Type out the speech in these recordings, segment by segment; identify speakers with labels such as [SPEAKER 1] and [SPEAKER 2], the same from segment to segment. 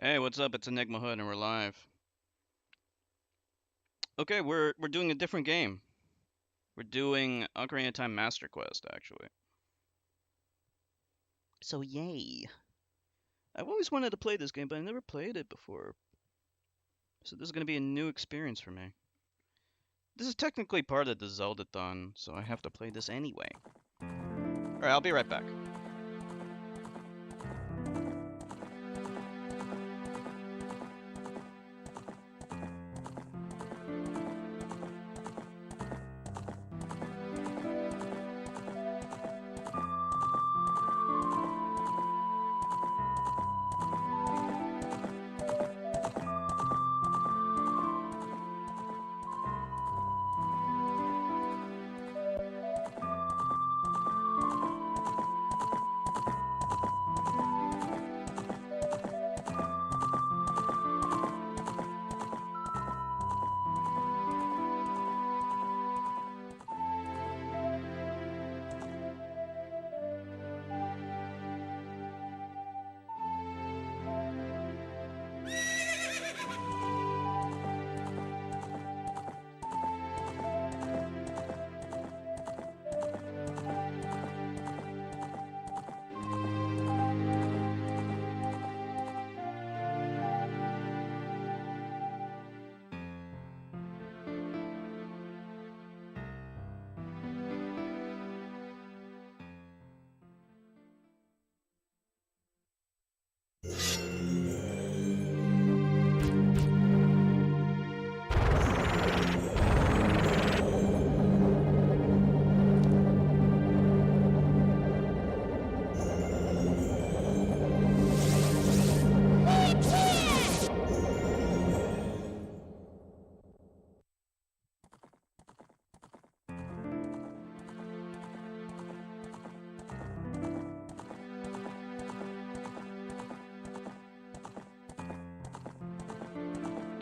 [SPEAKER 1] Hey, what's up? It's EnigmaHood and we're live. Okay, we're doing a different game. We're doing Ocarina of Time Master Quest, actually. So yay. I've always wanted to play this game, but I never played it before. So this is gonna be a new experience for me. This is technically part of the Zelda-thon, so I have to play this anyway. Alright, I'll be right back.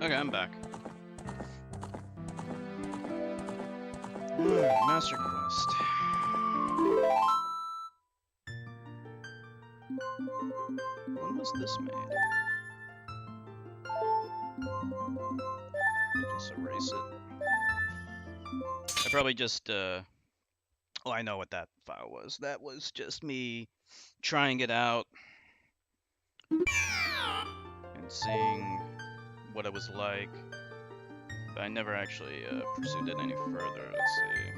[SPEAKER 1] Okay, I'm back. Master Quest. When was this made? I'll just erase it. I probably just, oh, I know what that file was. That was just me trying it out and seeing what it was like. But I never actually pursued it any further. Let's see.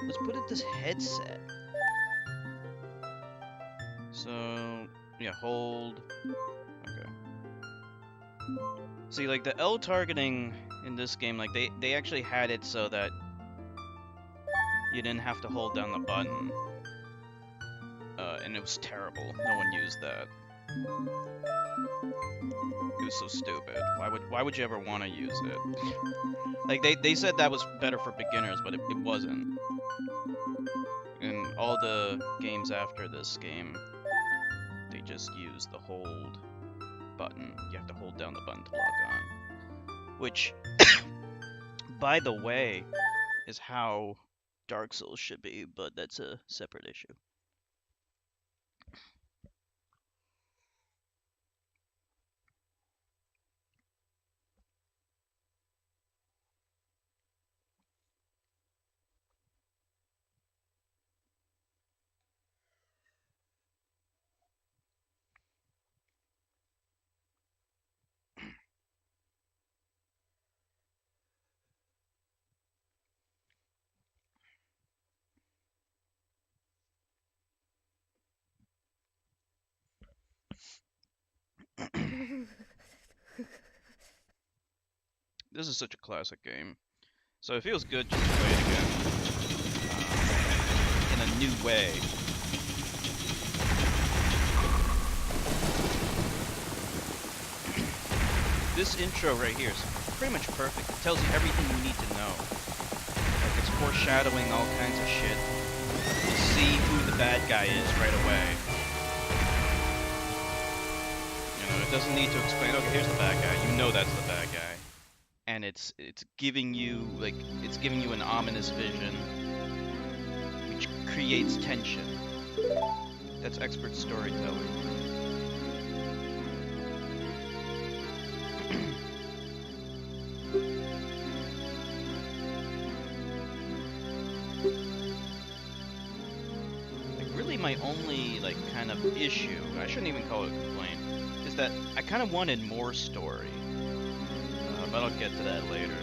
[SPEAKER 1] Let's put it this headset. So, yeah, hold. Okay. See, like, the L targeting in this game, like, they actually had it so that you didn't have to hold down the button. And it was terrible. No one used that. It was so stupid. Why would you ever want to use it? Like, they said that was better for beginners, but it wasn't. In all the games after this game, they just use the hold button. You have to hold down the button to lock on. Which, by the way, is how Dark Souls should be, but that's a separate issue. This is such a classic game. So it feels good just to play it again. In a new way. This intro right here is pretty much perfect. It tells you everything you need to know. Like, it's foreshadowing all kinds of shit. You see who the bad guy is right away. You know, it doesn't need to explain, okay, here's the bad guy. You know that's the bad guy. And it's giving you, like, it's giving you an ominous vision, which creates tension. That's expert storytelling. my only, like, kind of issue, I shouldn't even call it a complaint, is that I kind of wanted more story. But I'll get to that later.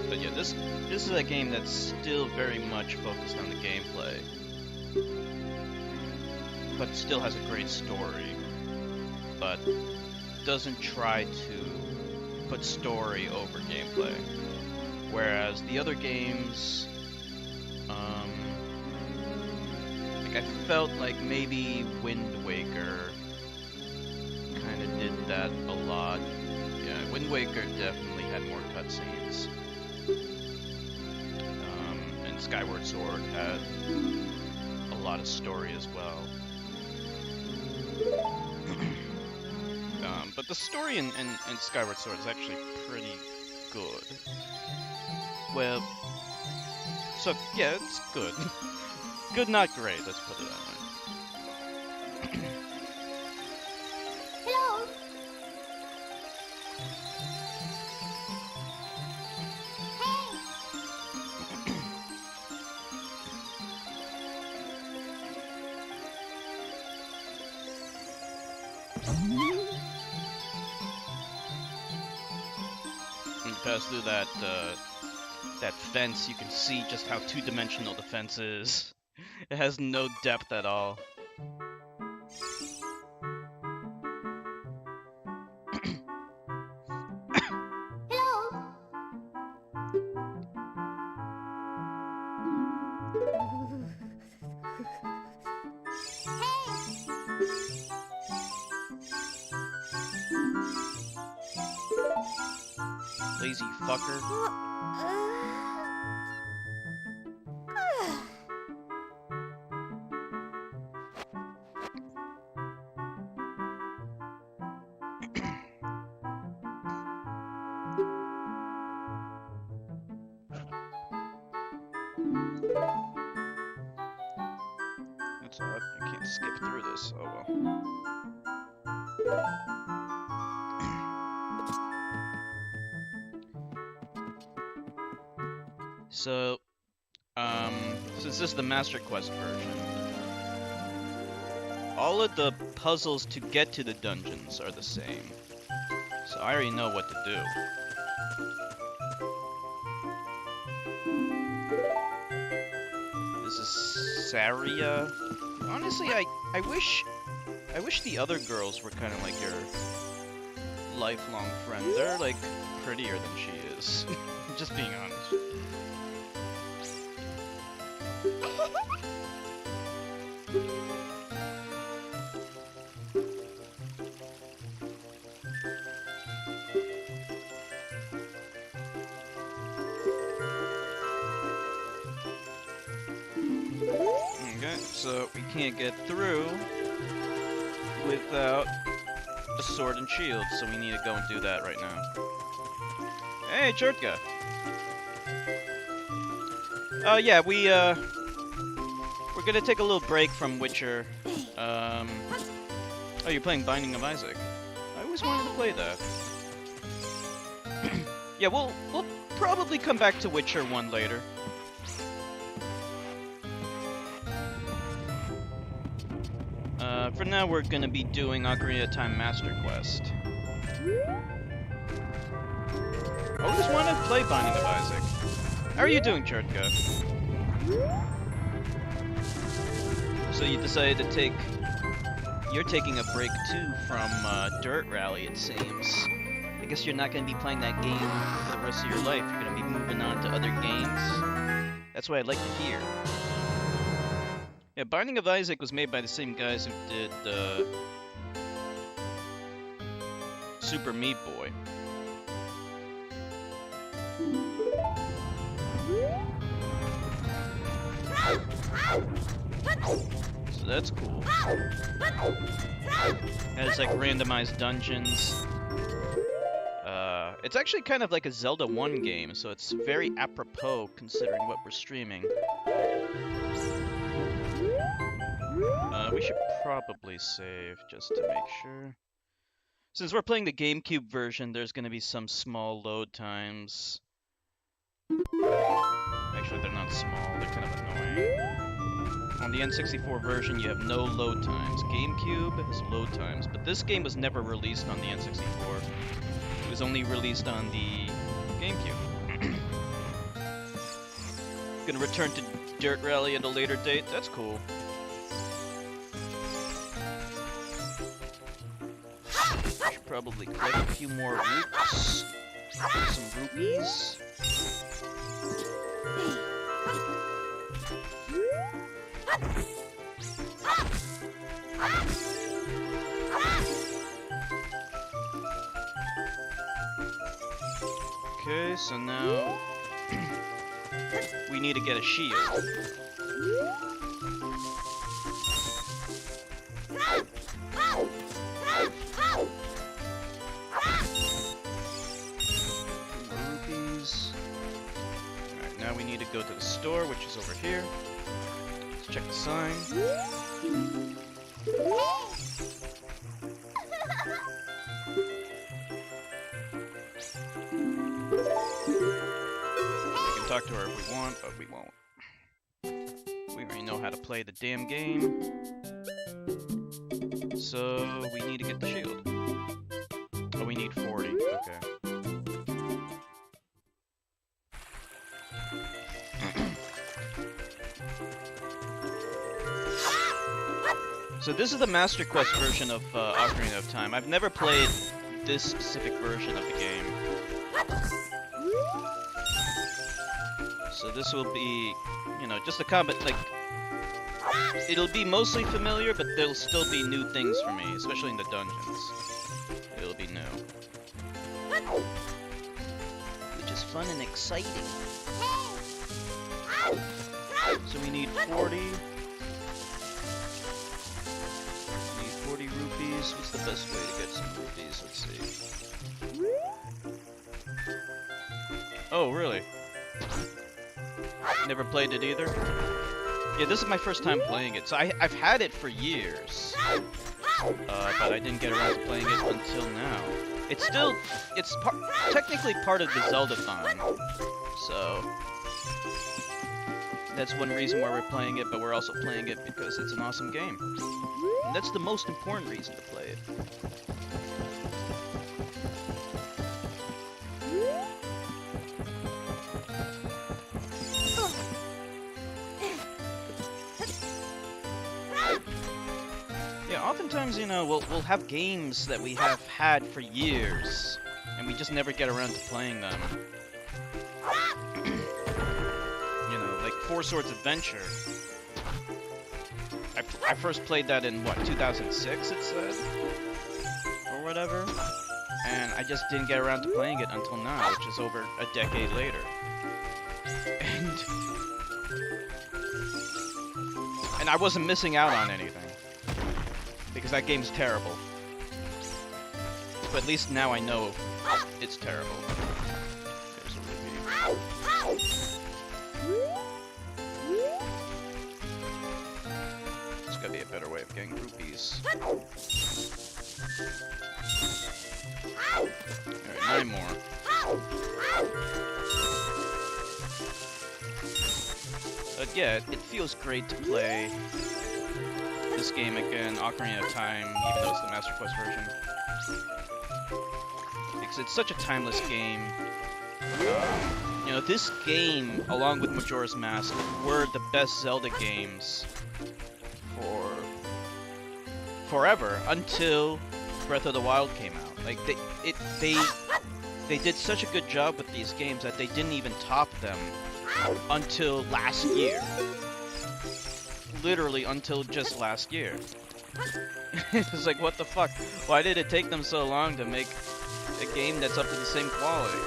[SPEAKER 1] But yeah, this is a game that's still very much focused on the gameplay, but still has a great story, but doesn't try to put story over gameplay. Whereas the other games, like I felt like maybe Wind Waker kind of did that a lot. Yeah, Wind Waker definitely had more cutscenes. And Skyward Sword had a lot of story as well. But the story in Skyward Sword is actually pretty good. Well, so yeah, it's good. Good, not great, let's put it that way.
[SPEAKER 2] Hello.
[SPEAKER 1] When you pass through that fence, you can see just how two-dimensional the fence is. It has no depth at all. Lazy fucker. That's odd. I can't skip through this. Oh well. So, since this is the Master Quest version, all of the puzzles to get to the dungeons are the same. So I already know what to do. This is Saria. Honestly, I wish the other girls were kind of like your lifelong friend. They're like prettier than she is. Just being honest. Okay, so we can't get through without a sword and shield, so we need to go and do that right now. Hey, Chertka! Oh yeah, we're gonna take a little break from Witcher. Oh, you're playing Binding of Isaac. I always wanted to play that. Yeah, we'll probably come back to Witcher 1 later. For now, we're gonna be doing Ocarina of Time Master Quest. I always wanted to play Binding of Isaac. How are you doing, Chertka? So you decided to take... You're taking a break, too, from Dirt Rally, it seems. I guess you're not gonna be playing that game for the rest of your life. You're gonna be moving on to other games. That's what I'd like to hear. Yeah, Binding of Isaac was made by the same guys who did Super Meat Boy. So that's cool. And it's like randomized dungeons. It's actually kind of like a Zelda 1 game, so it's very apropos considering what we're streaming. We should probably save just to make sure. Since we're playing the GameCube version, there's going to be some small load times. especially they're not small. They're kind of annoying. On the N64 version, you have no load times. GameCube has load times, but this game was never released on the N64. It was only released on the GameCube. Gonna return to Dirt Rally at a later date. That's cool. Should probably collect a few more roots. Some rupees. Okay, so now we need to get a shield. Rupees. Alright, now we need to go to the store, which is over here. Let's check the sign. Talk to her if we want, but we won't. We already know how to play the damn game. So we need to get the shield. Oh, we need 40. Okay. So this is the Master Quest version of Ocarina of Time. I've never played this specific version of the game. So this will be, you know, just a combat, like, it'll be mostly familiar, but there'll still be new things for me, especially in the dungeons. It'll be new. Which is fun and exciting. So we need 40. Need 40 rupees. What's the best way to get some rupees? Let's see. Oh, really? Never played it either? Yeah, this is my first time playing it. So I've had it for years. But I didn't get around to playing it until now. It's still, technically part of the Zelda-thon. So that's one reason why we're playing it, but we're also playing it because it's an awesome game. And that's the most important reason to play it. Oftentimes, you know, we'll have games that we have had for years, and we just never get around to playing them. You know, like Four Swords Adventure. I first played that in, what, 2006, it said? Or whatever. And I just didn't get around to playing it until now, which is over a decade later. And I wasn't missing out on anything. Because that game's terrible. But at least now I know it's terrible. There's a rupee. There's gotta be a better way of getting rupees. Alright, 9 more. But yeah, it feels great to play this game again, Ocarina of Time, even though it's the Master Quest version. Because it's such a timeless game. You know, this game, along with Majora's Mask, were the best Zelda games for forever, until Breath of the Wild came out. Like, they did such a good job with these games that they didn't even top them until last year. Literally until just last year. It's like, what the fuck? Why did it take them so long to make a game that's up to the same quality?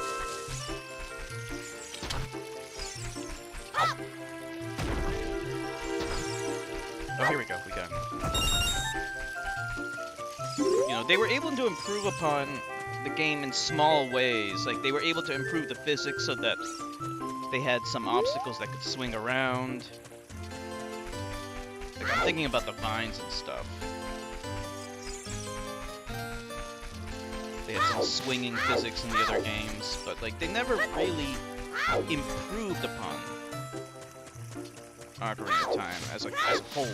[SPEAKER 1] Oh, here we go. We got it. You know, they were able to improve upon the game in small ways. Like, they were able to improve the physics so that they had some obstacles that could swing around. Like, I'm thinking about the vines and stuff. They had some swinging physics in the other games, but like they never really improved upon Ocarina of Time as a whole.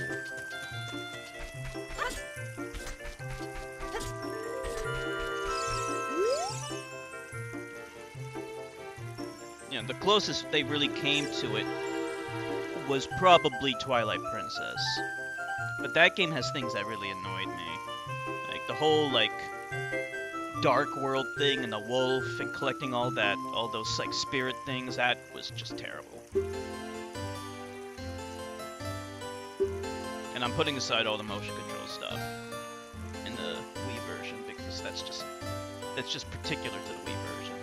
[SPEAKER 1] You know, the closest they really came to it was probably Twilight Princess. But that game has things that really annoyed me. Like the whole like dark world thing and the wolf and collecting all those like spirit things, that was just terrible. And I'm putting aside all the motion control stuff in the Wii version because that's just particular to the Wii version.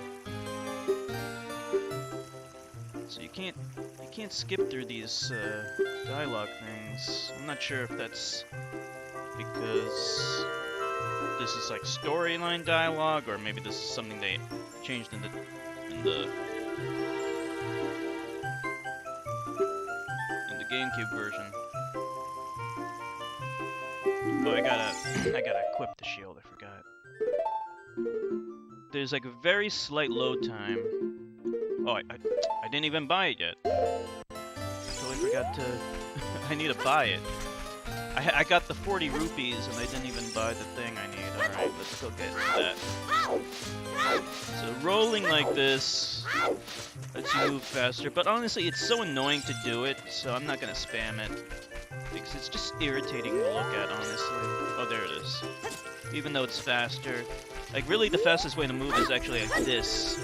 [SPEAKER 1] So you can't skip through these dialogue things. I'm not sure if that's because this is like storyline dialogue, or maybe this is something they changed in the GameCube version. Oh, I gotta equip the shield. I forgot. There's like a very slight load time. Oh, I didn't even buy it yet. Totally forgot to. I need to buy it. I got the 40 rupees and I didn't even buy the thing I need. Alright, let's go get that. So rolling like this lets you move faster, but honestly it's so annoying to do it, so I'm not gonna spam it. Because it's just irritating to look at, honestly. Oh, there it is. Even though it's faster. Like, really the fastest way to move is actually like this.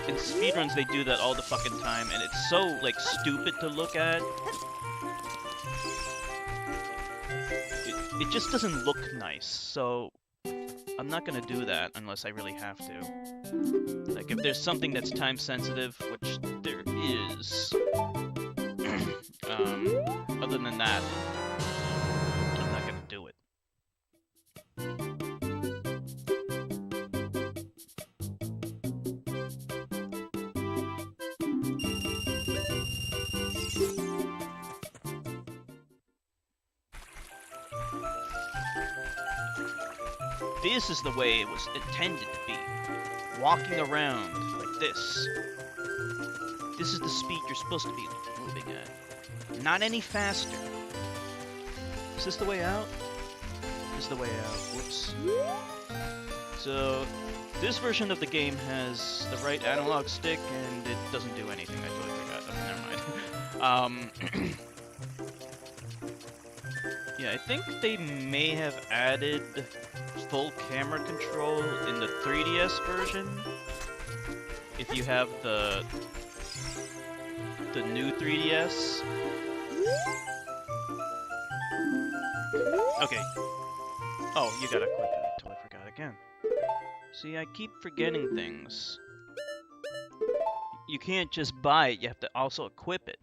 [SPEAKER 1] In speedruns they do that all the fucking time, and it's so, like, stupid to look at. It just doesn't look nice, so I'm not gonna do that unless I really have to. Like, if there's something that's time sensitive, which there is, other than that, I'm not gonna do it. This is the way it was intended to be. Walking around like this. This is the speed you're supposed to be moving at. Not any faster. Is this the way out? This is the way out. Whoops. So, this version of the game has the right analog stick, and it doesn't do anything. I totally forgot. Oh, never mind. Yeah, I think they may have added full camera control in the 3DS version. If you have the new 3DS. Okay. Oh, you gotta equip it. I totally forgot again. See, I keep forgetting things. You can't just buy it, you have to also equip it.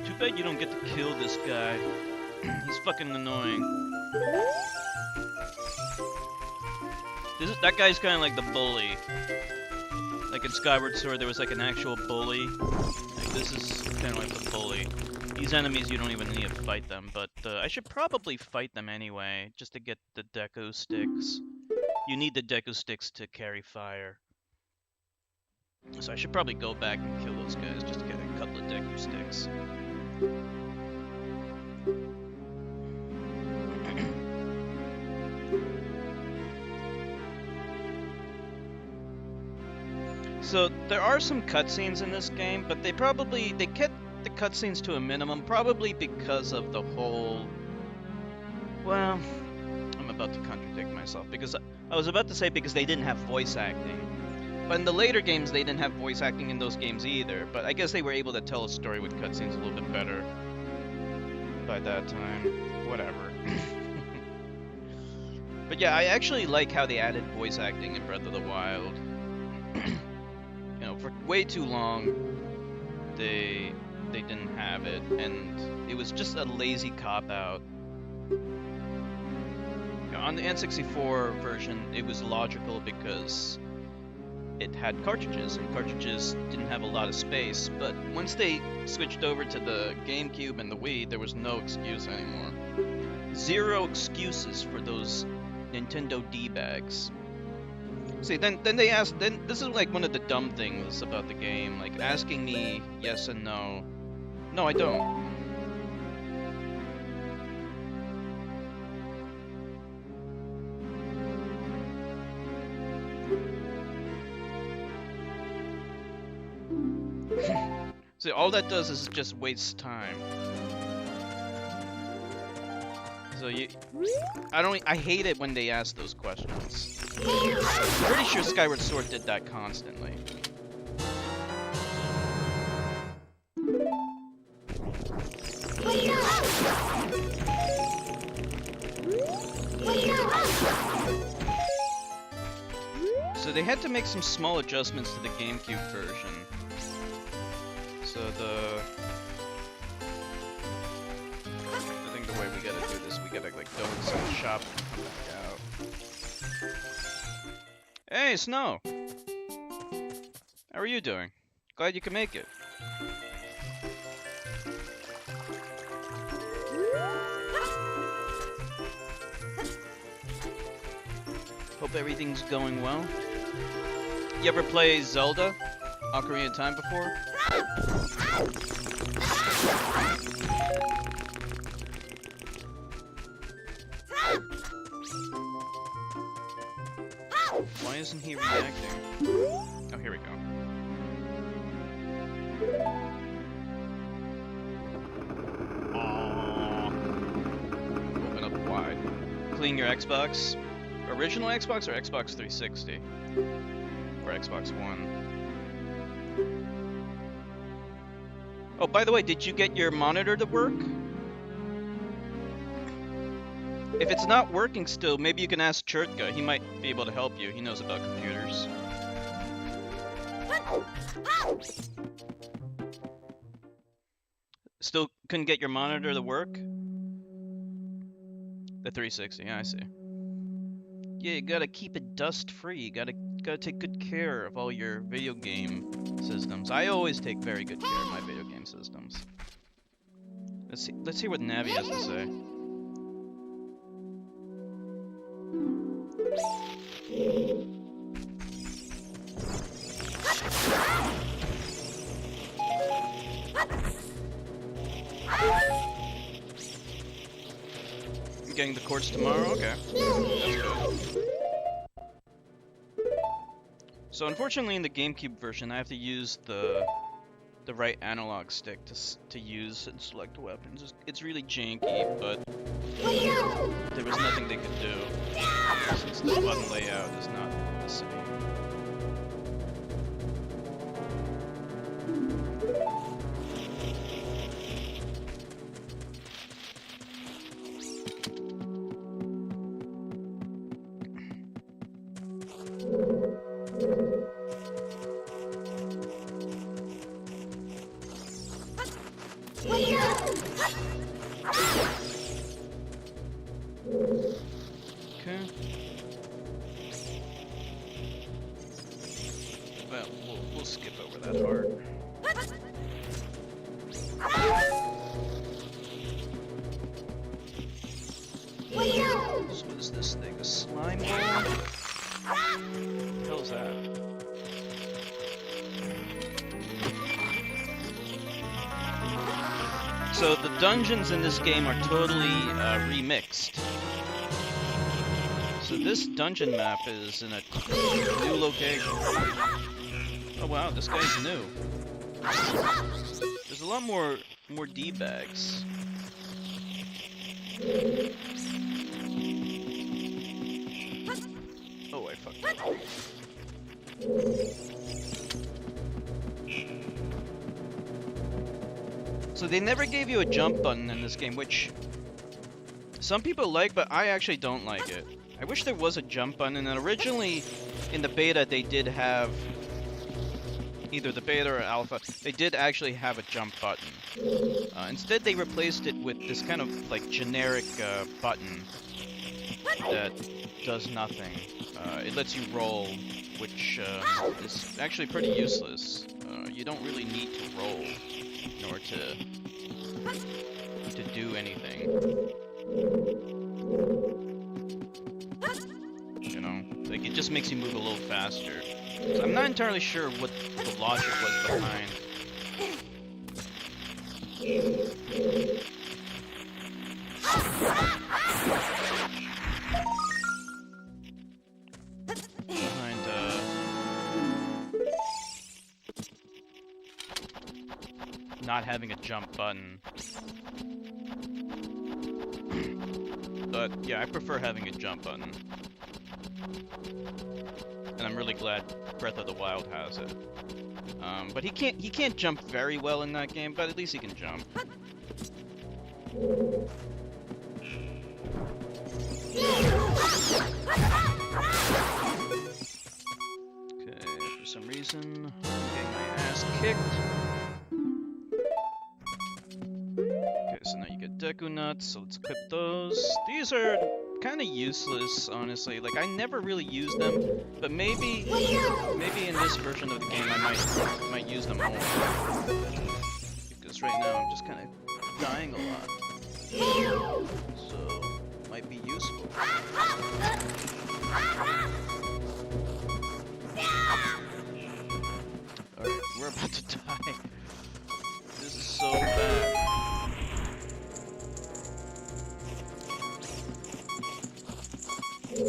[SPEAKER 1] Too bad you don't get to kill this guy. He's fucking annoying. That guy's kind of like the bully. Like in Skyward Sword, there was like an actual bully. Like this is kind of like the bully. These enemies, you don't even need to fight them, but I should probably fight them anyway, just to get the Deku Sticks. You need the Deku Sticks to carry fire. So I should probably go back and kill those guys just to get a couple of Deku Sticks. So there are some cutscenes in this game, but they kept the cutscenes to a minimum, probably because of the whole... Well, I'm about to contradict myself, because I was about to say because they didn't have voice acting. But in the later games, they didn't have voice acting in those games either, but I guess they were able to tell a story with cutscenes a little bit better by that time. Whatever. But yeah, I actually like how they added voice acting in Breath of the Wild. You know, for way too long, they didn't have it, and it was just a lazy cop-out. on the N64 version, it was logical because it had cartridges, and cartridges didn't have a lot of space. But once they switched over to the GameCube and the Wii, there was no excuse anymore. Zero excuses for those Nintendo D-bags. See, then they asked. Then this is like one of the dumb things about the game, like asking me yes and no. No, I don't. See, all that does is just waste time. So I hate it when they ask those questions. I'm pretty sure Skyward Sword did that constantly. So they had to make some small adjustments to the GameCube version. So I think the way we gotta do this, we gotta like go inside the shop and come back out. Hey, Snow! How are you doing? Glad you could make it. Hope everything's going well. You ever play Zelda? Ocarina of Time before? Why isn't he reacting? Oh, here we go. Aww. Open up wide. Clean your Xbox. Original Xbox or Xbox 360? Or Xbox One? Oh, by the way, did you get your monitor to work? If it's not working still, maybe you can ask Chertka. He might be able to help you. He knows about computers. Still couldn't get your monitor to work? The 360, yeah, I see. Yeah, you gotta keep it dust-free. You gotta take good care of all your video game systems. I always take very good care of my video game systems. Let's see what Navi has to say. I'm getting the cords tomorrow? Okay. That's good. So unfortunately in the GameCube version I have to use the right analog stick to use and select weapons. It's really janky, but there was nothing they could do since the button layout is not the same. Well, we'll skip over that part. So what is this thing? A slime ball? What the hell is that? So the dungeons in this game are totally remixed. So this dungeon map is in a new location. Oh wow, this guy's new. There's a lot more D-bags. Oh, I fucked up. So they never gave you a jump button in this game, which some people like, but I actually don't like it. I wish there was a jump button, and originally in the beta they did have, either the beta or alpha, they did actually have a jump button. Instead they replaced it with this kind of like generic button that does nothing. It lets you roll, which is actually pretty useless. You don't really need to roll in order to do anything. You know, like it just makes you move a little faster. So I'm not entirely sure what the logic was behind. Not having a jump button. But yeah, I prefer having a jump button. And I'm really glad Breath of the Wild has it. But he can't jump very well in that game, but at least he can jump. Okay, for some reason, I'm getting my ass kicked. Okay, so now you get Deku Nuts, so let's equip those. These are kind of useless, honestly. Like, I never really use them, but maybe in this version of the game I might use them more. Because right now I'm just kind of dying a lot. So, might be useful. Alright, we're about to die. This is so bad. The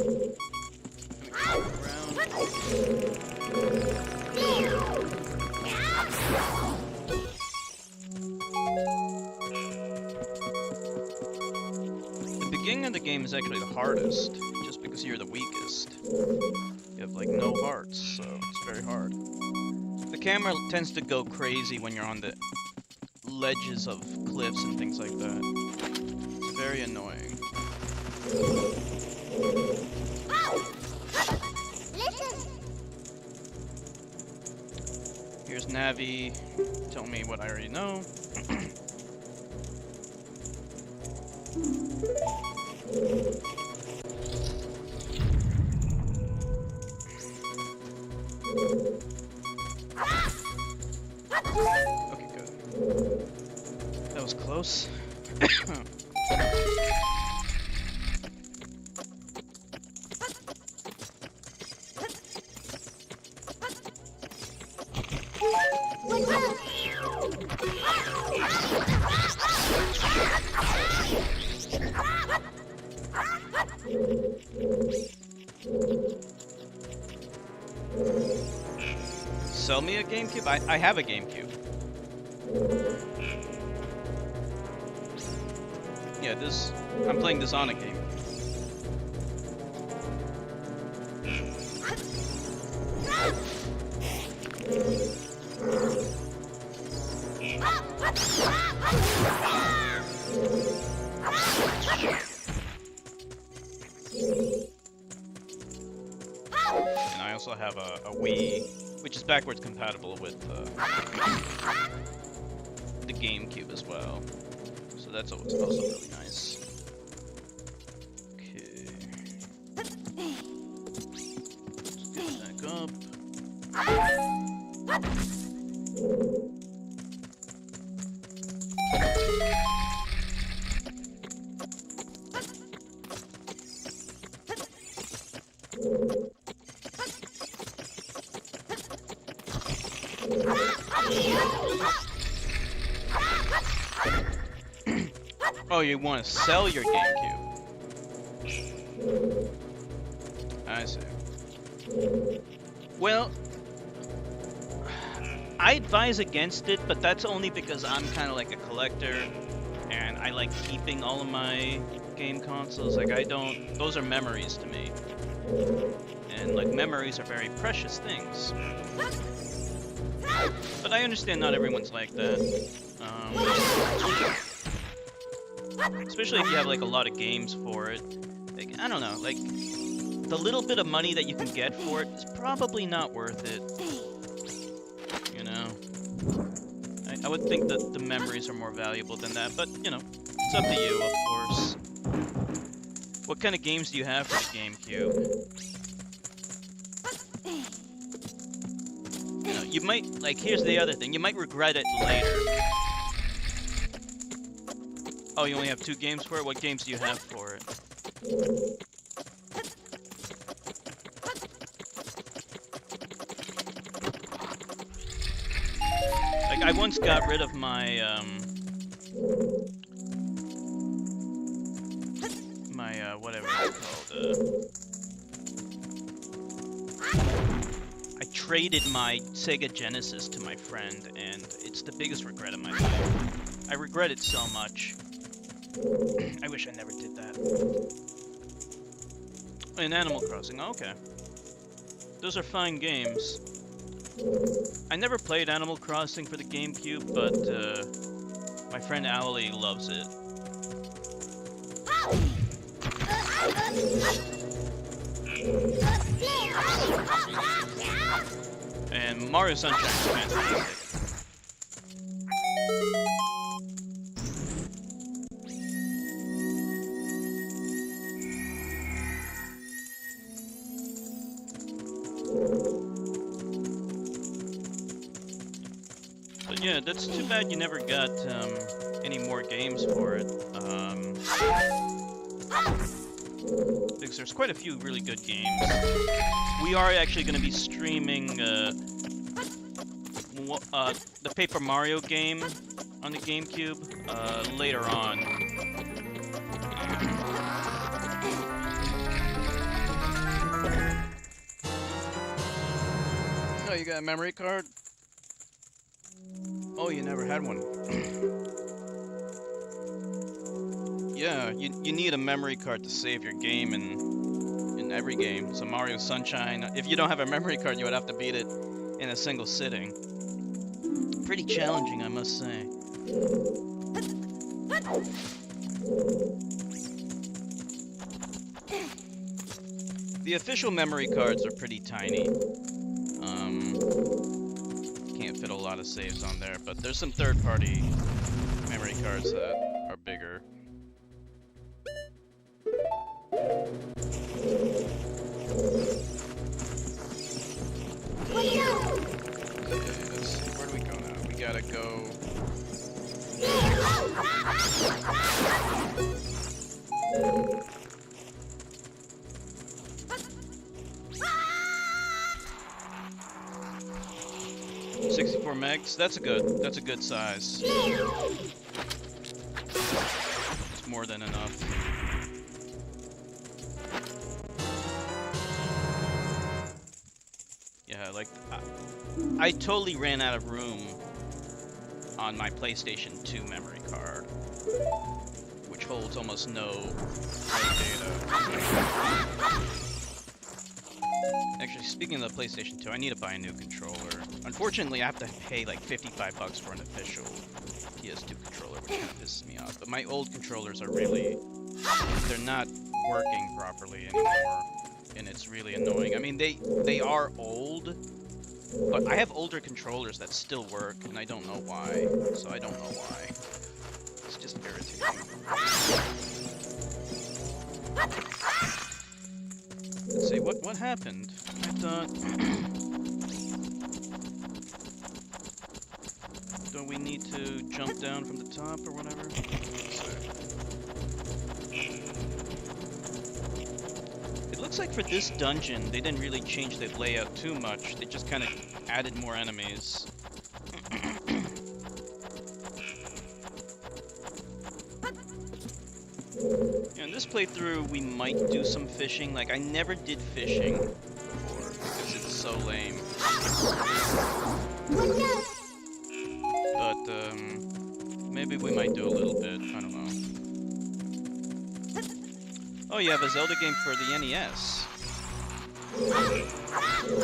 [SPEAKER 1] beginning of the game is actually the hardest, just because you're the weakest. You have like no hearts, so it's very hard. The camera tends to go crazy when you're on the ledges of cliffs and things like that. It's very annoying. Here's Navi. Tell me what I already know. Okay, good. That was close. Sell me a GameCube? I have a GameCube. Yeah, I'm playing this on a game. And I also have a Wii, which is backwards compatible with the GameCube as well. So that's also really nice. Okay. Let's get back up. Oh, you want to sell your GameCube? I see. Well, I advise against it, but that's only because I'm kind of like a collector, and I like keeping all of my game consoles. Like, those are memories to me. And, like, memories are very precious things. But I understand not everyone's like that. Especially if you have, like, a lot of games for it. Like, I don't know, like, the little bit of money that you can get for it is probably not worth it. You know? I would think that the memories are more valuable than that, but, you know, it's up to you, of course. What kind of games do you have for the GameCube? You know, you might, like, here's the other thing. You might regret it later. Oh, you only have 2 games for it? What games do you have for it? Like, I once got rid of my, whatever it's called, I traded my Sega Genesis to my friend, and it's the biggest regret of my life. I regret it so much. I wish I never did that. In Animal Crossing, okay. Those are fine games. I never played Animal Crossing for the GameCube, but my friend Owlie loves it. And Mario Sunshine is fantastic. But yeah, that's too bad you never got any more games for it. Because there's quite a few really good games. We are actually going to be streaming the Paper Mario game on the GameCube later on. Oh, you got a memory card? Oh, you never had one. Yeah, you need a memory card to save your game in every game. So Mario Sunshine, if you don't have a memory card, you would have to beat it in a single sitting. Pretty challenging, I must say. The official memory cards are pretty tiny. Can't fit a lot of saves on there, but there's some third-party memory cards that are bigger. Where do we go now? We gotta go... megs. That's a good size. It's more than enough. Yeah, like I totally ran out of room on my PlayStation 2 memory card, which holds almost no data. Actually, speaking of the PlayStation 2, I need to buy a new controller. Unfortunately, I have to pay like $55 for an official PS2 controller, which kind of pisses me off. But my old controllers are really... they're not working properly anymore, and it's really annoying. I mean, they are old, but I have older controllers that still work, and I don't know why. So I don't know why. It's just irritating. Let's see, what happened? I thought... don't we need to jump down from the top or whatever? It looks like for this dungeon, they didn't really change the layout too much. They just kind of added more enemies. In this playthrough, we might do some fishing. Like, I never did fishing before because it's so lame. But, maybe we might do a little bit. I don't know. Oh, you have a Zelda game for the NES.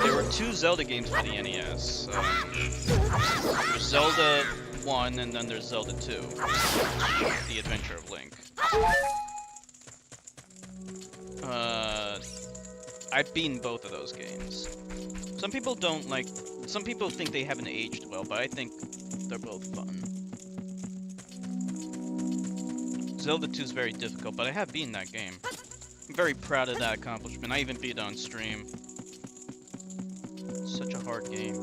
[SPEAKER 1] There were 2 Zelda games for the NES. There's Zelda 1, and then there's Zelda 2. The Adventure of Link. I've beaten both of those games. Some people don't like... some people think they haven't aged well, but I think they're both fun. Zelda 2 is very difficult, but I have beaten that game. I'm very proud of that accomplishment. I even beat it on stream. Such a hard game.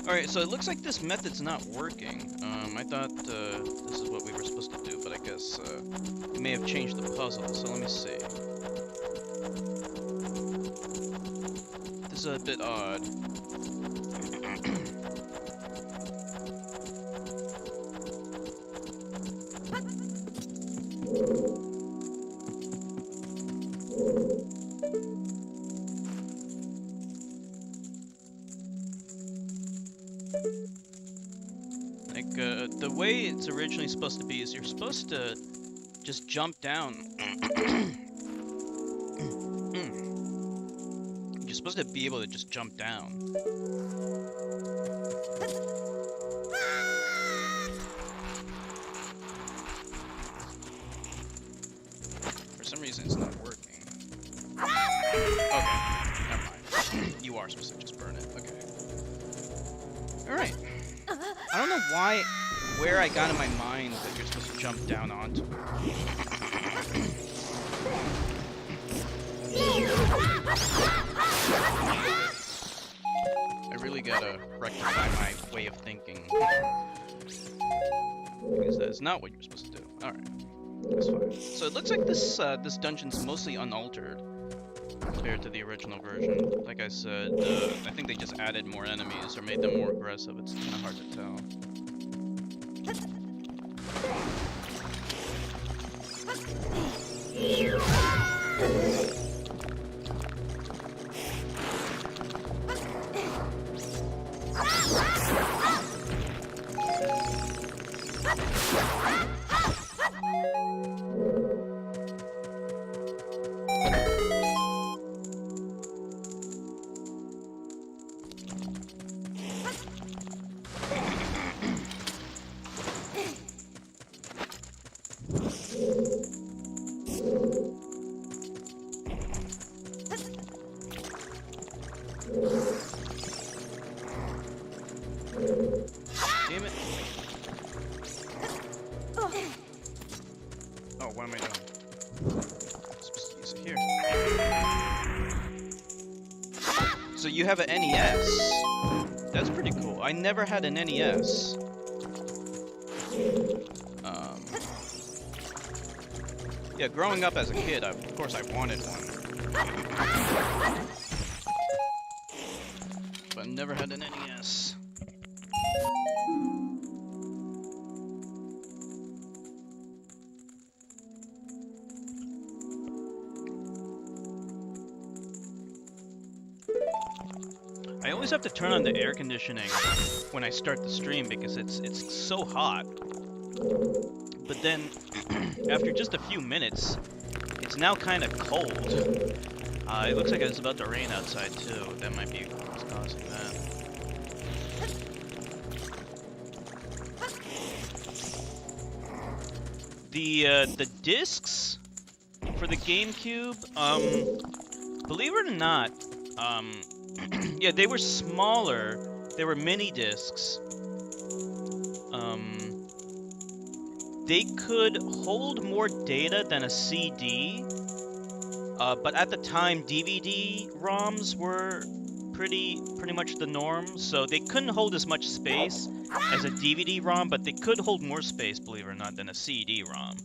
[SPEAKER 1] Alright, so it looks like this method's not working. I thought this is what we were supposed to do, but I guess it may have changed the puzzle, so let me see. This is a bit odd. The way it's originally supposed to be is you're supposed to just jump down. You're supposed to be able to just jump down. For some reason it's not working. Okay, never mind. You are supposed to just burn it, okay. Alright. I don't know where I got in my mind that you're supposed to jump down onto it. I really gotta rectify my way of thinking. Because that is not what you're supposed to do. Alright. That's fine. So it looks like this this dungeon's mostly unaltered compared to the original version. Like I said, I think they just added more enemies or made them more aggressive. It's kind of hard to tell. Damn it. Oh, what am I doing? I'm supposed to use it here. So you have an NES. That's pretty cool. I never had an NES. Yeah, growing up as a kid, of course I wanted one. But I never had an NES. I always have to turn on the air conditioning when I start the stream because it's so hot. But then, after just a few minutes, it's now kind of cold. It looks like it's about to rain outside too. That might be what's causing that. The discs for the GameCube, believe it or not, yeah, they were smaller. They were mini discs. They could hold more data than a CD, but at the time, DVD ROMs were pretty much the norm, so they couldn't hold as much space as a DVD ROM, but they could hold more space, believe it or not, than a CD ROM.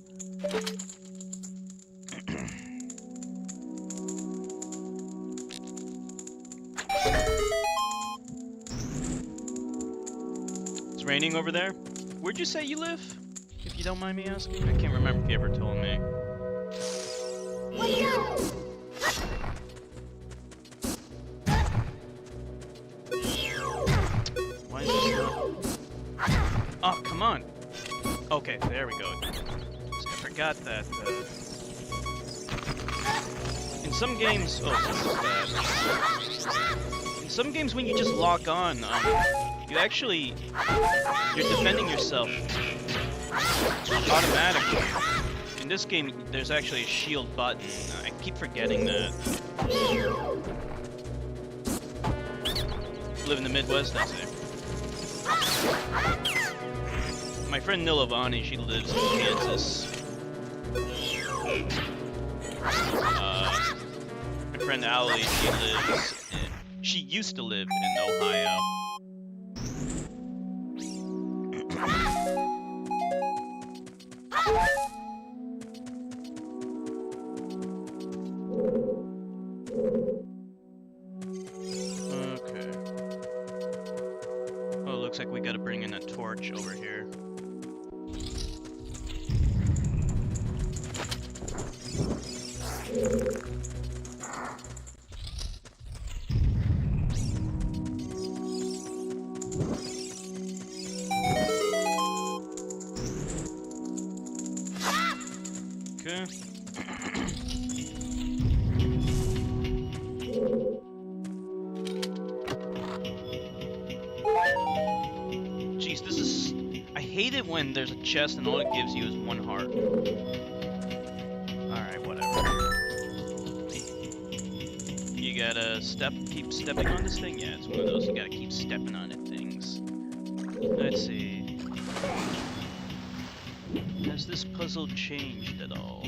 [SPEAKER 1] It's raining over there. Where'd you say you live? If you don't mind me asking. I can't remember if you ever told me. Why is this not... Oh, come on! Okay, there we go. I forgot that, in some games... Oh, this is bad. In some games when you just lock on, you actually... You're defending yourself automatically. In this game, there's actually a shield button. I keep forgetting that. Live in the Midwest, I say. My friend Nilavani, she lives in Kansas. My friend Allie, she used to live in Ohio. Okay. Oh, looks like we gotta bring in a torch over here. Okay. Jeez, this is... I hate it when there's a chest and all it gives you is 1 heart. Alright, whatever. You gotta keep stepping on this thing? Yeah, it's one of those you gotta keep stepping on it things. Let's see. Has this puzzle changed at all?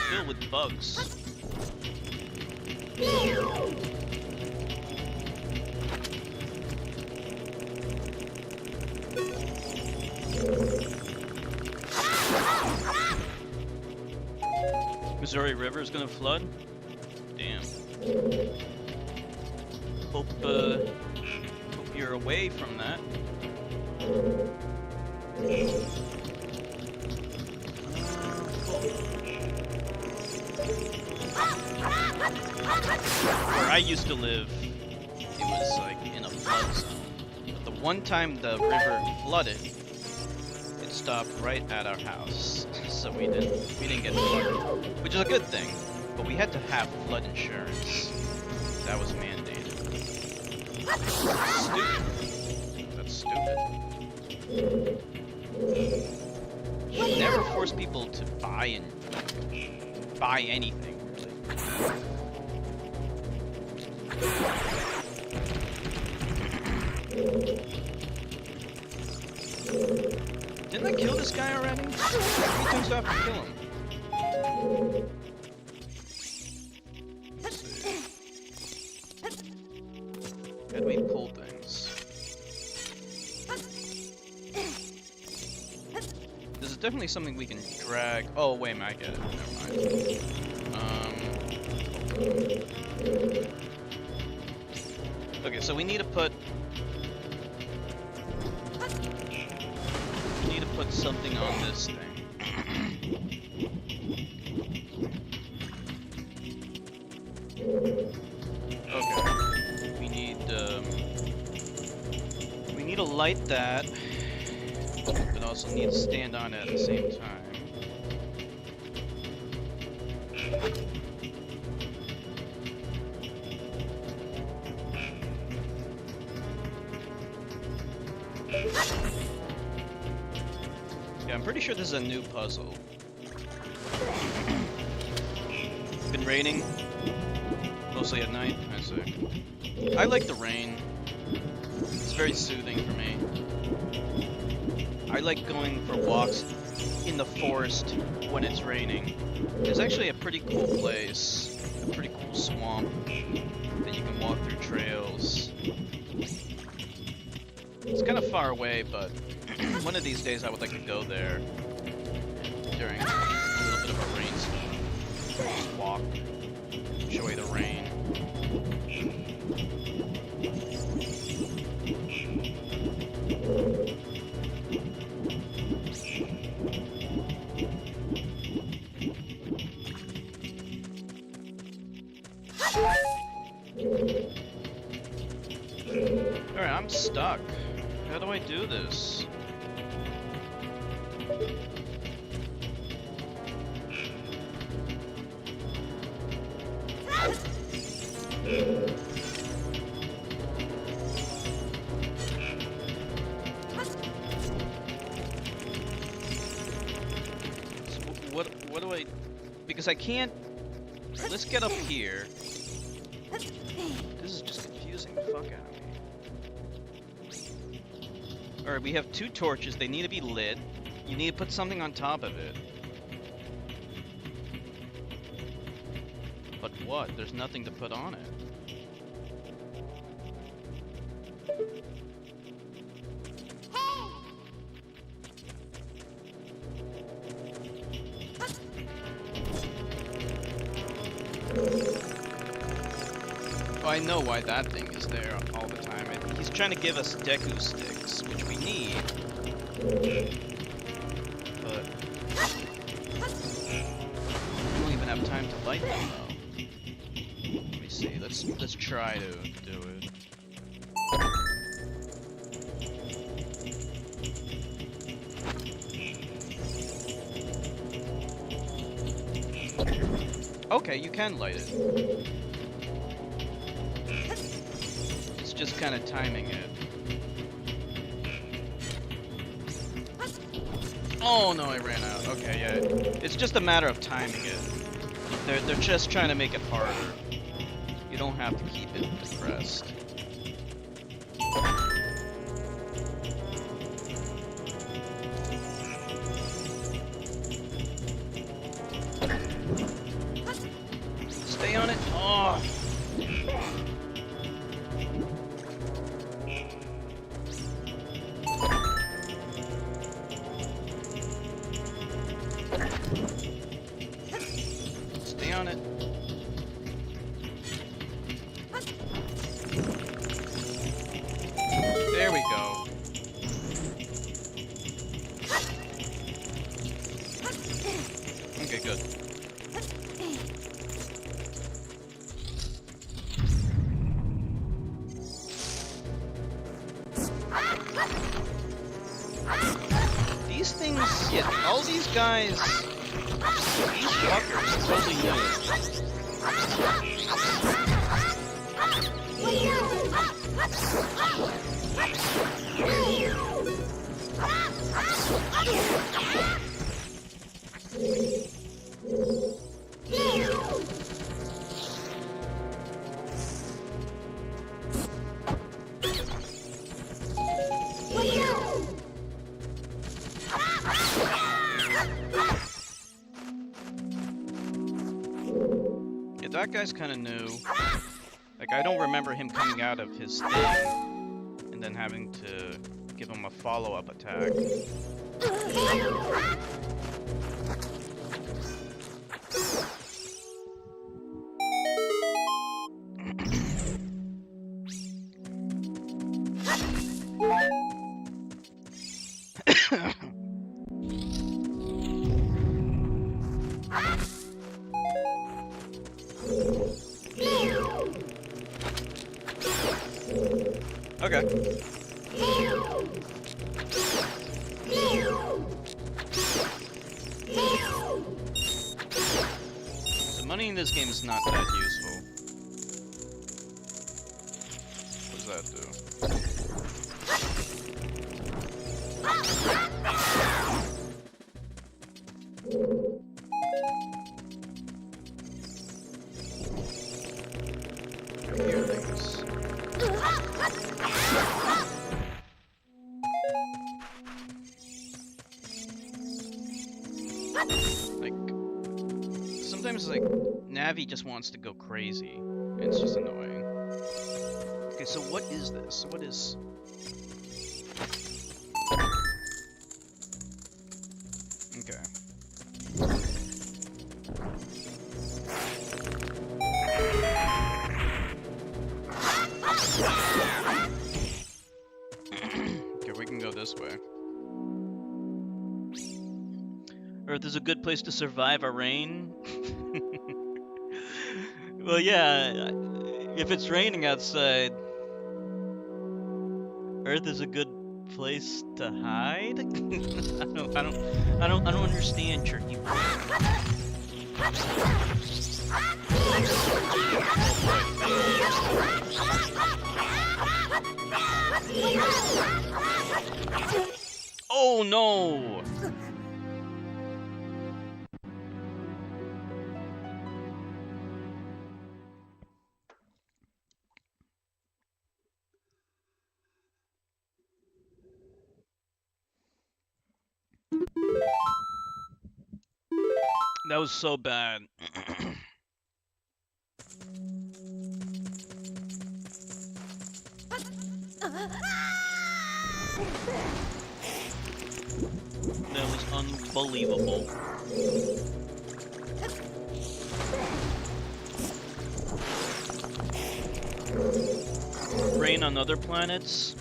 [SPEAKER 1] Filled with bugs. Missouri River is gonna flood? Damn. Hope you're away from that. Where I used to live, it was like in a flood zone. But the one time the river flooded, it stopped right at our house, so we didn't get flooded, which is a good thing. But we had to have flood insurance. That was mandated. Stupid. That's stupid. You should never force people to buy anything. Didn't I kill this guy already? How many times do I have to kill him? Let's see. How do we pull things? This is definitely something we can drag. Oh, wait a minute, I get it. Never mind. Okay, so we need to put something on this thing. Okay. We need to light that, but also need to stand on it at the same time. Yeah, I'm pretty sure this is a new puzzle. Been raining, mostly at night, I see. I like the rain. It's very soothing for me. I like going for walks in the forest when it's raining. There's actually a pretty cool place, a pretty cool swamp that you can walk through trails. It's kind of far away, but one of these days I would like to go there during a little bit of a rainstorm. Just walk, enjoy the rain. Alright, I'm stuck. How do I do this? what do I... Because I can't... Right, let's get up here. This is just confusing the fuck out of me. Alright, we have 2 torches. They need to be lit. You need to put something on top of it. But what? There's nothing to put on it. Oh, I know why that thing is there all the time. He's trying to give us Deku sticks, which we need. But we don't even have time to light them though. Let me see. Let's try to do it. Okay, you can light it. It's just kind of timing it. Oh no, I ran out. Okay, yeah. It's just a matter of timing it. They're just trying to make it harder. You don't have to keep it depressed. Stay on it. Oh. Stay on it. There we go. Okay, good. These things, yeah, all these guys, these fuckers totally yeah, that guy's kind of new. Like, I don't remember him coming out of his thing and then having to give him a follow-up attack. Okay. The money in this game is not that useful. What does that do? Here things. Like, sometimes, like, Navi just wants to go crazy. It's just annoying. Okay, so what is this? What is... Okay. Okay, we can go this way. Earth is a good place to survive a rain. Well, yeah, if it's raining outside, Earth is a good place to hide. I don't understand your humor. Oh no! That was so bad. That was unbelievable. Rain on other planets?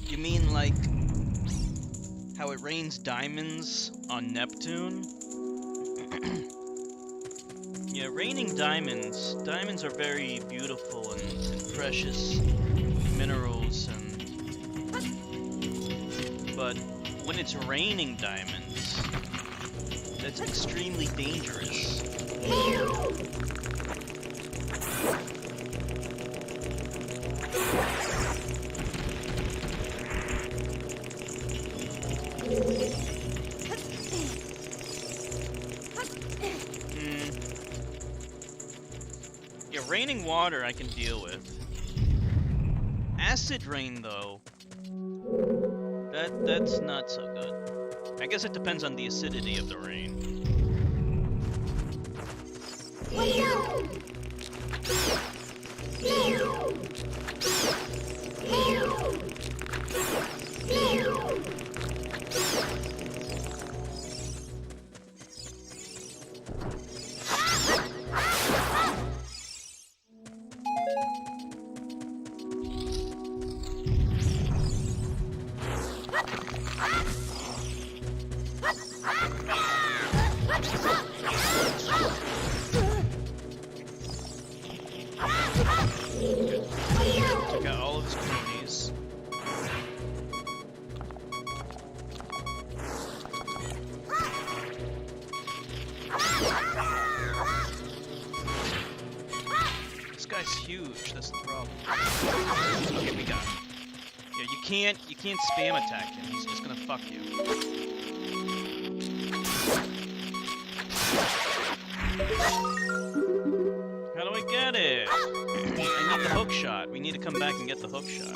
[SPEAKER 1] You mean like how it rains diamonds on Neptune? Yeah, raining diamonds. Diamonds are very beautiful and precious minerals, but when it's raining diamonds, that's extremely dangerous. Yeah, raining water I can deal with. Acid rain, though, that's not so good. I guess it depends on the acidity of the rain. Took out all of his cronies. This guy's huge, that's the problem. Okay, we got him. Yeah, you can't spam attack him, he's just gonna fuck you. How do I get it? I need the hook shot. We need to come back and get the hook shot.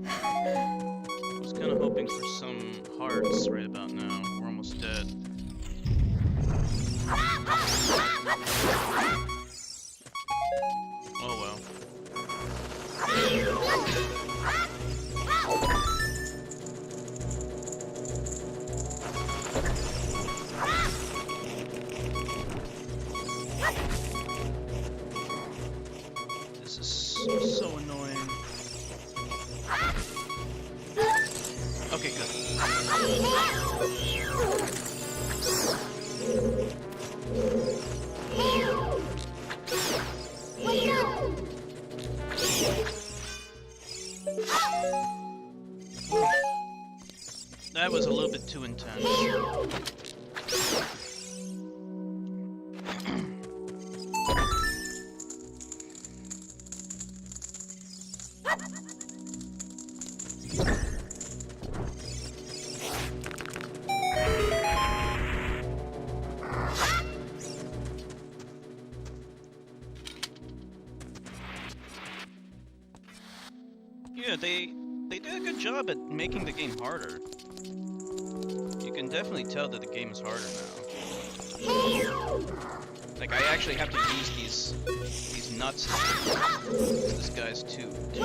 [SPEAKER 1] I was kind of hoping for some hearts right about now. We're almost dead. Oh well. This is so annoying. Okay, good. That was a little bit too intense. Yeah, they did a good job at making the game harder. You can definitely tell that the game is harder now. Like, I actually have to use these nuts. This guy's too. This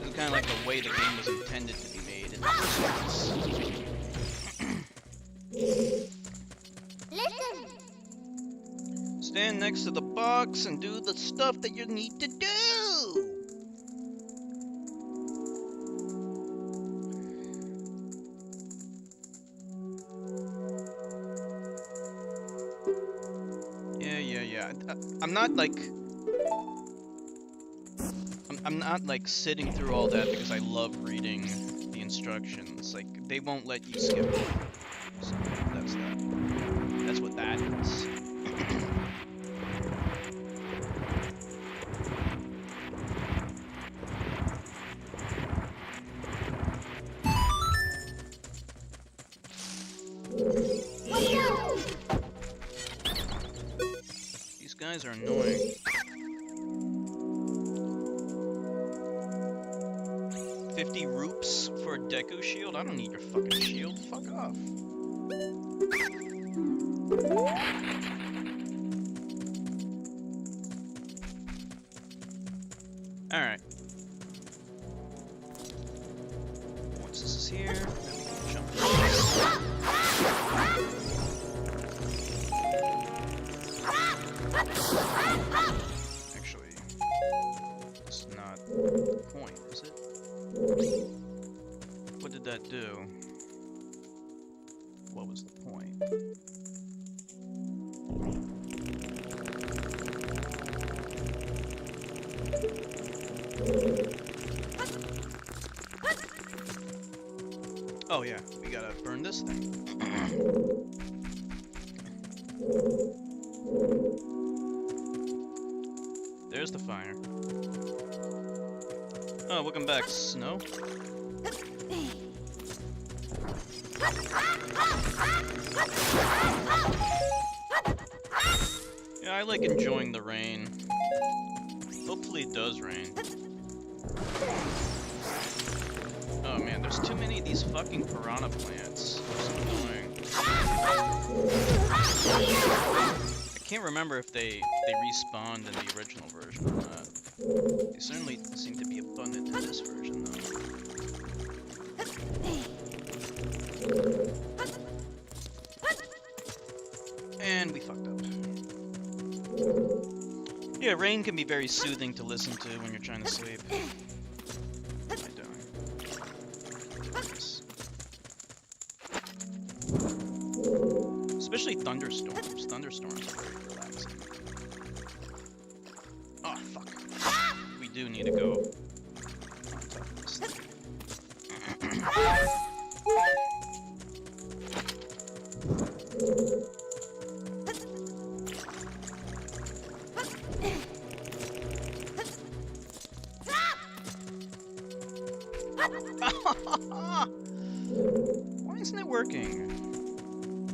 [SPEAKER 1] is kind of like the way the game was intended to be made in the first place. Stand next to the box and do the stuff that you need to do. Yeah. I'm not like I'm not like sitting through all that because I love reading the instructions. Like, they won't let you skip it. So that's that. That's what that is. guys are annoying. 50 roops for a Deku shield? I don't need your fucking shield. Fuck off. Alright. Once this is here, then we can jump in. Actually, it's not the point, is it? What did that do? What was the point? Oh yeah, we gotta burn this thing. There's the fire. Oh, welcome back, Snow. Yeah, I like enjoying the rain. Hopefully it does rain. Oh man, there's too many of these fucking piranha plants. It's annoying. I can't remember if they respawned in the original version or not. They certainly seem to be abundant in this version though. And we fucked up. Yeah, rain can be very soothing to listen to when you're trying to sleep. What am I doing? Yes. Especially thunderstorms. Thunderstorms are very relaxing. Oh, fuck. We do need to go on top of this thing. Why isn't it working?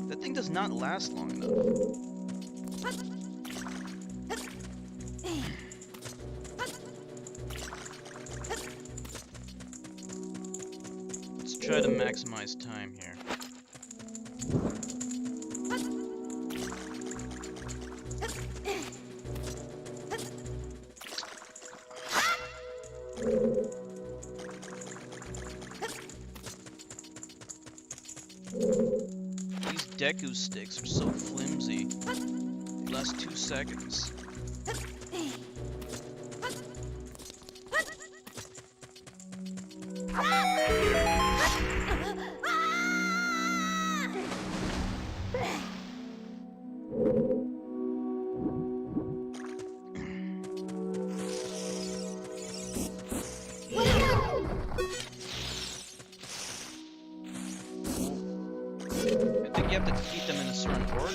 [SPEAKER 1] That thing does not last long enough. Let's try to maximize time here. Deku sticks are so flimsy. They last 2 seconds. You have to defeat them in a certain order?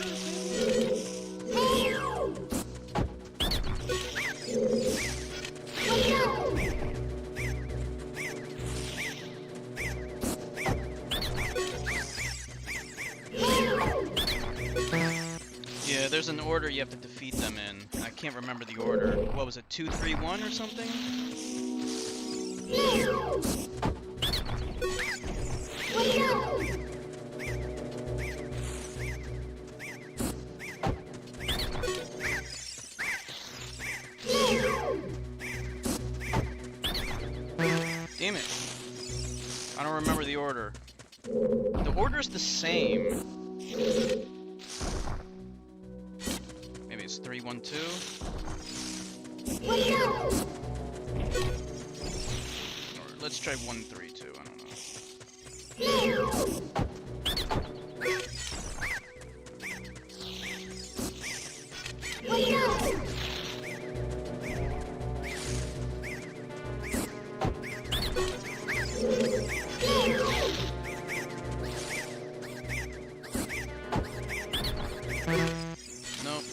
[SPEAKER 1] Yeah, there's an order you have to defeat them in. I can't remember the order. What was it, 2, 3, 1 or something? Damn it. I don't remember the order. The order's the same. Maybe it's 3, 1, 2. Or let's try 1, 3, 2. I don't know. Nope.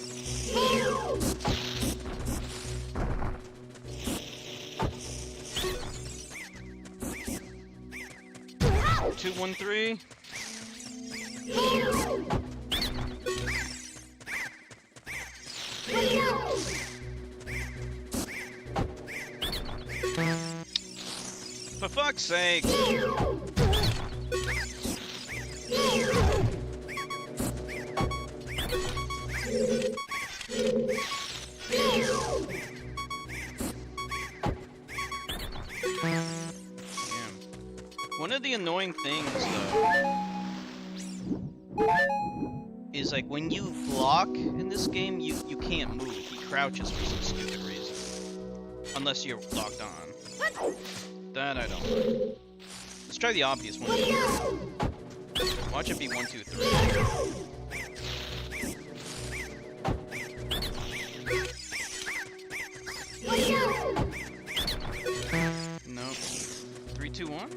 [SPEAKER 1] 2, 1, 3. fuck's sake! Damn. One of the annoying things, though, is like when you block in this game, you can't move. He crouches for some stupid reason. Unless you're locked on. That I don't like. Let's try the obvious one. Watch it be 1, 2, 3. No. 3, 2, 1?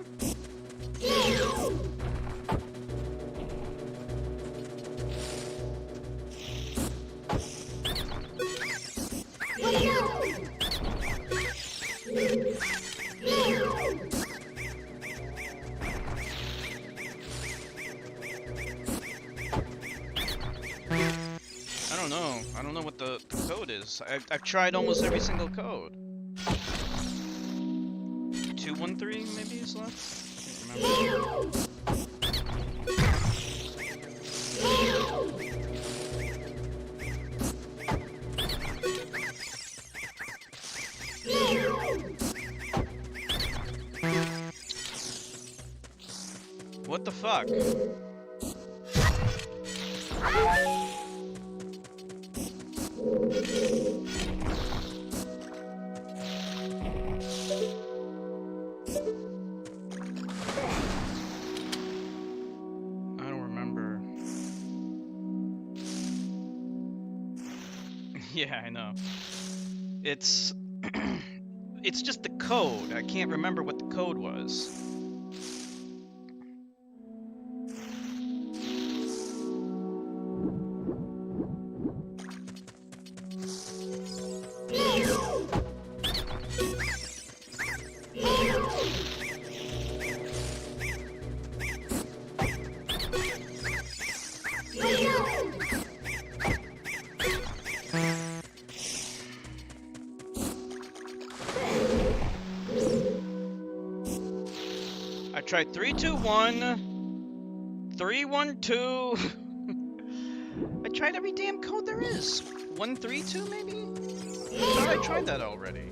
[SPEAKER 1] I don't know what the code is. I've tried almost every single code. 213 maybe is left? I can't remember. What the fuck? Yeah, I know. It's it's just the code. I can't remember what the code was. I tried 3, 2, 1, 3, 1, 2. I tried every damn code there is. 1, 3, 2 maybe? I thought I tried that already.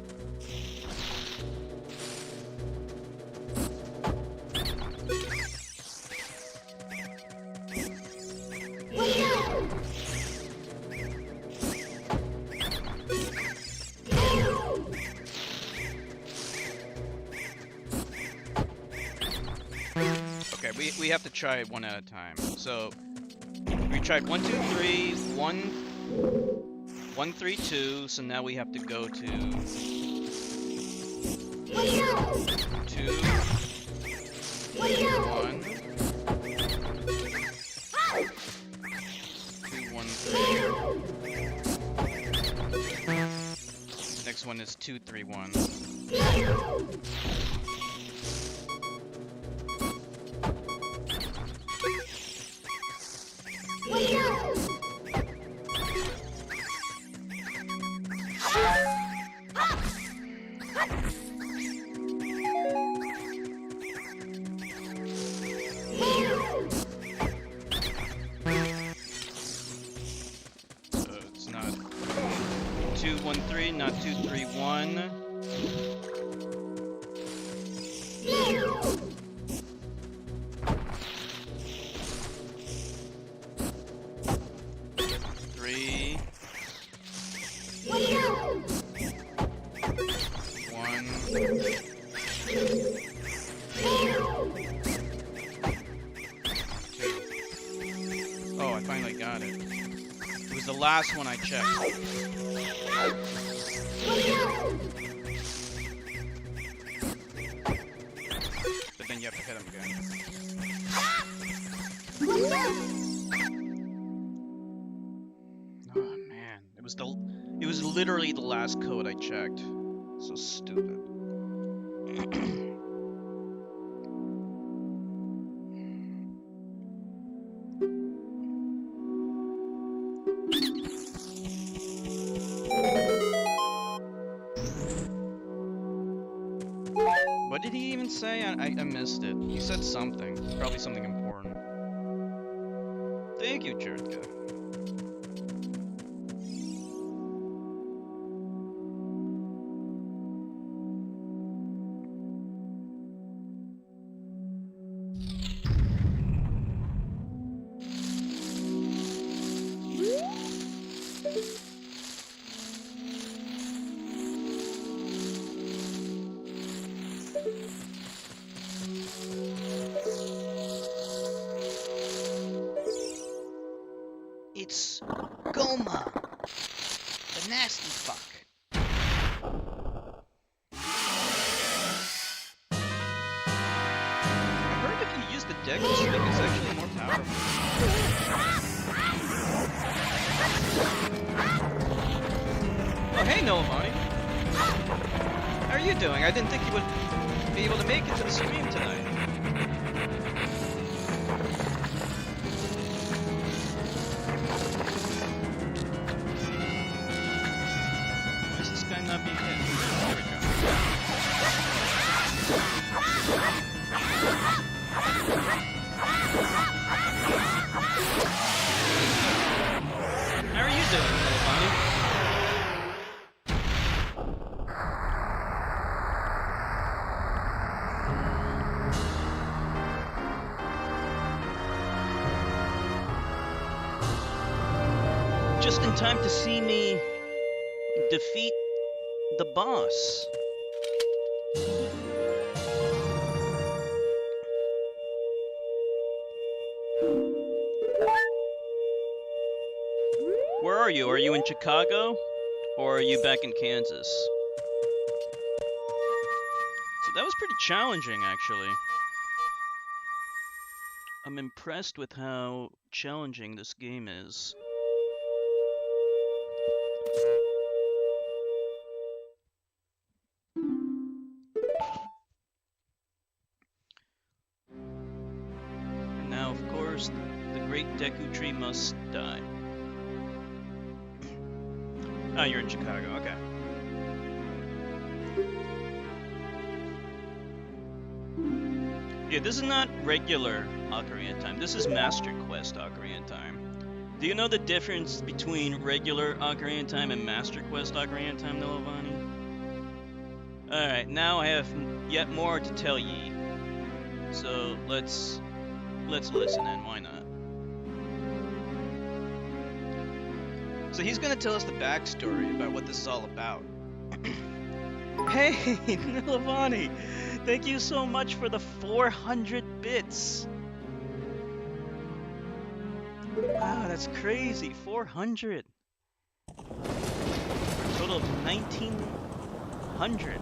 [SPEAKER 1] Okay, we have to try it one at a time. So we tried 1, 2, 3, 1, 1, 3, 2. So now we have to go to 2, 1, 2, 1, 3. Next one is 2, 3, 1. So it's not 2, 1, 3, not 2, 3, 1. Oh, I finally got it. It was the last one I checked. But then you have to hit him again. Oh man, it was literally the last code I checked. So stupid. What did he even say? I missed it. He said something. Probably something important. Thank you, Jertka. It's Goma, the nasty fuck. I heard if you use the Deku Streak, it's actually more powerful. Oh, hey, Nolamani. How are you doing? I didn't think you would be able to make it to the stream tonight. Not being hit. There we go. How are you doing, little bunny? Just in time to see me defeat the boss. Where are you? Are you in Chicago? Or are you back in Kansas? So that was pretty challenging, actually. I'm impressed with how challenging this game is. Now, of course, the great Deku Tree must die. Oh, you're in Chicago, okay. Yeah, this is not regular Ocarina time. This is Master Quest Ocarina time. Do you know the difference between regular Ocarina time and Master Quest Ocarina time, Nilovani? Alright, now I have yet more to tell ye. So, let's listen in, why not? So he's gonna tell us the backstory about what this is all about. Hey, Nilovani! Thank you so much for the 400 bits! Wow, that's crazy, 400! Total of 1900.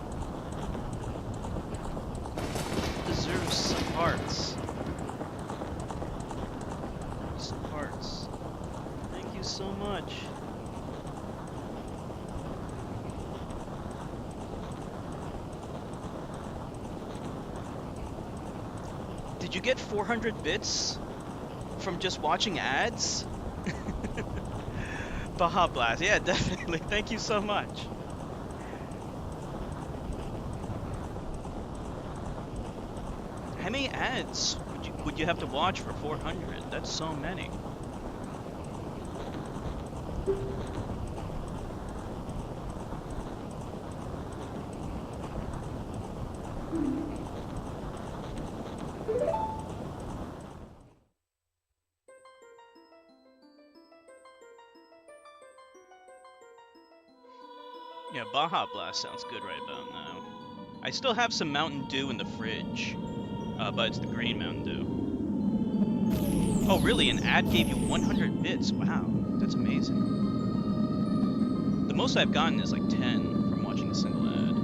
[SPEAKER 1] Deserves some hearts. Some hearts. Thank you so much. Did you get 400 bits from just watching ads? Baja Blast, yeah, definitely. Thank you so much. How many ads would you have to watch for 400? That's so many. Yeah, Baja Blast sounds good right about now. I still have some Mountain Dew in the fridge, but it's the green Mountain Dew. Oh, really? An ad gave you 100 bits? Wow, that's amazing. The most I've gotten is like 10 from watching a single ad.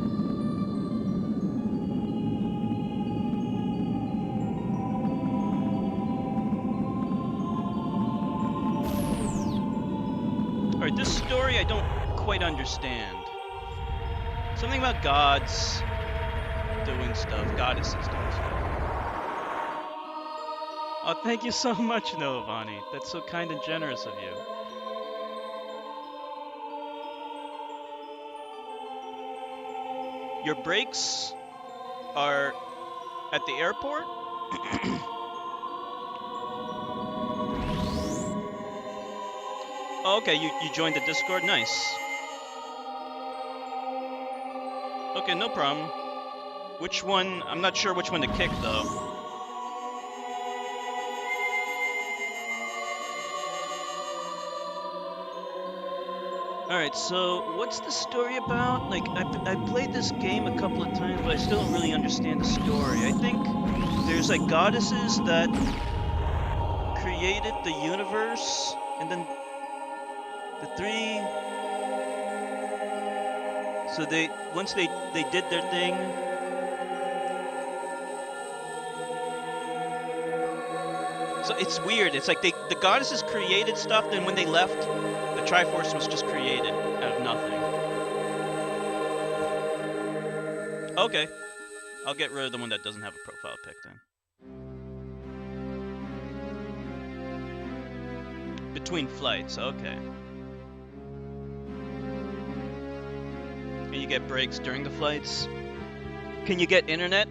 [SPEAKER 1] Alright, this story I don't quite understand. Something about gods doing stuff, goddesses doing stuff. Oh, thank you so much, Nilovani. That's so kind and generous of you. Your breaks are At the airport? Oh, okay, you joined the Discord? Nice. Okay, no problem. Which one? I'm not sure which one to kick, though. Alright, so what's the story about? Like, I played this game a couple of times, but I still don't really understand the story. I think there's, like, goddesses that created the universe, and then the three... So once they did their thing... So it's weird. It's like the goddesses created stuff, then when they left, the Triforce was just created out of nothing. Okay. I'll get rid of the one that doesn't have a profile pic then. Between flights, okay. Can you get breaks during the flights? Can you get internet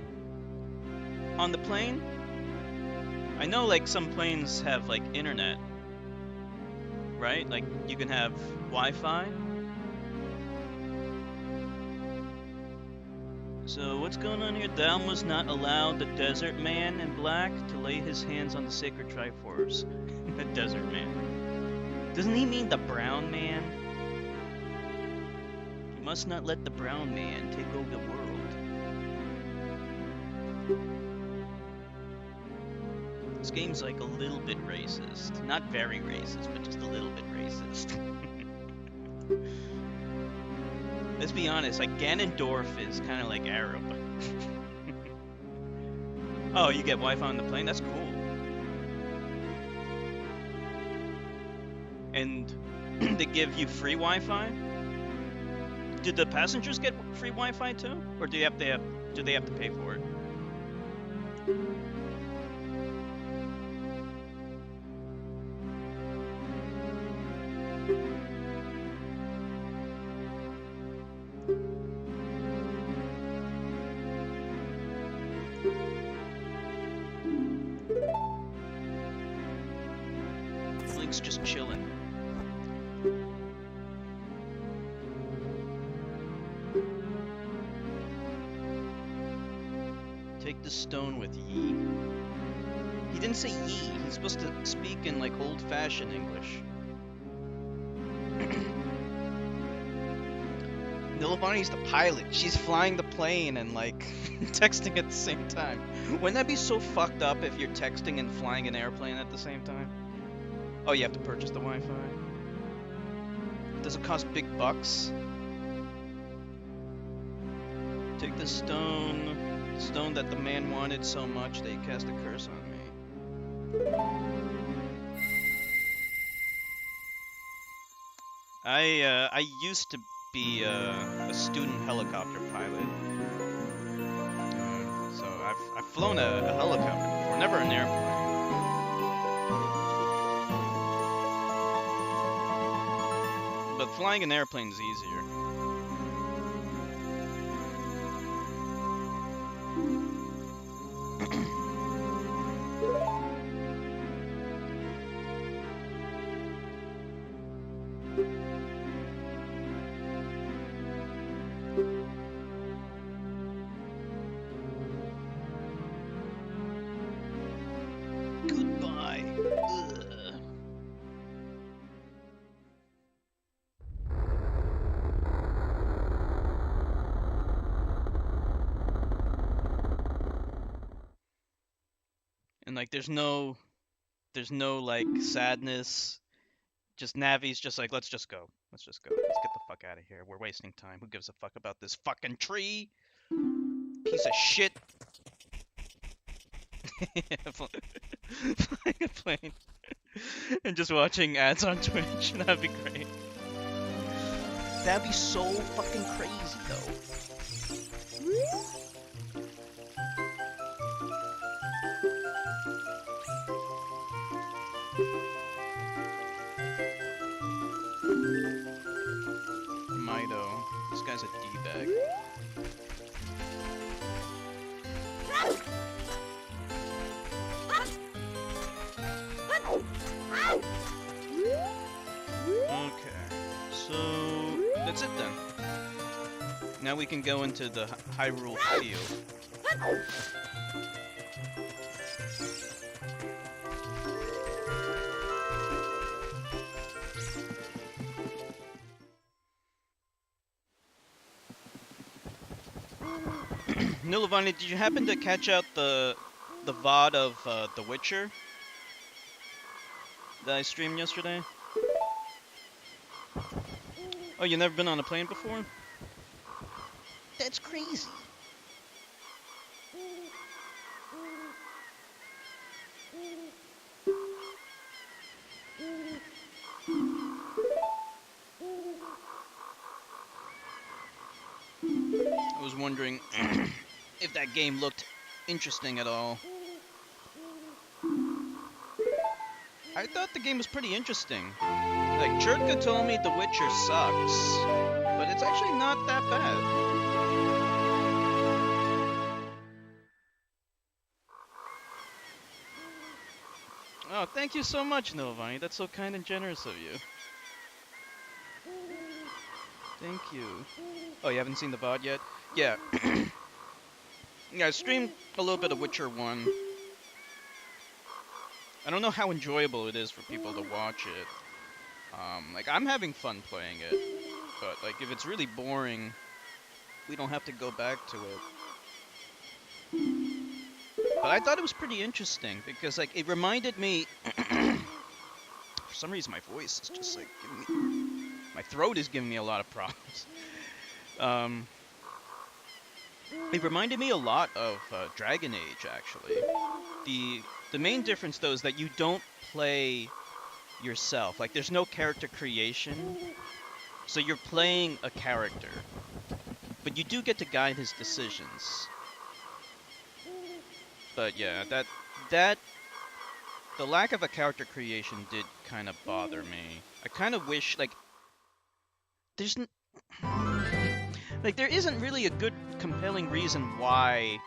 [SPEAKER 1] on the plane? I know, like, some planes have, like, internet, right? Like, you can have Wi-Fi. So, what's going on here? Thou must not allow the desert man in black to lay his hands on the sacred Triforce. The desert man. Doesn't he mean the brown man? You must not let the brown man take over the world. This game's like a little bit racist. Not very racist, but just a little bit racist. Let's be honest, like Ganondorf is kind of like Arab. Oh, you get Wi-Fi on the plane? That's cool. And they give you free Wi-Fi? Did the passengers get free Wi-Fi too? Or do they have to pay for it? Link's just chilling. Take the stone with ye. He didn't say ye. He's supposed to speak in like old-fashioned English. Nilabani's the pilot. She's flying the plane and like texting at the same time. Wouldn't that be so fucked up if you're texting and flying an airplane at the same time? Oh, you have to purchase the Wi-Fi. Does it cost big bucks? Take the stone that the man wanted so much that he cast a curse on me. I used to be a student helicopter pilot. So I've flown a helicopter before, never an airplane. But flying an airplane is easier. Goodbye. Ugh. And like there's no like sadness. Just Navi's just like, let's just go. Let's just go. Let's get the fuck out of here. We're wasting time. Who gives a fuck about this fucking tree? Piece of shit. Flying a plane. And just watching ads on Twitch. That'd be great. That'd be so fucking crazy though. Mido. This guy's a D-bag. Okay, so that's it then. Now we can go into the Hyrule field. Nilavani, did you happen to catch out the VOD of The Witcher that I streamed yesterday? Oh, you never been on a plane before? That's crazy. I was wondering if that game looked interesting at all. I thought the game was pretty interesting. Like, Churtka told me The Witcher sucks, but it's actually not that bad. Oh, thank you so much, Nilavani. That's so kind and generous of you. Thank you. Oh, you haven't seen the VOD yet? Yeah. Yeah, I streamed a little bit of Witcher 1. I don't know how enjoyable it is for people to watch it. Like, I'm having fun playing it. But, like, if it's really boring, we don't have to go back to it. But I thought it was pretty interesting, because, like, it reminded me... For some reason, my voice is just, like, giving me... My throat is giving me a lot of problems. It reminded me a lot of Dragon Age, actually. The main difference, though, is that you don't play yourself. Like, there's no character creation. So you're playing a character. But you do get to guide his decisions. But yeah, the lack of a character creation did kind of bother me. I kind of wish, like, there isn't really a good, compelling reason why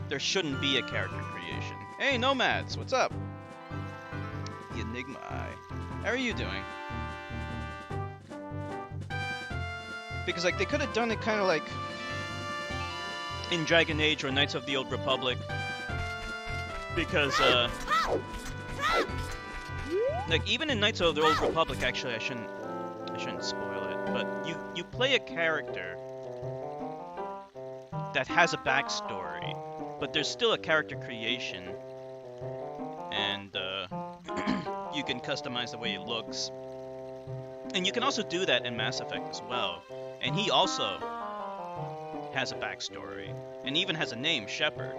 [SPEAKER 1] there shouldn't be a character creation. Hey, Nomads, what's up? The Enigma Eye. How are you doing? Because, like, they could have done it kind of like in Dragon Age or Knights of the Old Republic. Because, like, even in Knights of the Old Republic, actually, I shouldn't spoil it, but you play a character that has a backstory, but there's still a character creation, and you can customize the way it looks. And you can also do that in Mass Effect as well. And he also has a backstory, and even has a name, Shepard.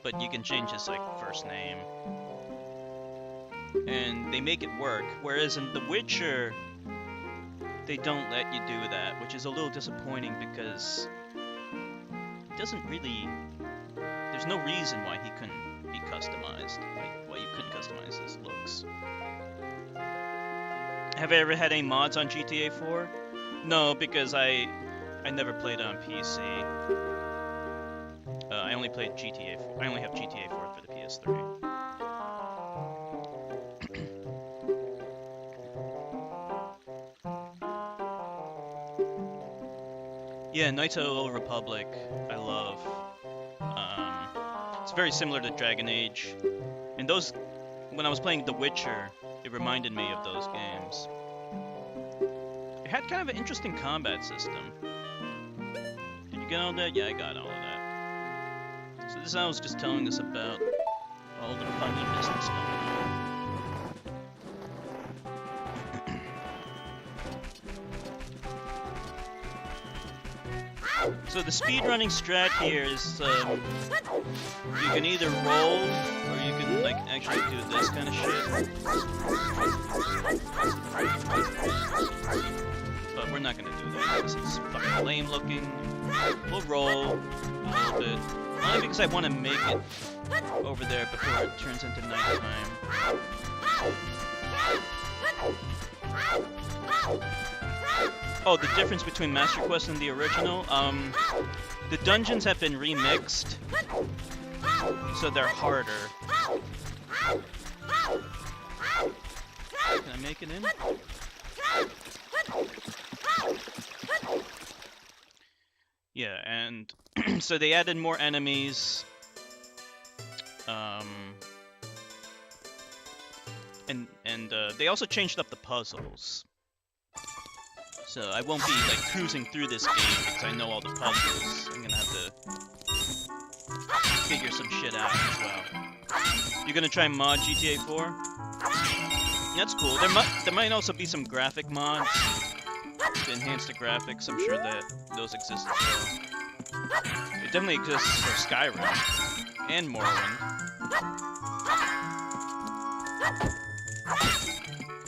[SPEAKER 1] But you can change his, like, first name. And they make it work, whereas in The Witcher, they don't let you do that, which is a little disappointing because it doesn't really... There's no reason why he couldn't be customized, like, why you couldn't customize his looks. Have I ever had any mods on GTA 4? No, because I never played it on PC. I only played GTA 4. I only have GTA 4 for the PS3. Yeah, Knights of the Old Republic, I love. It's very similar to Dragon Age. And those, when I was playing The Witcher, it reminded me of those games. It had kind of an interesting combat system. Did you get all that? Yeah, I got all of that. So this I was just telling us about all the funny business going on. So the speedrunning strat here is you can either roll or you can, like, actually do this kind of shit. But we're not gonna do that because it's fucking lame looking. We'll roll a little bit. Only because I want to make it over there before it turns into nighttime. Oh, the difference between Master Quest and the original? The dungeons have been remixed, so they're harder. Can I make it in? Yeah, and so they added more enemies. And they also changed up the puzzles. So I won't be like cruising through this game because I know all the puzzles. I'm gonna have to figure some shit out as well. You're gonna try mod GTA 4? That's cool. There might also be some graphic mods to enhance the graphics. I'm sure that those exist as well. It definitely exists for Skyrim and Morrowind.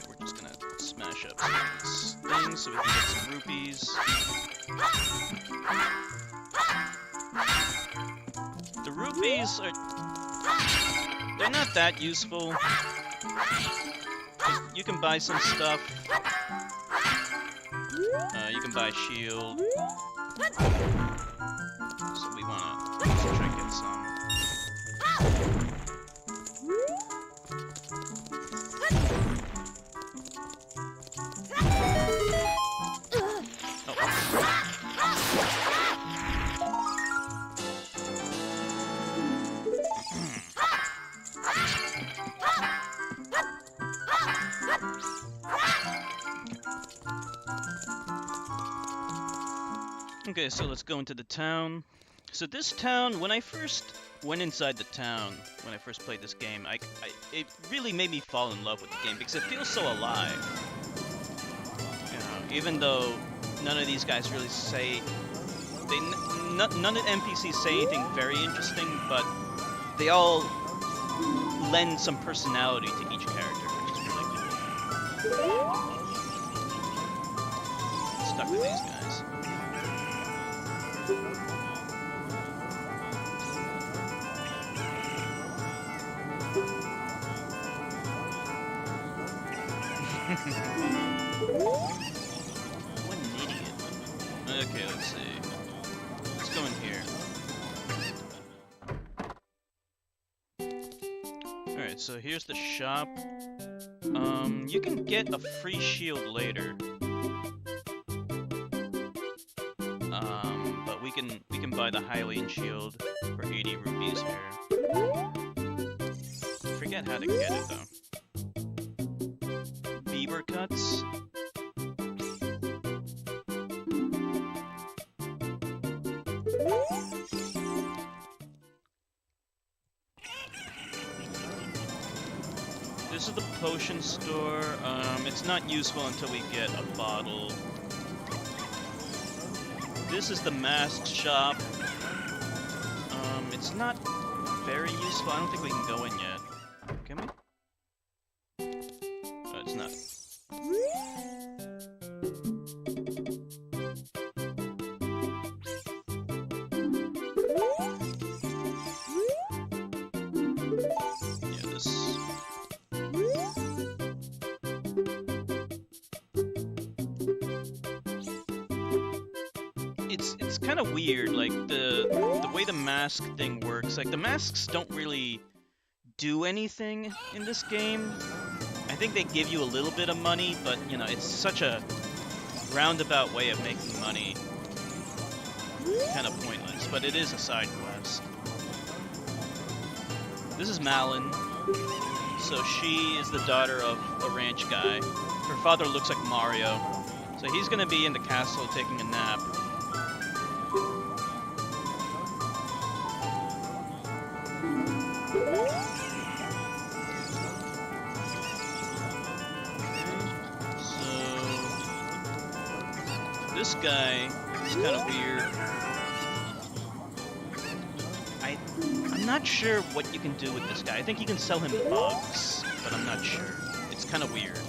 [SPEAKER 1] We're just gonna smash up some of these things so we can get some rupees. The rupees they're not that useful. You can buy some stuff. You can buy a shield. So we wanna try and get some. Okay, so let's go into the town. So this town, when I first went inside the town, when I first played this game, it really made me fall in love with the game because it feels so alive. You know, even though none of these guys really say, none of the NPCs say anything very interesting, but they all lend some personality to each character, which is really cool. Stuck with these guys. What an idiot. Okay, let's see. Let's go in here. Alright, so here's the shop. You can get a free shield later. But we can buy the Hylian shield for 80 rupees here. I forget how to get it though. Beaver cuts. This is the potion store. It's not useful until we get a bottle. This is the mask shop. It's not very useful. I don't think we can go in yet. Can we? Oh, it's not. Yeah, this... It's kind of weird, like the way the mask thing works. Like the masks don't really do anything in this game. I think they give you a little bit of money, but you know, it's such a roundabout way of making money. Kind of pointless, but it is a side quest. This is Malin. So she is the daughter of a ranch guy. Her father looks like Mario. So he's gonna be in the castle taking a nap. This guy is kind of weird. I'm not sure what you can do with this guy. I think you can sell him bugs, but I'm not sure. It's kind of weird.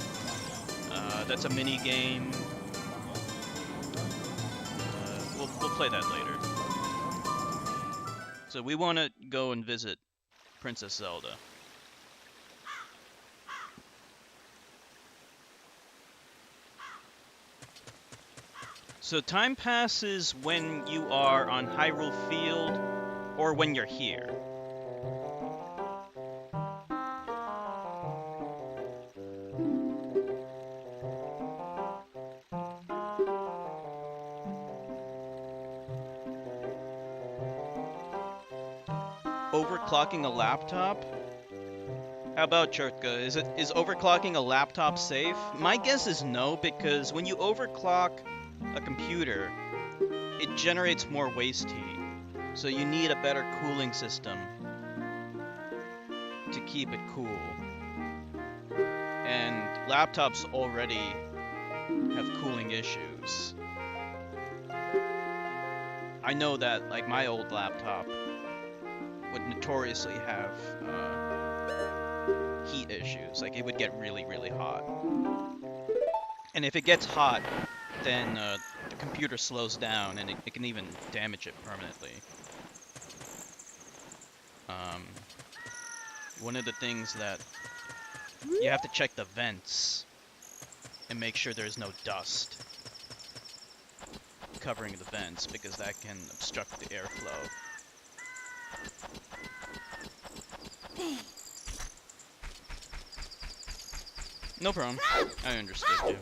[SPEAKER 1] That's a mini game. We'll play that later. So we want to go and visit Princess Zelda. So time passes when you are on Hyrule Field or when you're here. overclocking a laptop? How about Chertka? Is overclocking a laptop safe? My guess is no, because when you overclock a computer, it generates more waste heat. So you need a better cooling system to keep it cool. And laptops already have cooling issues. I know that, like, my old laptop would notoriously have heat issues. Like, it would get really, really hot. And if it gets hot, then the computer slows down, and it can even damage it permanently. One of the things that you have to check the vents and make sure there's no dust covering the vents, because that can obstruct the airflow. No problem. I understood you.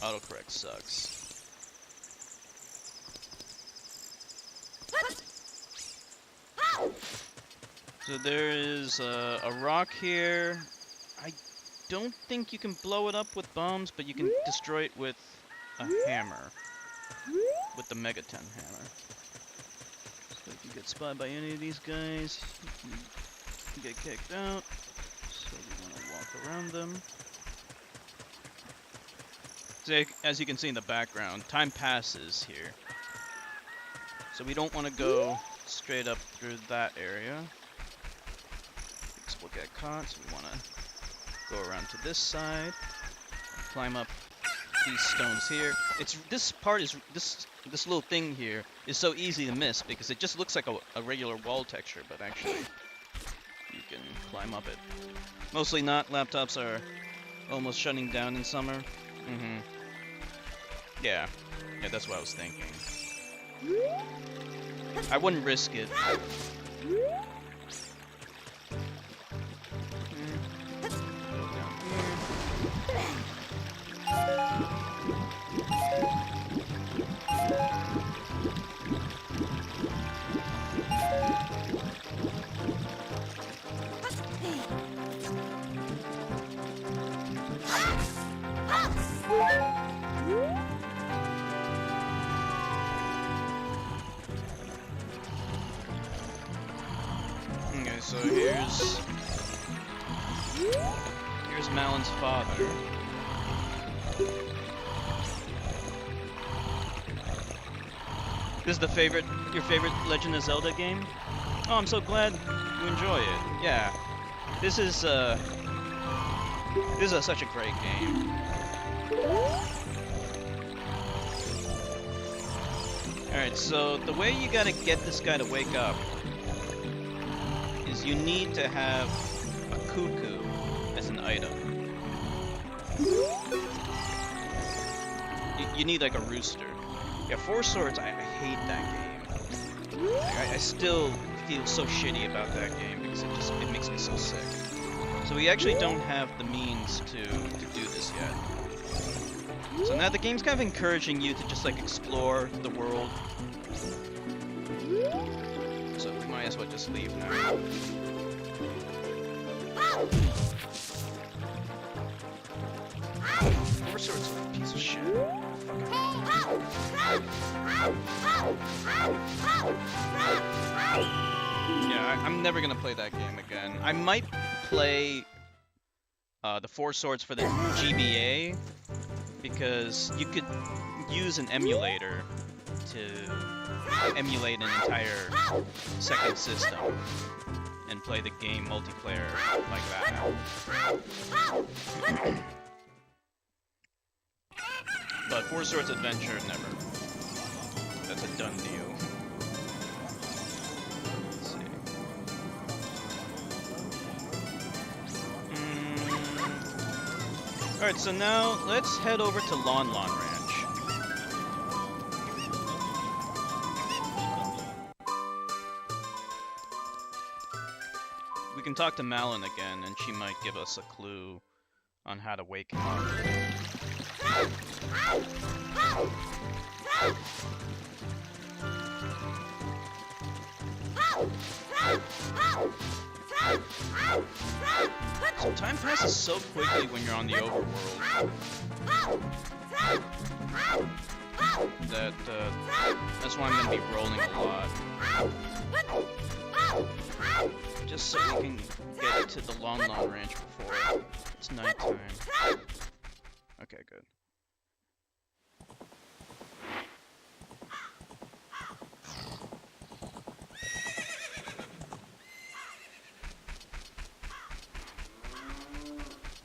[SPEAKER 1] Autocorrect sucks. So there is a rock here. I don't think you can blow it up with bombs, but you can destroy it with a hammer. With the Mega 10 hammer. So if you get spotted by any of these guys, you get kicked out. So we want to walk around them. So as you can see in the background, time passes here. So we don't want to go straight up through that area. Because we'll get caught, so we want to go around to this side. Climb up these stones here. This little thing here is so easy to miss because it just looks like a regular wall texture, but actually you can climb up it. Mostly not. Laptops are almost shutting down in summer. Yeah, that's what I was thinking. I wouldn't risk it. Okay, so here's Malon's father. This is your favorite Legend of Zelda game? Oh, I'm so glad you enjoy it. Yeah, this is such a great game. Alright, so the way you gotta get this guy to wake up is you need to have a cuckoo as an item. You need like a rooster. Yeah, Four Swords, I hate that game. Like, I still feel so shitty about that game because it makes me so sick. So we actually don't have the means to do this yet. So now the game's kind of encouraging you to just like explore the world. So we might as well just leave now. Four Swords is a piece of shit. Yeah, I'm never gonna play that game again. I might play the Four Swords for the GBA, because you could use an emulator to emulate an entire second system and play the game multiplayer like that. But Four Swords Adventure, never. That's a done deal. Let's see. Alright, so now let's head over to Lon Lon Ranch. We can talk to Malon again, and she might give us a clue on how to wake him up. So time passes so quickly when you're on the overworld that that's why I'm gonna be rolling a lot, just so we can get to the Long Ranch before it's nighttime. Okay, good.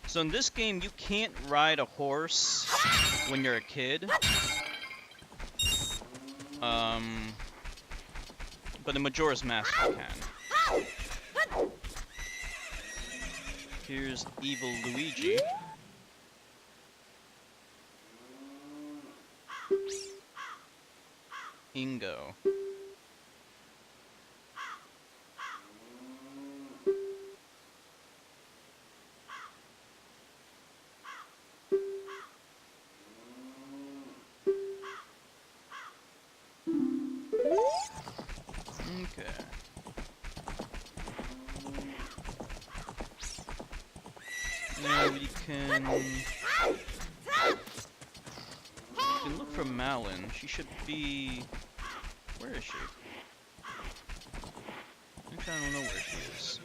[SPEAKER 1] So in this game, you can't ride a horse when you're a kid. But in Majora's Mask you can. Here's Evil Luigi. Ingo. Okay. Now we can look for Malin. She should be. Where is she? Actually, I don't know where she is.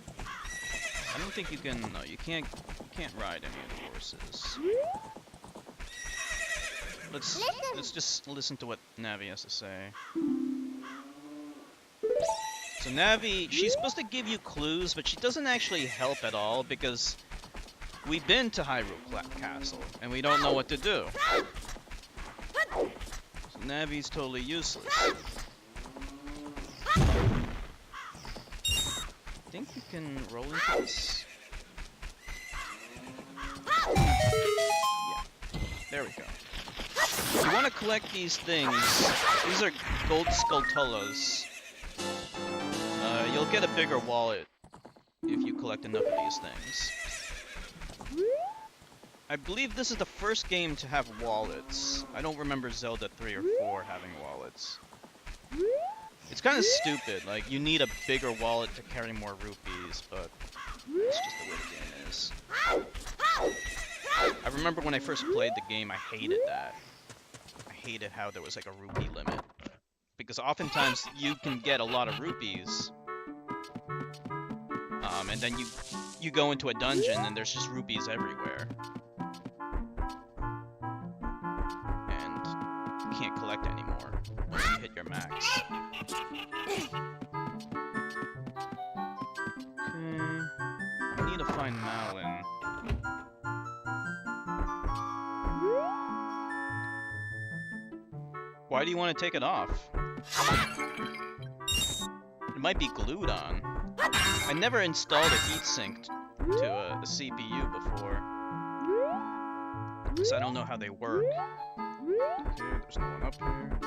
[SPEAKER 1] I don't think you can. No, you can't ride any of the horses. Let's just listen to what Navi has to say. So Navi, she's supposed to give you clues, but she doesn't actually help at all because we've been to Hyrule Castle and we don't know what to do. So Navi's totally useless. I think you can roll into this. Yeah, there we go. You want to collect these things. These are gold Skulltulas. You'll get a bigger wallet if you collect enough of these things. I believe this is the first game to have wallets. I don't remember Zelda 3 or 4 having wallets. It's kind of stupid, like you need a bigger wallet to carry more rupees, but it's just the way the game is. I remember when I first played the game, I hated that. I hated how there was like a rupee limit. Because oftentimes you can get a lot of rupees, and then you go into a dungeon and there's just rupees everywhere. And you can't collect anymore once you hit your max. Okay. I need to find Malin. Why do you want to take it off? It might be glued on. I never installed a heatsink to a CPU before, so I don't know how they work. Okay, there's no one up here.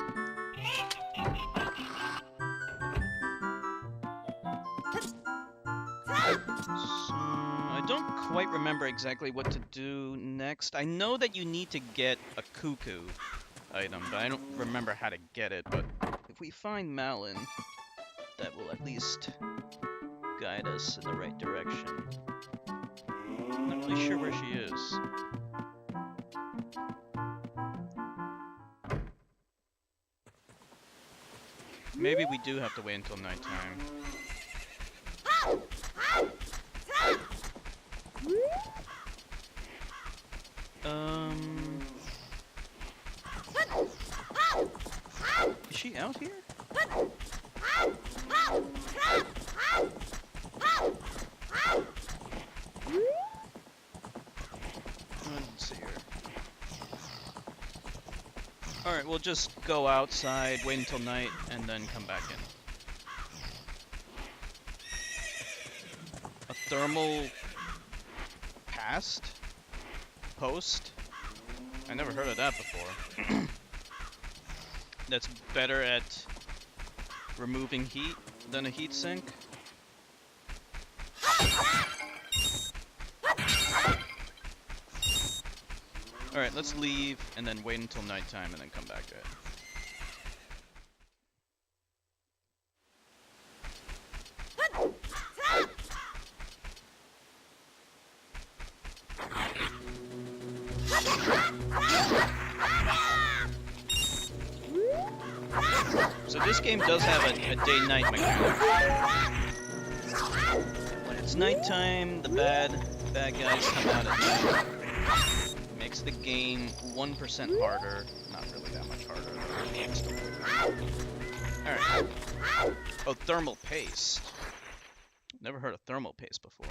[SPEAKER 1] So, I don't quite remember exactly what to do next. I know that you need to get a cuckoo item, but I don't remember how to get it. But if we find Malin, that will at least guide us in the right direction. Not really sure where she is. Maybe we do have to wait until nighttime. Is she out here? Let's see her. Alright, we'll just go outside, wait until night, and then come back in. A thermal post? I never heard of that before. That's better at removing heat than a heatsink. Alright, let's leave and then wait until nighttime and then come back to it. this game does have a day-night mechanic. When it's nighttime, the bad guys come out at night. Makes the game 1% harder. Not really that much harder, though. Alright. Oh, thermal paste. Never heard of thermal paste before.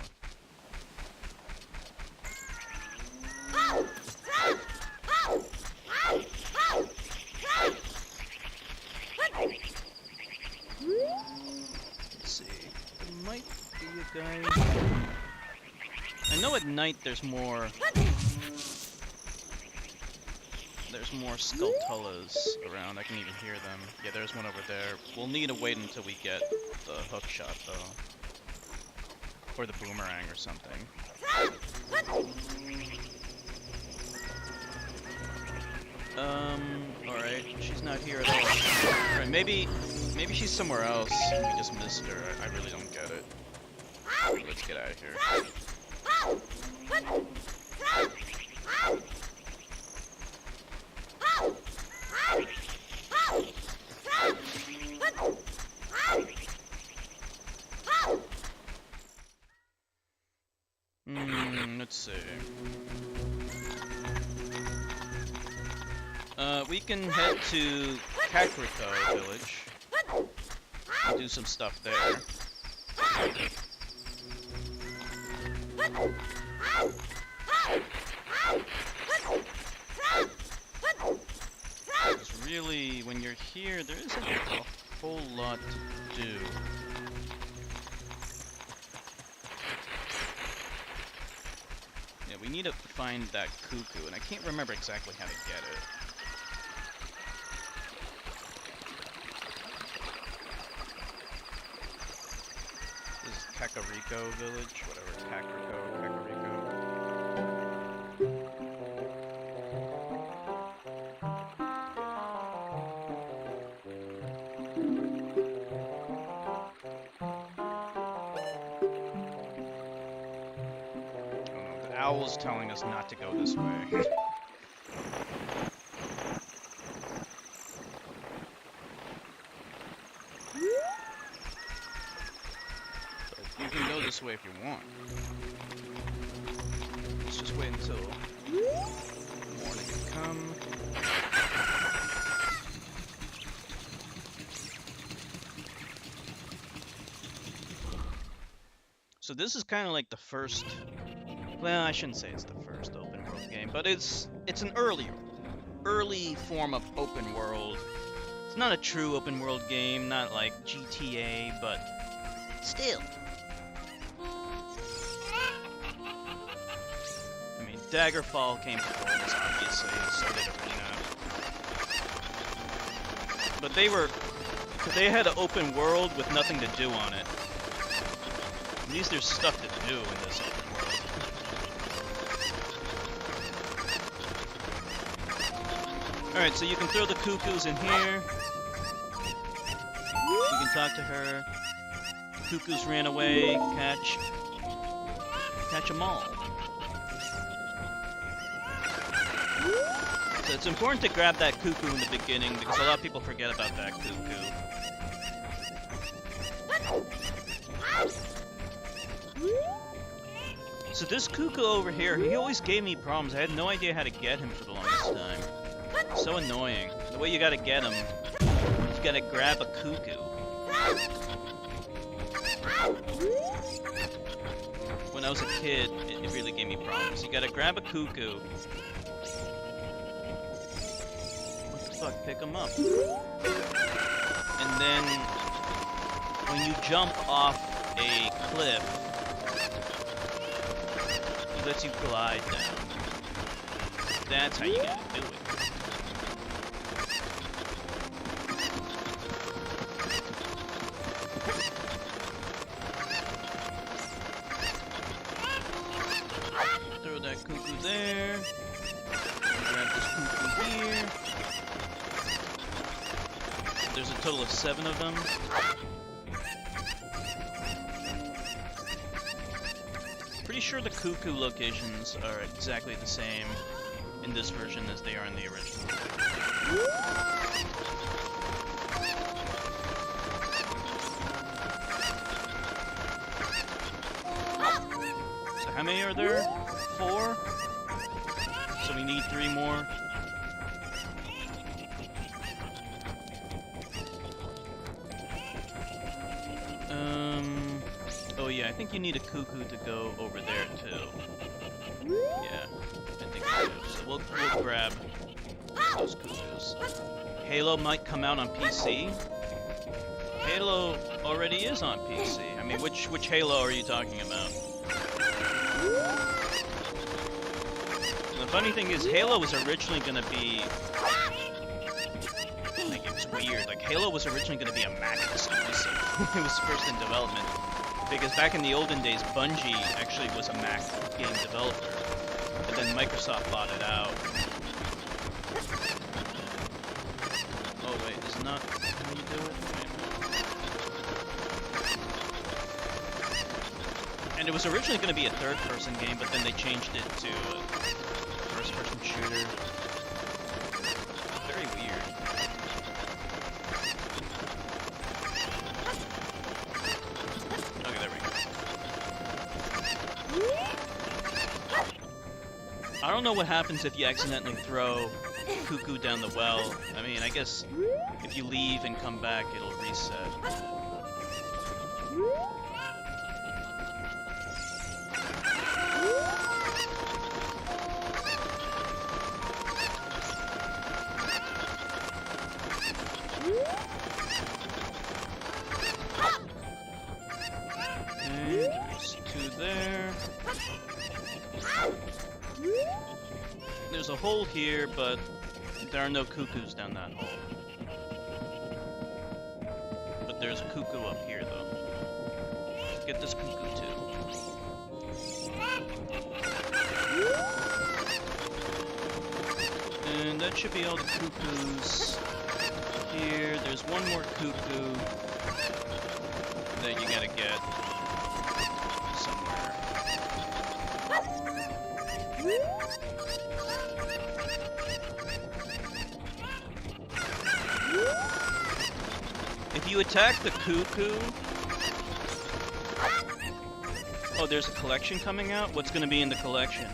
[SPEAKER 1] Let's see. There might be a guy. I know at night there's more Skulltulas around. I can even hear them. Yeah, there's one over there. We'll need to wait until we get the hook shot, though. Or the boomerang or something. Alright. She's not here at all. Alright, maybe she's somewhere else. We just missed her. I really don't get it. Let's get out of here. Let's see. We can head to Kakariko Village and do some stuff there. Because really, when you're here, there isn't a whole lot to do. Yeah, we need to find that cuckoo, and I can't remember exactly how to get it. This is Kakariko Village, whatever, Kakariko. Owl's telling us not to go this way. But you can go this way if you want. Let's just wait until morning can come. So this is kind of like the first. Well, I shouldn't say it's the first open world game, but it's an early form of open world. It's not a true open world game, not like GTA, but still. I mean, Daggerfall came before this, obviously, so did Ocarina. But they had an open world with nothing to do on it. At least there's stuff to do in this open world. Alright, so you can throw the cuckoos in here. You can talk to her. Cuckoos ran away. Catch them all. So it's important to grab that cuckoo in the beginning because a lot of people forget about that cuckoo. So this cuckoo over here, he always gave me problems. I had no idea how to get him for the longest time. So annoying. The way you gotta get him, you gotta grab a cuckoo. When I was a kid, it really gave me problems. You gotta grab a cuckoo. What the fuck? Pick him up. And then, when you jump off a cliff, it lets you glide down. That's how you gotta do it. Throw that cuckoo there. Grab this cuckoo here. There's a total of 7 of them. Pretty sure the cuckoo locations are exactly the same in this version as they are in the original. How many are there? 4? So we need 3 more. Oh yeah, I think you need a cuckoo to go over there too. Yeah, I think so. So we'll grab those cuckoos. Halo might come out on PC. Halo already is on PC. I mean, which Halo are you talking about? And the funny thing is, Halo was originally gonna be like, it was weird. Like, Halo was originally gonna be a Mac exclusive. It was first in development. Because back in the olden days, Bungie actually was a Mac game developer. But then Microsoft bought it out. Oh wait, this is not how you do it? Wait a minute. And it was originally going to be a third-person game, but then they changed it to a first-person shooter. Very weird. I don't know what happens if you accidentally throw Cuckoo down the well. I mean, I guess if you leave and come back, it'll reset. Okay, there's 2 there. There's a hole here, but there are no cuckoos down that hole. But there's a cuckoo up here, though. Let's get this cuckoo, too. And that should be all the cuckoos. Here, there's one more cuckoo that you gotta get somewhere. If you attack the cuckoo... Oh, there's a collection coming out? What's gonna be in the collection?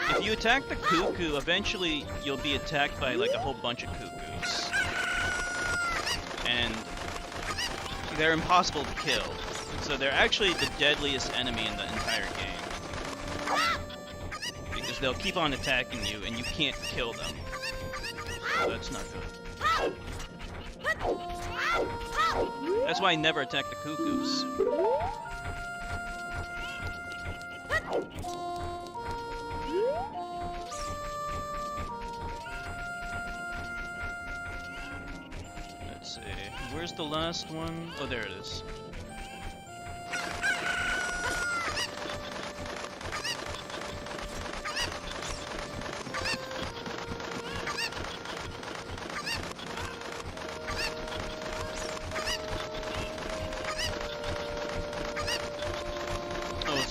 [SPEAKER 1] If you attack the cuckoo, eventually you'll be attacked by like a whole bunch of cuckoos. And they're impossible to kill. So they're actually the deadliest enemy in the entire game. Because they'll keep on attacking you and you can't kill them. So that's not good. That's why I never attack the cuckoos. Let's see. Where's the last one? Oh, there it is.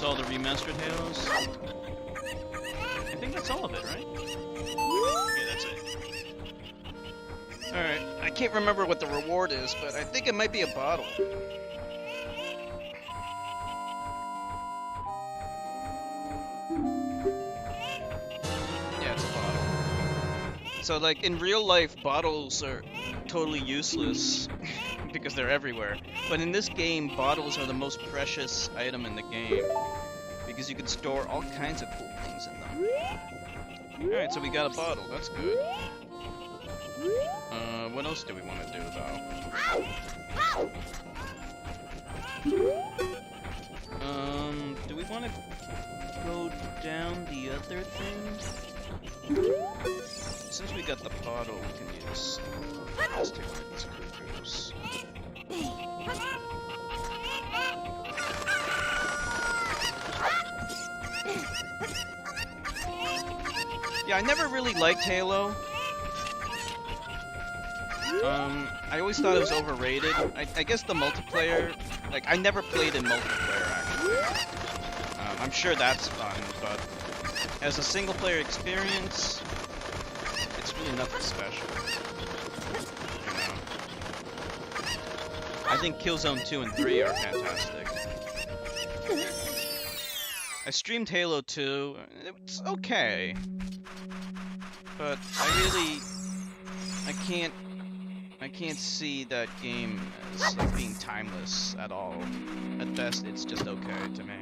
[SPEAKER 1] All the remastered Halos. I think that's all of it, right? Yeah, that's it. Alright, I can't remember what the reward is, but I think it might be a bottle. Yeah, it's a bottle. So, like, in real life, bottles are totally useless. Because they're everywhere. But in this game, bottles are the most precious item in the game. Because you can store all kinds of cool things in them. Alright, so we got a bottle. That's good. What else do we want to do, though? Do we want to go down the other thing? Since we got the bottle, we can use... Let's take one of these cuckoos. Yeah, I never really liked Halo. I always thought it was overrated. I guess the multiplayer, like, I never played in multiplayer, actually. I'm sure that's fun, but as a single-player experience, it's really nothing special. I think Killzone 2 and 3 are fantastic. I streamed Halo 2. It's okay, but I can't see that game as like being timeless at all. At best, it's just okay to me.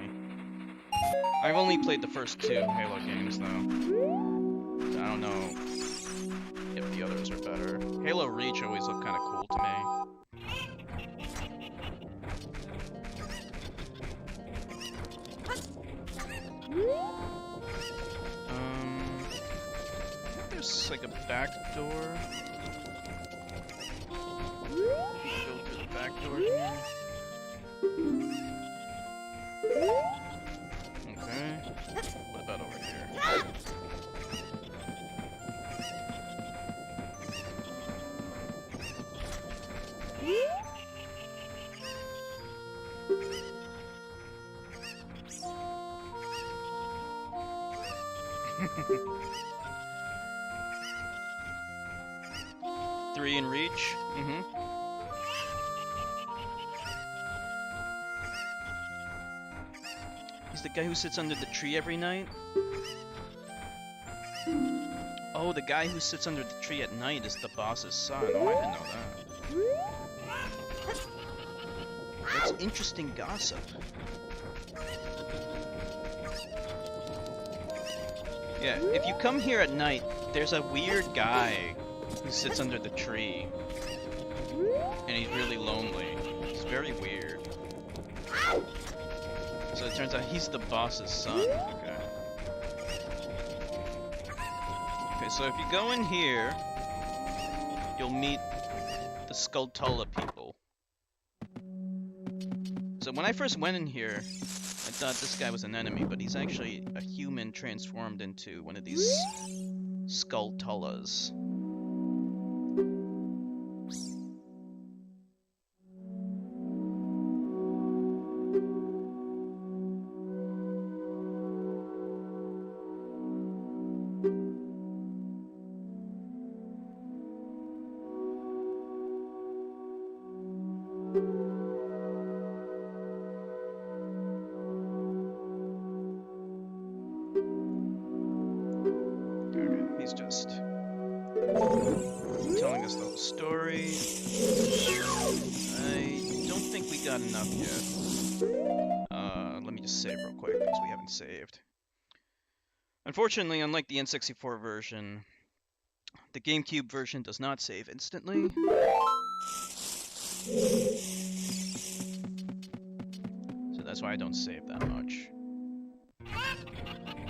[SPEAKER 1] I've only played the first 2 Halo games though, so I don't know if the others are better. Halo Reach always looked kind of cool to me. I think there's like a back door. Go through the back door here. Okay. What about over here? 3 in reach. He's the guy who sits under the tree every night? Oh, the guy who sits under the tree at night is the boss's son. Oh, I didn't know that. That's interesting gossip. Yeah, if you come here at night, there's a weird guy who sits under the tree. And he's really lonely. It's very weird. So it turns out he's the boss's son. Okay. Okay, so if you go in here, you'll meet the Skulltula people. So when I first went in here, I thought this guy was an enemy, but he's actually a human transformed into one of these Skulltulas. He's just telling us the whole story. I don't think we got enough yet. Let me just save real quick because we haven't saved. Unfortunately, unlike the N64 version, the GameCube version does not save instantly. So that's why I don't save that much.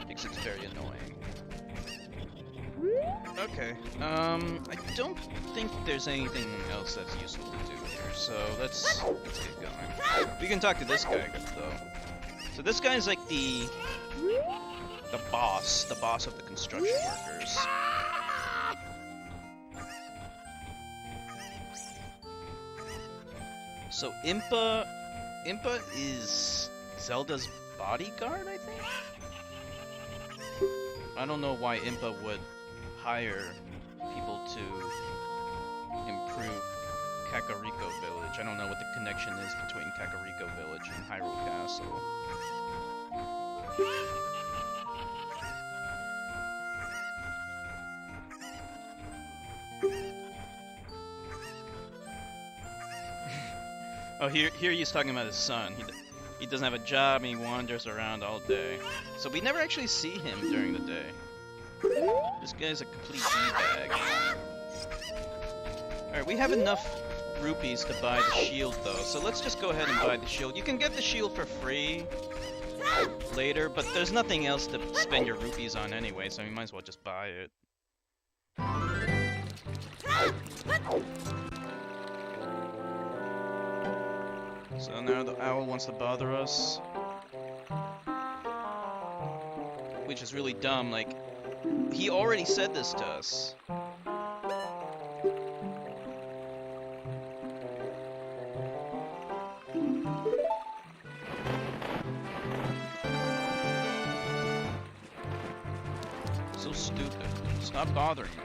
[SPEAKER 1] Because it's very annoying. Okay, I don't think there's anything else that's useful to do here, so let's get going. We can talk to this guy, though. So this guy's like the boss of the construction workers. So Impa is Zelda's bodyguard, I think? I don't know why Impa would hire people to improve Kakariko Village. I don't know what the connection is between Kakariko Village and Hyrule Castle. Oh, here he's talking about his son. He doesn't have a job and he wanders around all day. So we never actually see him during the day. This guy's a complete D-bag. Alright, we have enough rupees to buy the shield though, so let's just go ahead and buy the shield. You can get the shield for free later, but there's nothing else to spend your rupees on anyway, so you might as well just buy it. So now the owl wants to bother us. Which is really dumb, like, he already said this to us. So stupid. Stop bothering me.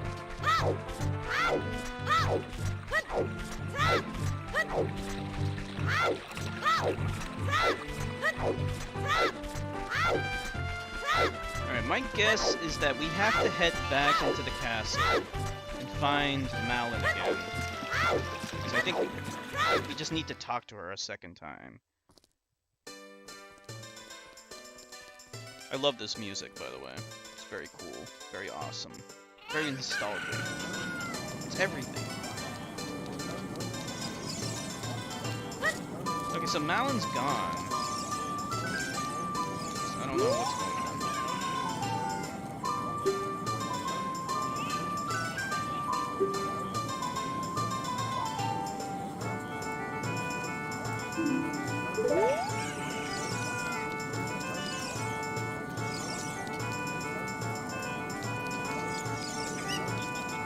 [SPEAKER 1] My guess is that we have to head back into the castle and find Malin again. Because I think we just need to talk to her a second time. I love this music, by the way. It's very cool, very awesome, very nostalgic. It's everything. Okay, so Malin's gone. So I don't know what's going on.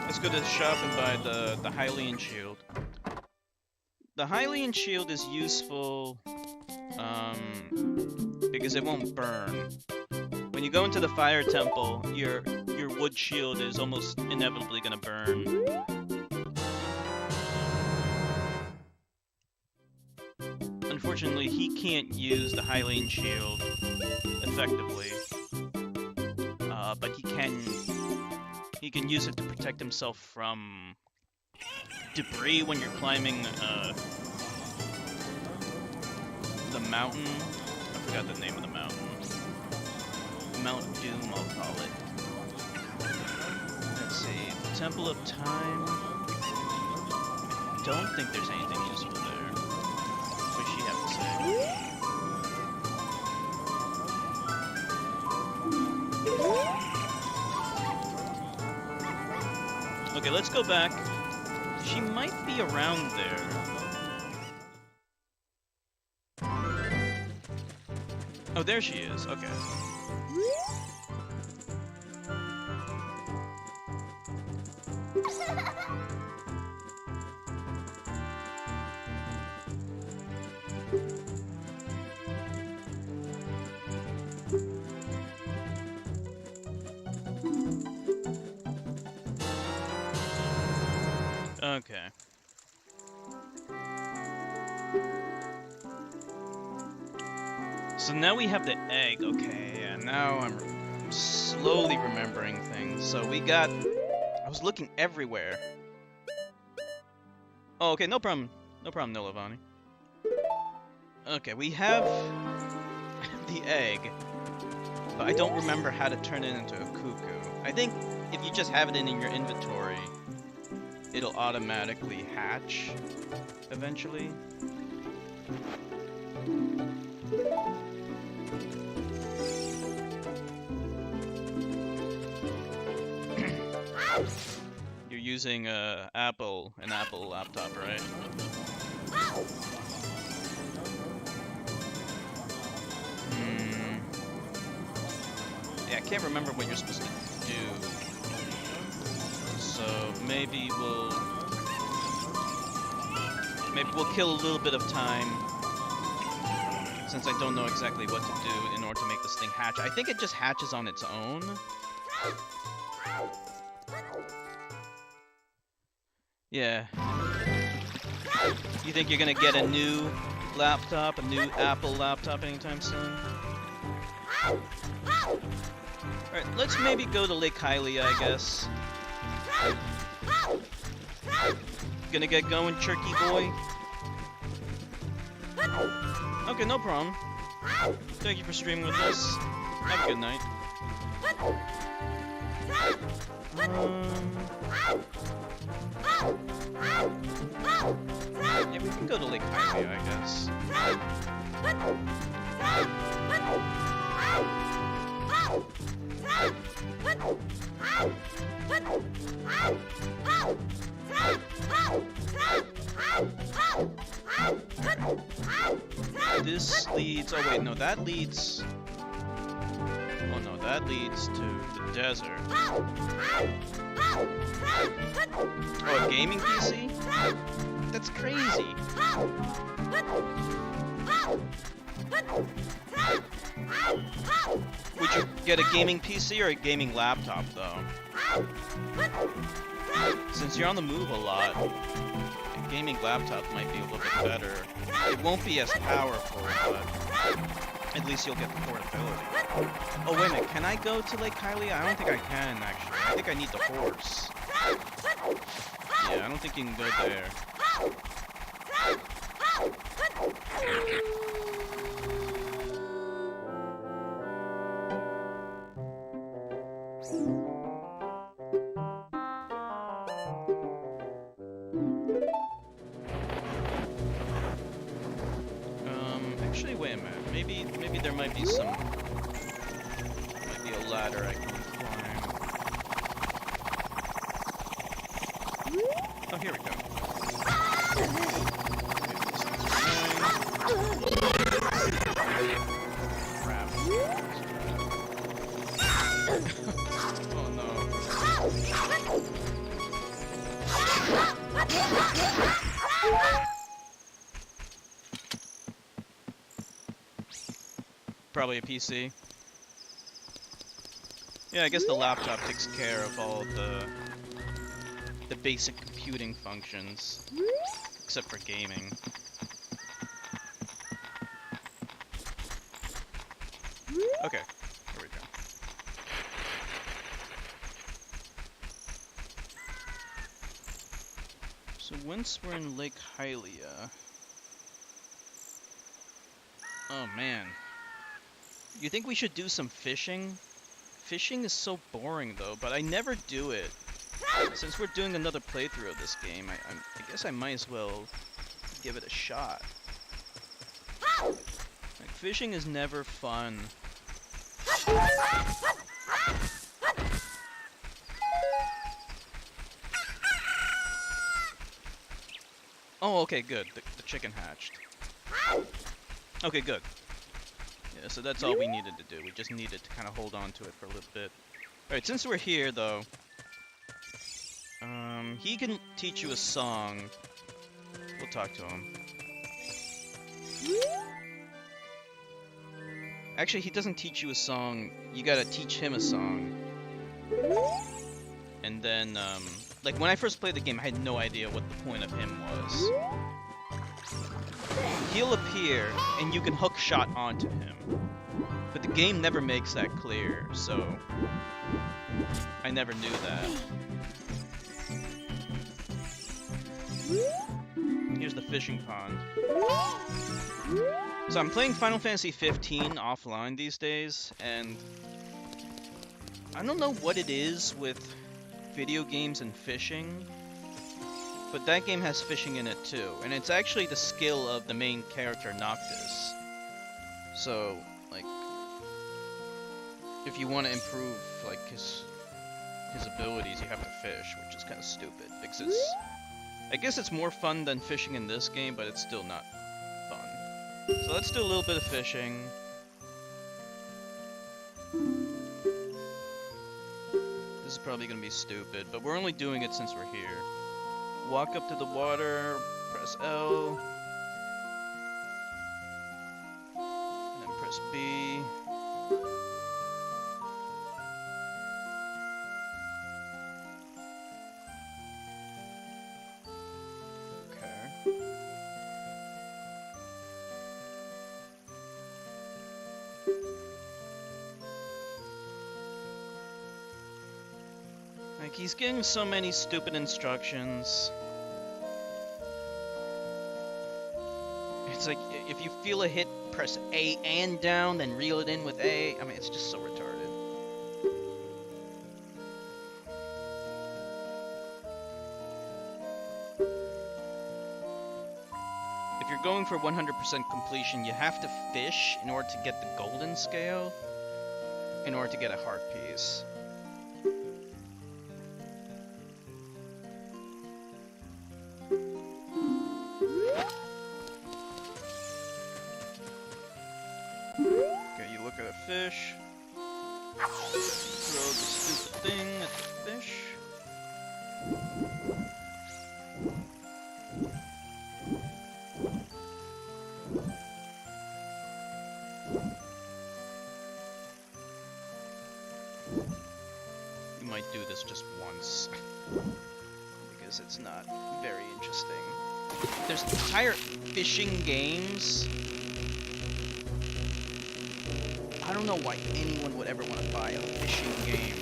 [SPEAKER 1] Let's go to the shop and buy the Hylian shield. The Hylian shield is useful because it won't burn. When you go into the fire temple, your wood shield is almost inevitably gonna burn. Unfortunately, he can't use the Hylian shield effectively, but he can use it to protect himself from debris when you're climbing the mountain. I forgot the name of the mountain. Mount Doom, I'll call it. Let's see. The Temple of Time. I don't think there's anything useful there. What does she have to say? Okay, let's go back. She might be around there. Oh, there she is. Okay. Okay. So now we have the egg. Okay, and now I'm slowly remembering things. So we got... I was looking everywhere. Oh, okay, no problem. No problem, Nilavani. Okay, we have the egg, but I don't remember how to turn it into a cuckoo. I think if you just have it in your inventory, it'll automatically hatch eventually. You're using an Apple laptop, right? Yeah, I can't remember what you're supposed to do. So maybe we'll kill a little bit of time, since I don't know exactly what to do in order to make this thing hatch. I think it just hatches on its own. Yeah. You think you're gonna get a new laptop, a new Apple laptop anytime soon? Alright, let's maybe go to Lake Hylia, I guess. Gonna get going, Turkey boy? Okay, no problem. Thank you for streaming with us. Have a good night. Yeah, we can go to Lake Hylia, I guess. This leads... Oh wait, no, that leads... Oh no, that leads to the desert. Oh, a gaming PC? That's crazy. Would you get a gaming PC or a gaming laptop, though? Since you're on the move a lot, a gaming laptop might be a little bit better. It won't be as powerful, but At least you'll get the portability. Oh, wait a minute. Can I go to Lake Hylia? I don't think I can, actually. I think I need the horse. Yeah, I don't think you can go there. Actually, wait a minute. Maybe there might be some... Might be a ladder I can climb. Oh, here we go. Crap. Oh no. Probably a PC. Yeah, I guess the laptop takes care of all the basic computing functions, except for gaming. Okay, here we go. So once we're in Lake Hylia... Oh man. You think we should do some fishing? Fishing is so boring though, but I never do it. Since we're doing another playthrough of this game, I guess I might as well give it a shot. Like, fishing is never fun. Oh, okay, good. The chicken hatched. Okay, good. Yeah, so that's all we needed to do. We just needed to kind of hold on to it for a little bit. Alright, since we're here, though, he can teach you a song. We'll talk to him. Actually, he doesn't teach you a song. You gotta teach him a song. And then, like, when I first played the game, I had no idea what the point of him was. He'll appear, and you can hook shot onto him. But the game never makes that clear, so... I never knew that. Here's the fishing pond. So I'm playing Final Fantasy 15 offline these days, and... I don't know what it is with video games and fishing, but that game has fishing in it too, and it's actually the skill of the main character, Noctis. So, like, if you want to improve, like, his abilities, you have to fish, which is kind of stupid, because it's... I guess it's more fun than fishing in this game, but it's still not fun. So let's do a little bit of fishing. This is probably going to be stupid, but we're only doing it since we're here. Walk up to the water, press L, and then press B. Okay. Like, he's getting so many stupid instructions. It's like, if you feel a hit, press A and down, then reel it in with A. I mean, it's just so retarded. If you're going for 100% completion, you have to fish in order to get the golden scale, in order to get a heart piece. Fish. Throw the stupid thing at the fish. You might do this just once, because it's not very interesting. There's entire fishing games I don't know why anyone would ever want to buy a fishing game.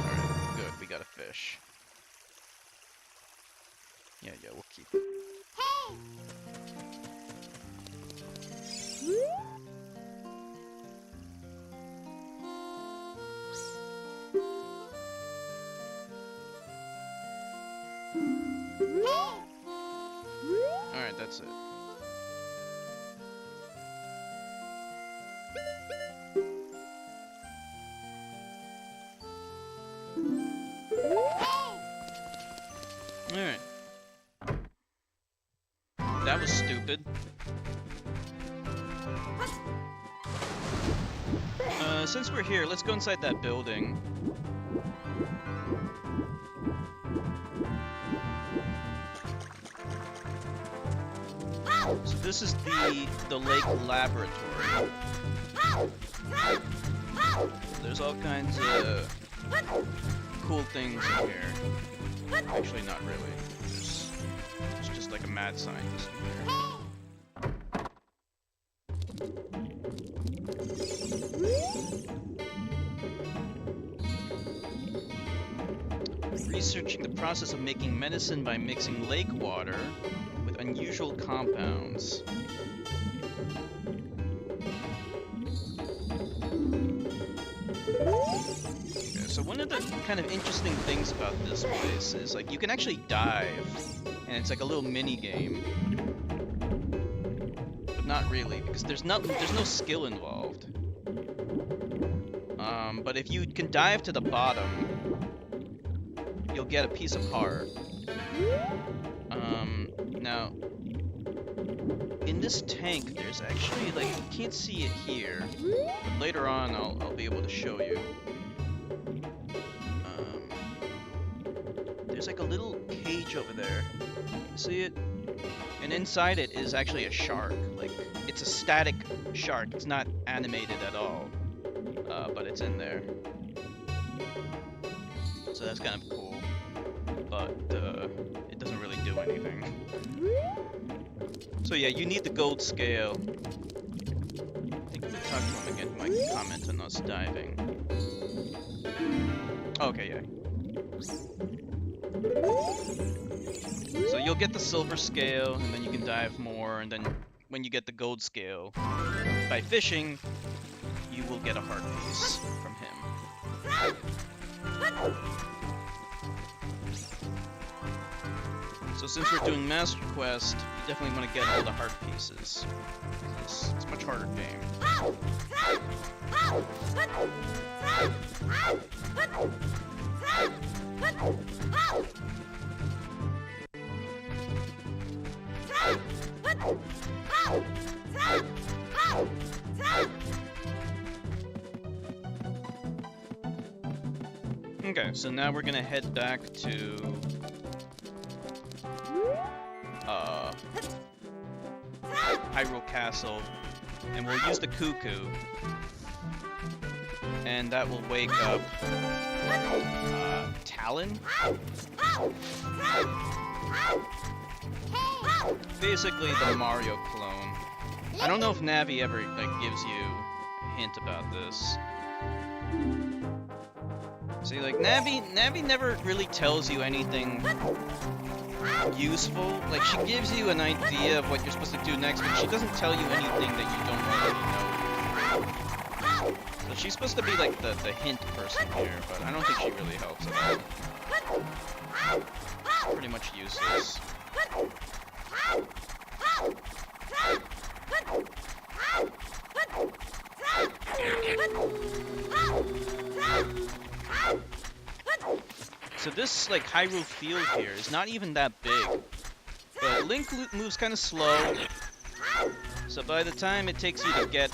[SPEAKER 1] Alright, good. We got a fish. Yeah, we'll keep it. Alright, that's it. Alright. That was stupid. Since we're here, let's go inside that building. So this is the lake laboratory. There's all kinds of cool things in here. Actually, not really. It's just like a mad scientist in here. Researching the process of making medicine by mixing lake water with unusual compounds. Okay, so one of the kind of interesting things about this place is like you can actually dive, and it's like a little mini game, but not really because there's no skill involved. But if you can dive to the bottom, you'll get a piece of heart. Now, in this tank, there's actually, like, you can't see it here, but later on I'll be able to show you. There's like a little cage over there. You see it? And inside it is actually a shark. Like, it's a static shark. It's not animated at all. But it's in there. So that's kind of cool. But it doesn't really do anything. So yeah, you need the gold scale. I think we talked to him again. He might comment on us diving. Okay, yeah. So you'll get the silver scale, and then you can dive more, and then when you get the gold scale, by fishing, you will get a heart piece from him. So since we're doing Master Quest, you definitely want to get all the heart pieces. It's a much harder game. Okay, so now we're gonna head back to Hyrule Castle, and we'll use the cuckoo, and that will wake up Talon? Basically the Mario clone. I don't know if Navi ever like gives you a hint about this. See, like Navi never really tells you anything useful. Like, she gives you an idea of what you're supposed to do next, but she doesn't tell you anything that you don't already know. So she's supposed to be like the hint person here, but I don't think she really helps at all. She's pretty much useless. So this, like, Hyrule field here is not even that big, but Link moves kind of slow, so by the time it takes you to get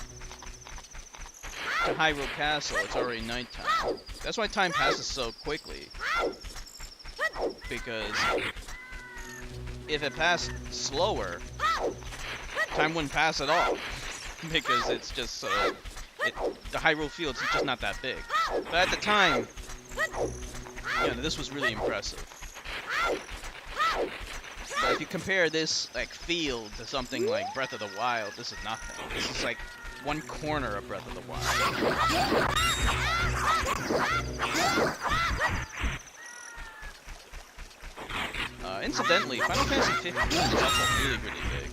[SPEAKER 1] to Hyrule Castle, it's already nighttime. That's why time passes so quickly, because if it passed slower, time wouldn't pass at all, because it's just so... the Hyrule Field's just not that big. But at the time, yeah, this was really impressive. But if you compare this like field to something like Breath of the Wild, this is nothing. This is like one corner of Breath of the Wild. Incidentally, Final Fantasy 15 is also really, really big.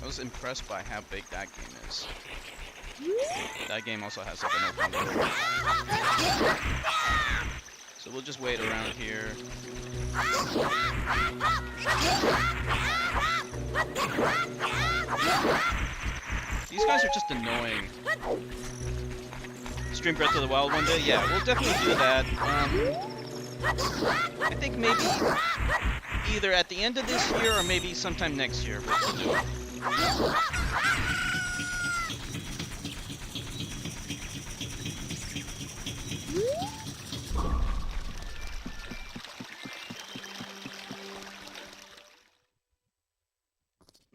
[SPEAKER 1] I was impressed by how big that game is. That game also has like an open world. So we'll just wait around here. These guys are just annoying. Stream Breath of the Wild one day? Yeah, we'll definitely do that. I think maybe either at the end of this year or maybe sometime next year we'll do it.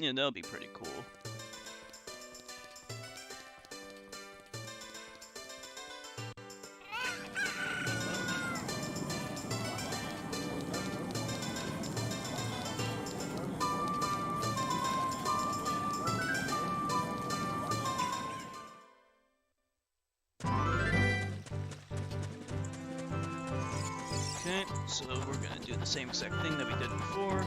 [SPEAKER 1] Yeah, that'll be pretty cool. Okay, so we're gonna do the same exact thing that we did before.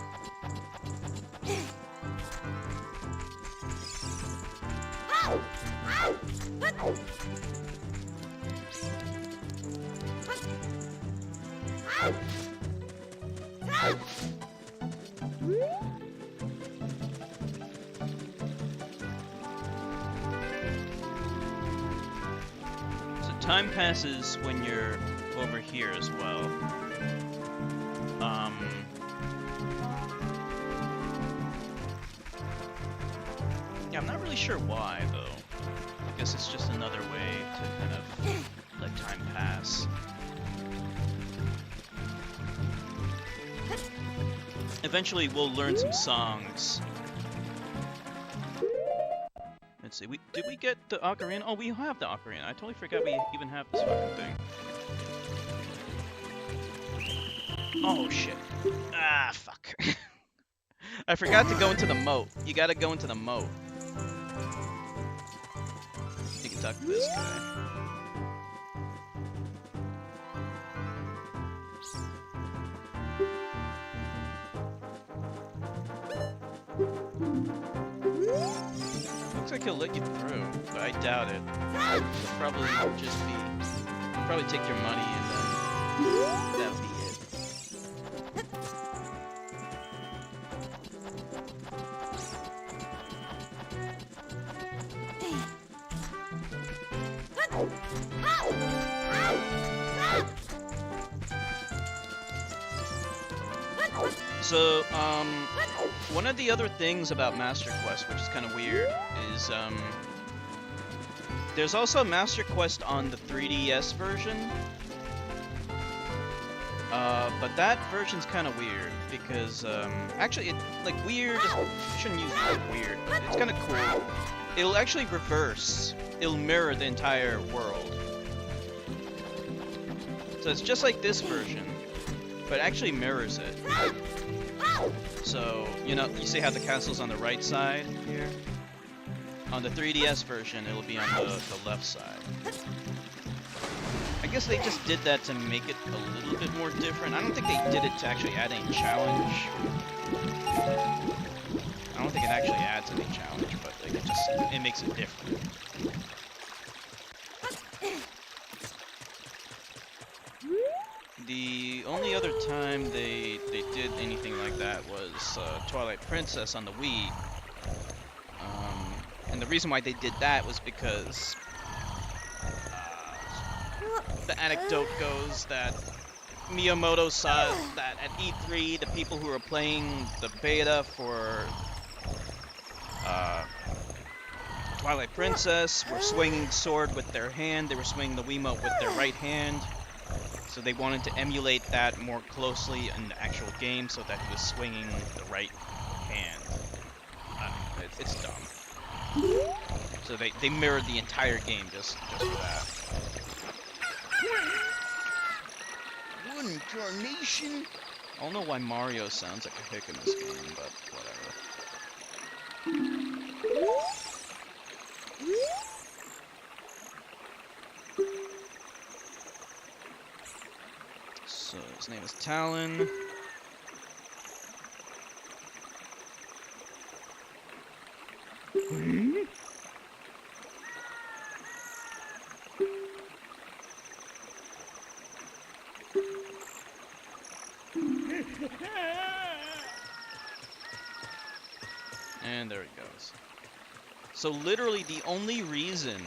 [SPEAKER 1] So time passes when you're over here as well. Yeah, I'm not really sure why though. I guess it's just another way to kind of let time pass. Eventually we'll learn some songs. Let's see, did we get the Ocarina? Oh, we have the Ocarina. I totally forgot we even have this fucking thing. Oh shit. Ah, fuck. I forgot to go into the moat. You gotta go into the moat. You can talk to this guy. Looks like he'll let you through, but I doubt it. He'll probably just be... He'll probably take your money and then... that'll be it. So, one of the other things about Master Quest, which is kind of weird, is, there's also Master Quest on the 3DS version. But that version's kind of weird, because, actually, weird, I shouldn't use the word weird, but it's kind of cool. It'll actually reverse. It'll mirror the entire world. So it's just like this version, but it actually mirrors it. So, you know, you see how the castle's on the right side here? On the 3DS version, it'll be on the left side. I guess they just did that to make it a little bit more different. I don't think they did it to actually add any challenge. I don't think it actually adds any challenge, but like, it makes it different. The only other time they did anything like that was Twilight Princess on the Wii. And the reason why they did that was because the anecdote goes that Miyamoto saw that at E3, the people who were playing the beta for Twilight Princess were swinging the sword with their hand, they were swinging the Wiimote with their right hand. So they wanted to emulate that more closely in the actual game so that he was swinging the right hand. I don't know, it's dumb. So they mirrored the entire game just for that. One incarnation? I don't know why Mario sounds like a hick in this game, but whatever. So his name is Talon. And there he goes. So literally the only reason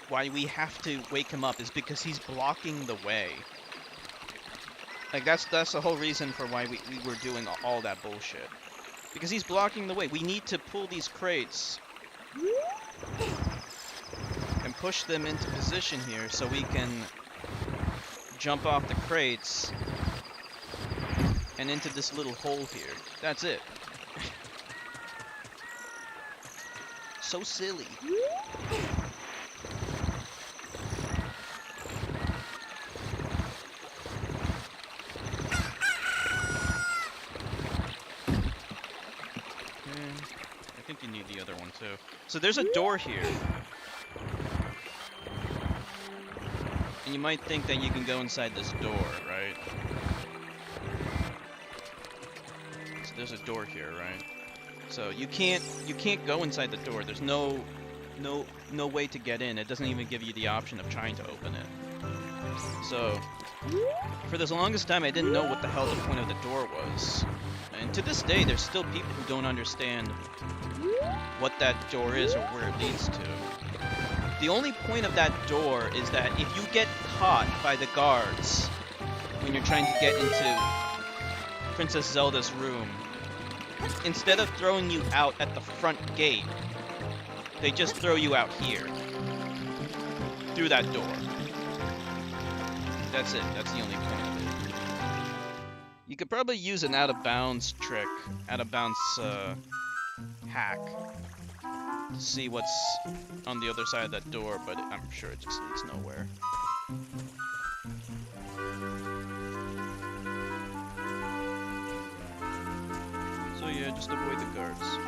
[SPEAKER 1] why we have to wake him up is because he's blocking the way. Like that's the whole reason for why we were doing all that bullshit. Because he's blocking the way. We need to pull these crates and push them into position here so we can jump off the crates and into this little hole here. That's it. So silly. I think you need the other one too. So there's a door here. And you might think that you can go inside this door, right? So there's a door here, right? So you can't go inside the door. There's no way to get in. It doesn't even give you the option of trying to open it. So for the longest time I didn't know what the hell the point of the door was. And to this day there's still people who don't understand what that door is or where it leads to. The only point of that door is that if you get caught by the guards when you're trying to get into Princess Zelda's room, instead of throwing you out at the front gate, they just throw you out here. Through that door. That's it. That's the only point of it. You could probably use an out-of-bounds trick, out-of-bounds hack, to see what's on the other side of that door, but I'm sure it just leads nowhere. So yeah, just avoid the guards.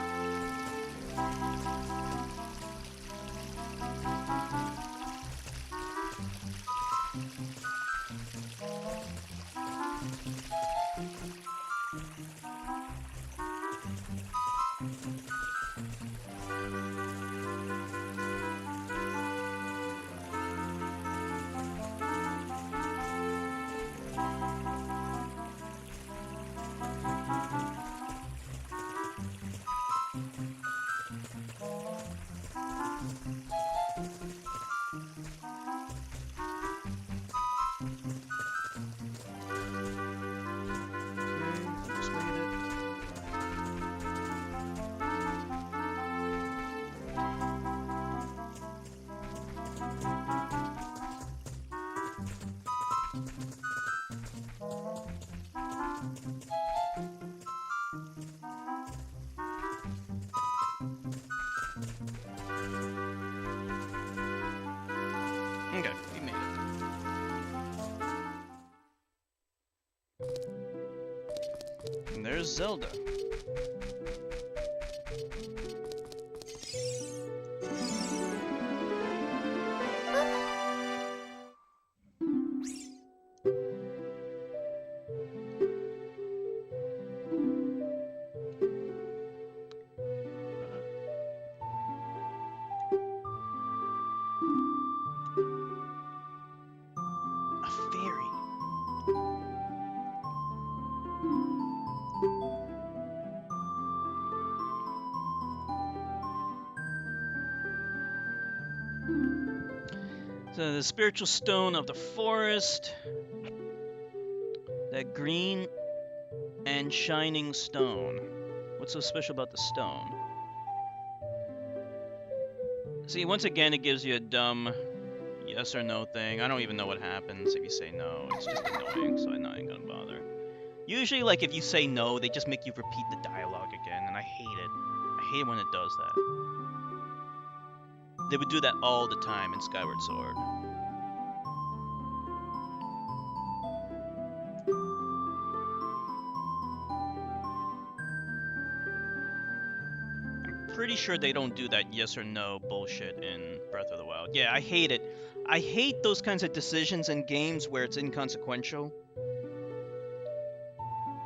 [SPEAKER 1] Okay, we made it. And there's Zelda. So the spiritual stone of the forest, that green and shining stone. What's so special about the stone? See, once again, it gives you a dumb yes or no thing. I don't even know what happens if you say no. It's just annoying, so I'm not even gonna bother. Usually, like, if you say no, they just make you repeat the dialogue again, and I hate it. I hate it when it does that. They would do that all the time in Skyward Sword. pretty sure they don't do that yes or no bullshit in Breath of the Wild. Yeah, I hate it. I hate those kinds of decisions in games where it's inconsequential.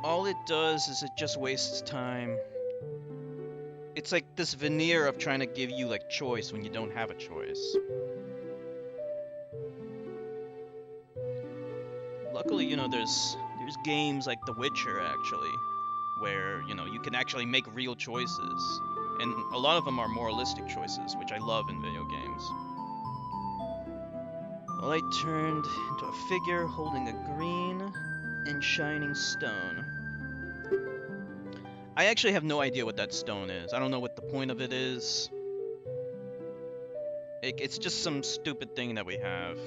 [SPEAKER 1] All it does is it just wastes time. It's like this veneer of trying to give you like choice when you don't have a choice. Luckily, you know, there's games like The Witcher actually, where, you know, you can actually make real choices. And a lot of them are moralistic choices, which I love in video games. The light turned into a figure holding a green and shining stone. I actually have no idea what that stone is. I don't know what the point of it is. It's just some stupid thing that we have.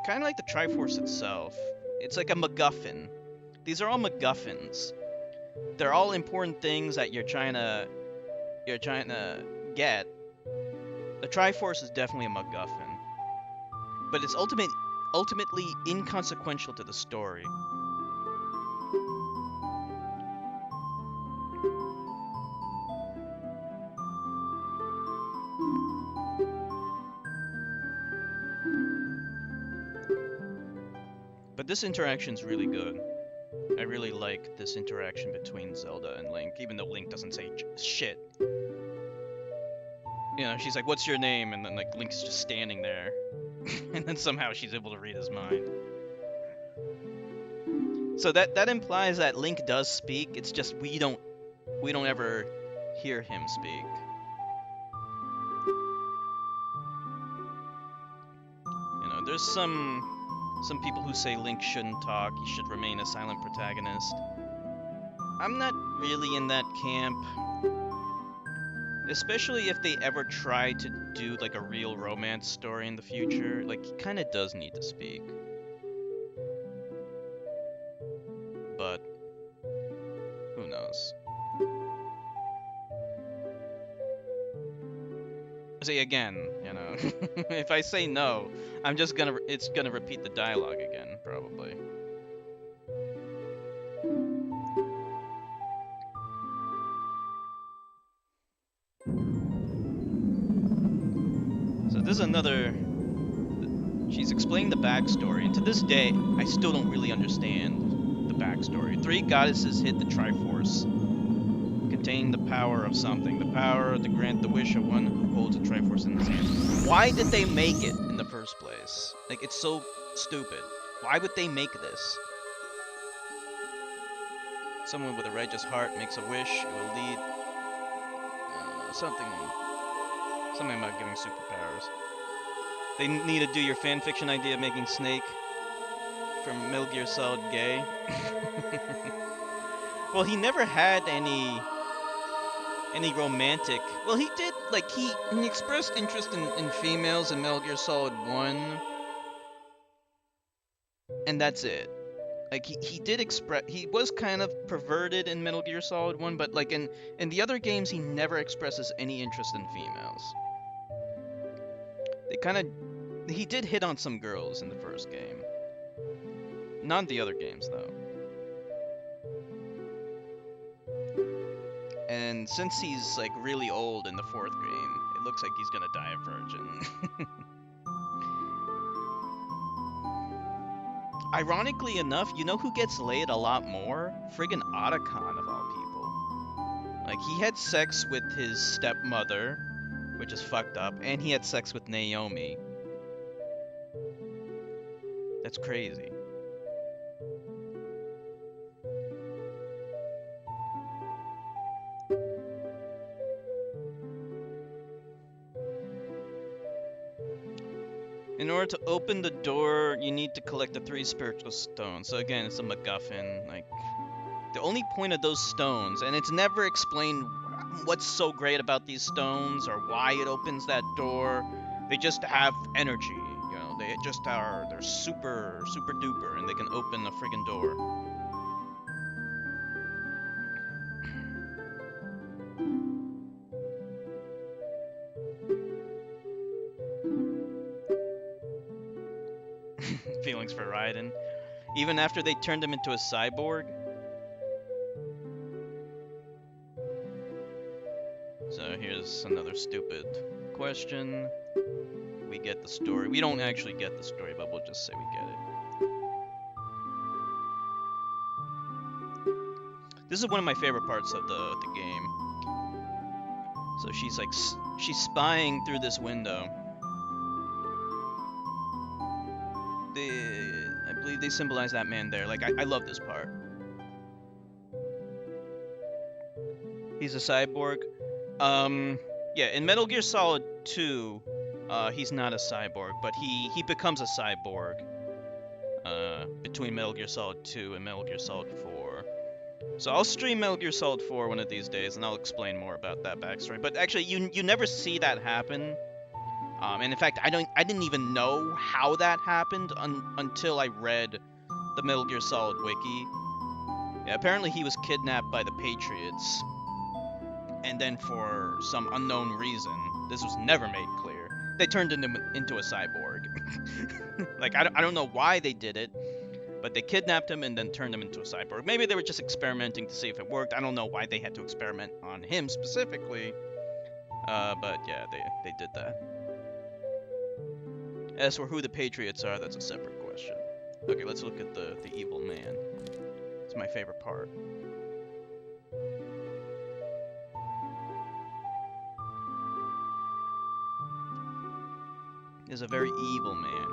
[SPEAKER 1] Kind of like the Triforce itself. It's like a MacGuffin. These are all MacGuffins. They're all important things that you're trying to get. The Triforce is definitely a MacGuffin, but it's ultimately inconsequential to the story. But this interaction's really good. I really like this interaction between Zelda and Link, even though Link doesn't say shit. You know, she's like, "What's your name?" And then like Link's just standing there, and then somehow she's able to read his mind. So that implies that Link does speak. It's just we don't ever hear him speak. You know, there's some people who say Link shouldn't talk. He should remain a silent protagonist. I'm not really in that camp. Especially if they ever try to do like a real romance story in the future. Like, he kind of does need to speak. But who knows? See, again, you know, if I say no, it's gonna repeat the dialogue again, probably. So this is another... She's explained the backstory, and to this day, I still don't really understand the backstory. 3 goddesses hid the Triforce, containing the power of something. The power to grant the wish of one who holds a Triforce in his hand. Why did they make it in the first place? Like, it's so stupid. Why would they make this? Someone with a righteous heart makes a wish, it will lead... something about giving superpowers. They need to do your fanfiction idea of making Snake from Metal Gear Solid gay. Well, he never had any romantic... Well, he did, like, he expressed interest in females in Metal Gear Solid 1. And that's it. Like, he did express... He was kind of perverted in Metal Gear Solid 1, but, like, in the other games, he never expresses any interest in females. They kind of... He did hit on some girls in the first game. Not the other games, though. And since he's, like, really old in the 4th game, it looks like he's gonna die a virgin. Ironically enough, you know who gets laid a lot more? Friggin' Otacon, of all people. Like, he had sex with his stepmother, which is fucked up, and he had sex with Naomi. That's crazy. In order to open the door, you need to collect the 3 spiritual stones. So again, it's a MacGuffin. Like, the only point of those stones, and it's never explained what's so great about these stones or why it opens that door. They just have energy, you know. They just are. They're super duper, and they can open a friggin' door. Feelings for Raiden. Even after they turned him into a cyborg. is another stupid question. We get the story. We don't actually get the story, but we'll just say we get it. This is one of my favorite parts of the game. So she's like, she's spying through this window. I believe they symbolize that man there. Like, I love this part. He's a cyborg. Yeah, in Metal Gear Solid 2, he's not a cyborg, but he becomes a cyborg between Metal Gear Solid 2 and Metal Gear Solid 4. So I'll stream Metal Gear Solid 4 one of these days, and I'll explain more about that backstory. But actually, you never see that happen. And in fact, I didn't even know how that happened until I read the Metal Gear Solid wiki. Yeah, apparently he was kidnapped by the Patriots, and then for some unknown reason, this was never made clear, they turned him into a cyborg. Like, I don't know why they did it, but they kidnapped him and then turned him into a cyborg. Maybe they were just experimenting to see if it worked. I don't know why they had to experiment on him specifically, but yeah, they did that. As for who the Patriots are, that's a separate question. Okay, let's look at the evil man. It's my favorite part. He's a very evil man.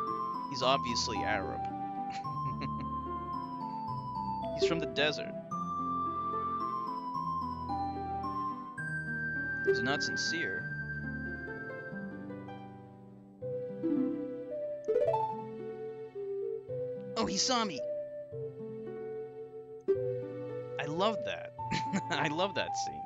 [SPEAKER 1] He's obviously Arab. He's from the desert. He's not sincere. Oh, he saw me! I love that. I love that scene.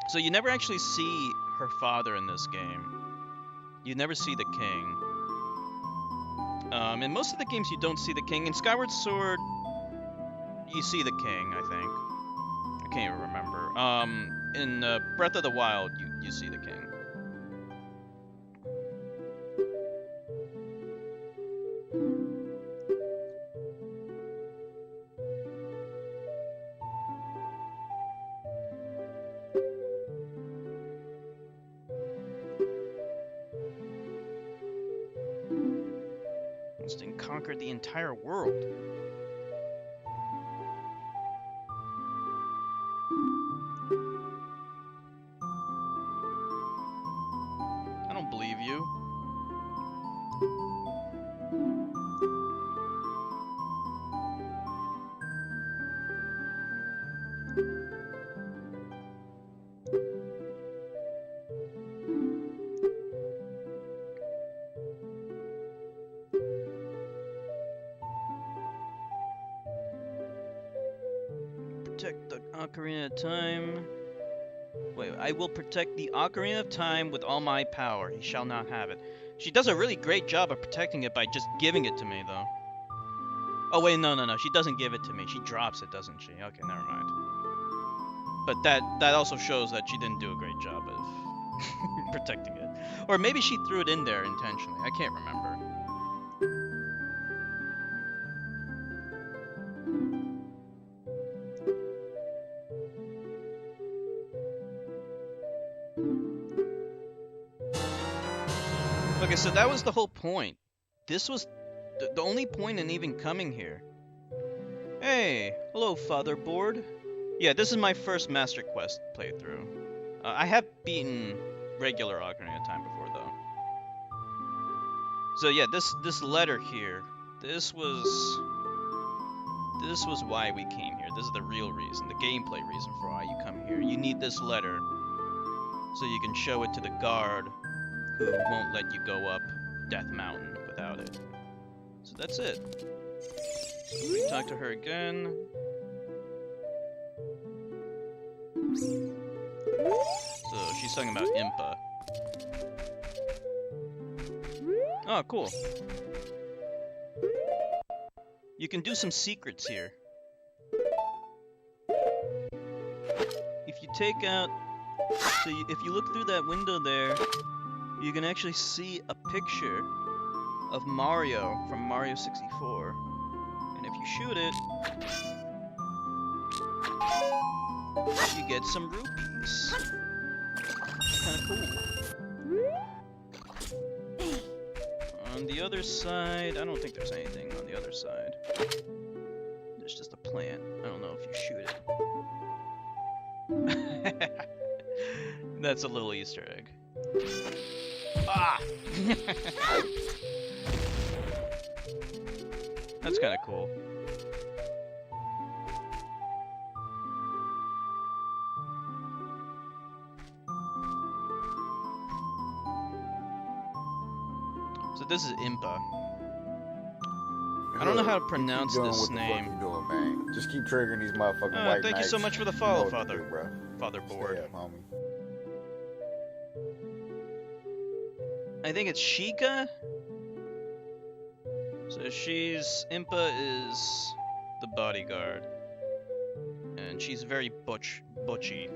[SPEAKER 1] So you never actually see her father in this game. You never see the king. In most of the games, you don't see the king. In Skyward Sword, you see the king, I think. I can't even remember. In Breath of the Wild, you see the king. This thing conquered the entire world. I don't believe you. Protect the Ocarina of Time. Wait, I will protect the Ocarina of Time with all my power. He shall not have it. She does a really great job of protecting it by just giving it to me, though. Oh, wait, no. She doesn't give it to me. She drops it, doesn't she? Okay, never mind. But that also shows that she didn't do a great job of protecting it. Or maybe she threw it in there intentionally. I can't remember. Okay, so that was the whole point. This was the only point in even coming here. Hey, hello, Fatherboard. Yeah, this is my first Master Quest playthrough. I have beaten regular Ocarina of Time before, though. So yeah, this letter here, this was why we came here. This is the real reason, the gameplay reason for why you come here. You need this letter so you can show it to the guard who won't let you go up Death Mountain without it. So that's it. So we talk to her again. So she's talking about Impa. Oh, cool. You can do some secrets here. If you take out... So if you look through that window there, you can actually see a picture of Mario from Mario 64. And if you shoot it, you get some rupees. Kind of cool. On the other side, I don't think there's anything on the other side. There's just a plant. I don't know if you shoot it. That's a little Easter egg. Ah! That's kind of cool. So this is Impa. I don't know how to pronounce this name.
[SPEAKER 2] What you doing, man? Just keep triggering these motherfucking white
[SPEAKER 1] Thank you so much for the follow, Father. Father Board.
[SPEAKER 2] Stay up, homie.
[SPEAKER 1] I think it's Sheikah. So Impa is the bodyguard. And she's very butchy.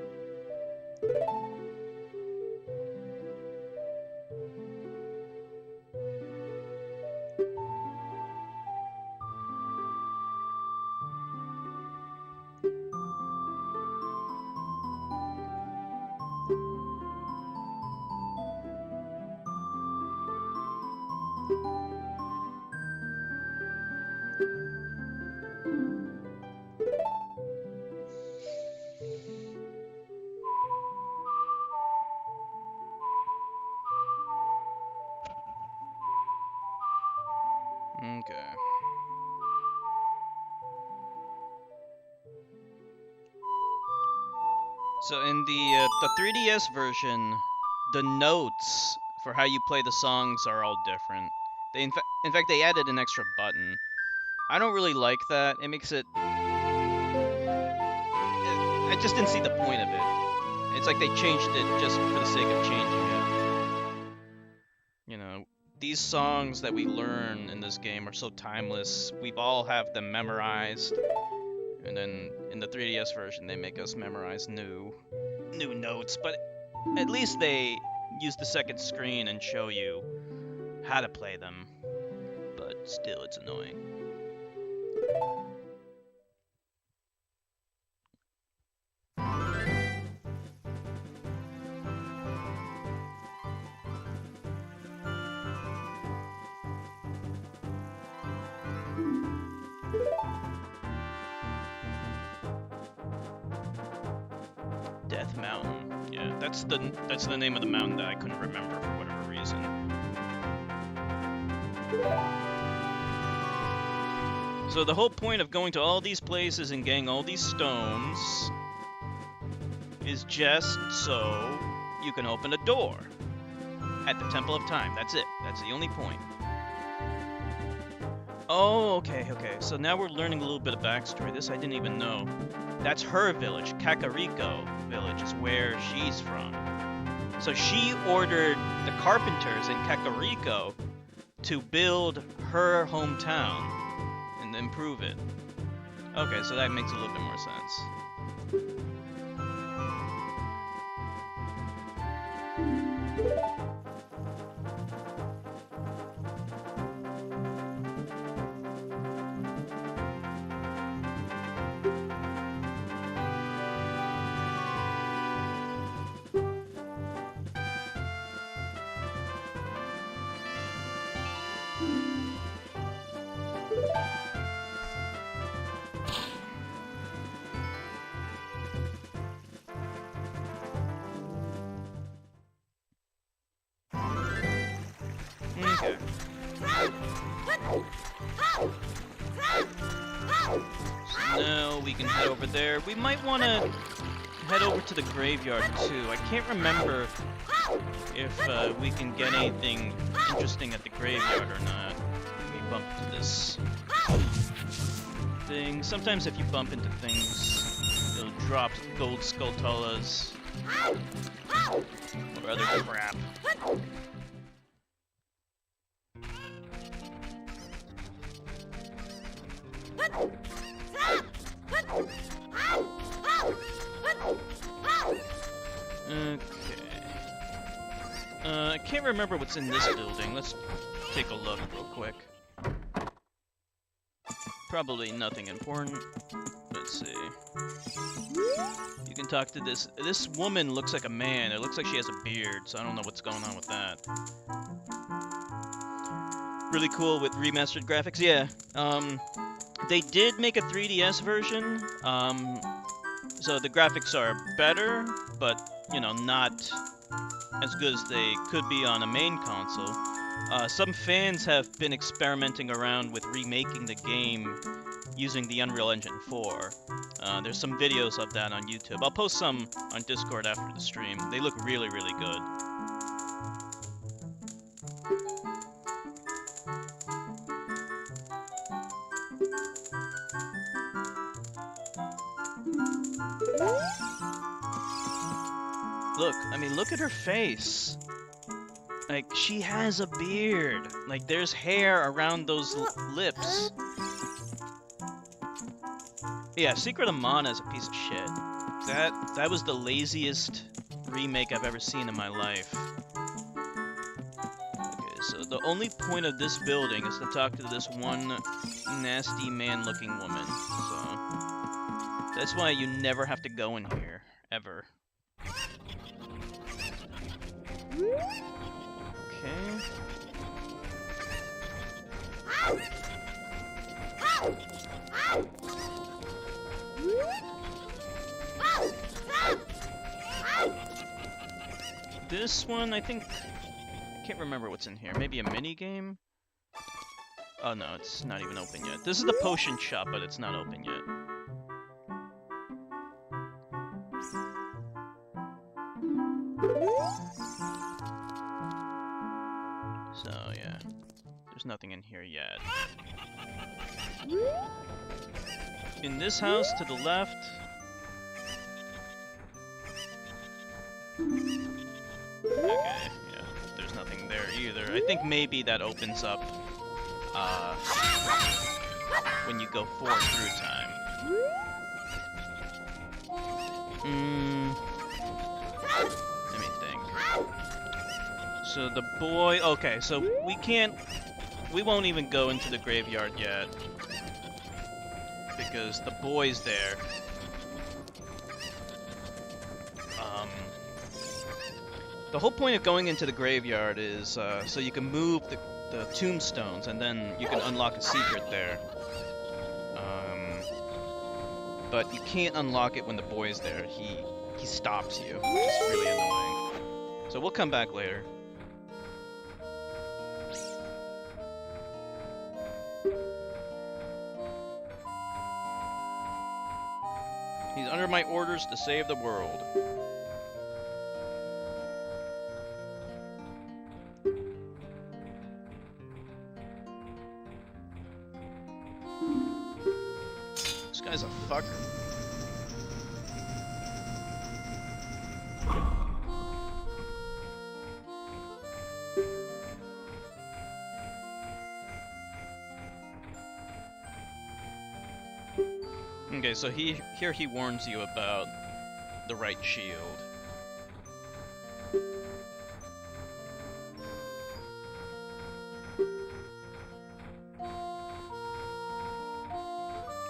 [SPEAKER 1] Okay. So in the 3DS version, the notes for how you play the songs are all different. In fact, they added an extra button. I don't really like that. It makes it. I just didn't see the point of it. It's like they changed it just for the sake of changing it. You know, these songs that we learn in this game are so timeless. We've all have them memorized. And then in the 3DS version, they make us memorize new notes. But at least they use the second screen and show you how to play them. But still, it's annoying. Death Mountain. Yeah, that's the name of the mountain that I couldn't remember for whatever reason. So the whole point of going to all these places and getting all these stones is just so you can open a door at the Temple of Time. That's it. That's the only point. Oh, okay. So now we're learning a little bit of backstory. This I didn't even know. That's her village. Kakariko village is where she's from. So she ordered the carpenters in Kakariko to build her hometown and improve it. Okay, so that makes a little bit more sense. Okay. So now we can head over there. We might want to head over to the graveyard too. I can't remember if we can get anything interesting at the graveyard or not. We bump into this thing. Sometimes if you bump into things, it'll drop gold skulltulas or other crap. can't remember what's in this building. Let's take a look real quick. Probably nothing important. Let's see. You can talk to this. This woman looks like a man. It looks like she has a beard, so I don't know what's going on with that. Really cool with remastered graphics. Yeah. They did make a 3DS version. So the graphics are better, but you know, not as good as they could be on a main console. Some fans have been experimenting around with remaking the game using the Unreal Engine 4. There's some videos of that on YouTube. I'll post some on Discord after the stream. They look really, really good. Look, I mean, look at her face. Like, she has a beard. Like, there's hair around those lips. Yeah, Secret of Mana is a piece of shit. That was the laziest remake I've ever seen in my life. Okay, so the only point of this building is to talk to this one nasty man-looking woman. So that's why you never have to go in here, ever. Okay. This one, I think, I can't remember what's in here. Maybe a mini game? Oh no, it's not even open yet. This is the potion shop, but it's not open yet. So yeah, there's nothing in here yet. In this house to the left. Okay, yeah, there's nothing there either. I think maybe that opens up when you go forward through time. Let me think. So the boy, okay, so we won't even go into the graveyard yet. Because the boy's there. The whole point of going into the graveyard is so you can move the tombstones, and then you can unlock a secret there. But you can't unlock it when the boy's there. He stops you, which is really annoying. So we'll come back later. He's under my orders to save the world. This guy's a fucker. Okay, so here he warns you about the right shield.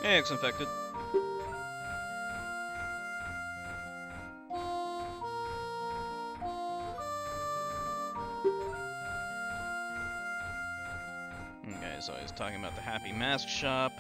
[SPEAKER 1] Hey, X-Infected. Okay, so he's talking about the Happy Mask Shop.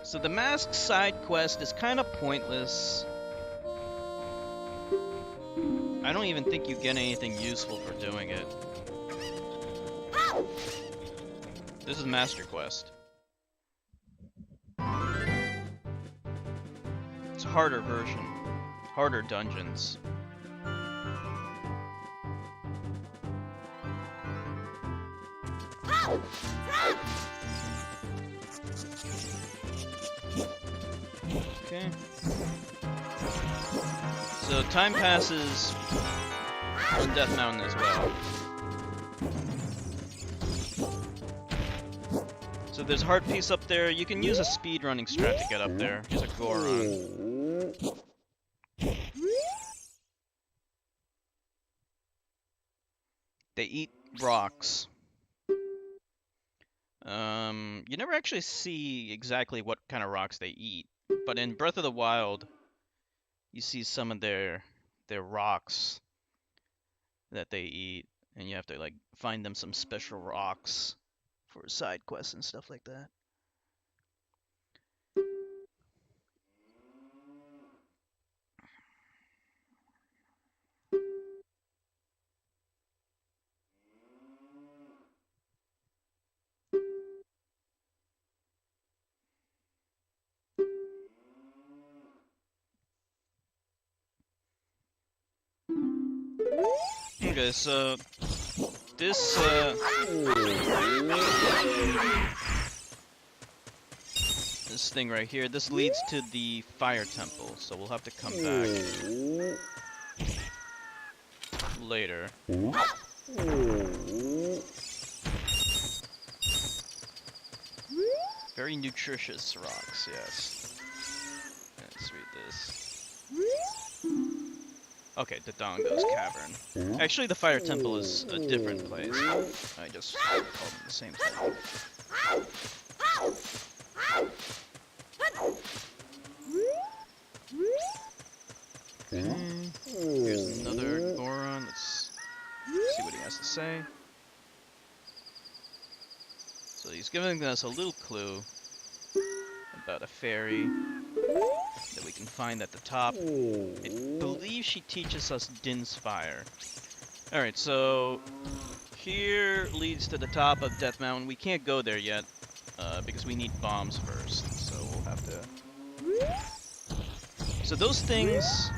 [SPEAKER 1] So the mask side quest is kind of pointless. I don't even think you get anything useful for doing it. This is Master Quest. It's a harder version. Harder dungeons. Okay. So time passes on Death Mountain as well. So there's a heart piece up there. You can use a speed running strat to get up there. Use a Goron. They eat rocks. You never actually see exactly what kind of rocks they eat, but in Breath of the Wild, you see some of their rocks that they eat, and you have to like find them some special rocks for side quests and stuff like that. Okay, so this this thing right here, this leads to the fire temple, so we'll have to come back later. Very nutritious rocks, yes. Let's read this. Okay, the Dongo's Cavern. Actually, the Fire Temple is a different place. I just called them the same thing. Here's another Goron. Let's see what he has to say. So he's giving us a little clue about a fairy that we can find at the top. I believe she teaches us Din's Fire. Alright, so here leads to the top of Death Mountain. We can't go there yet because we need bombs first, so we'll have to... So those things,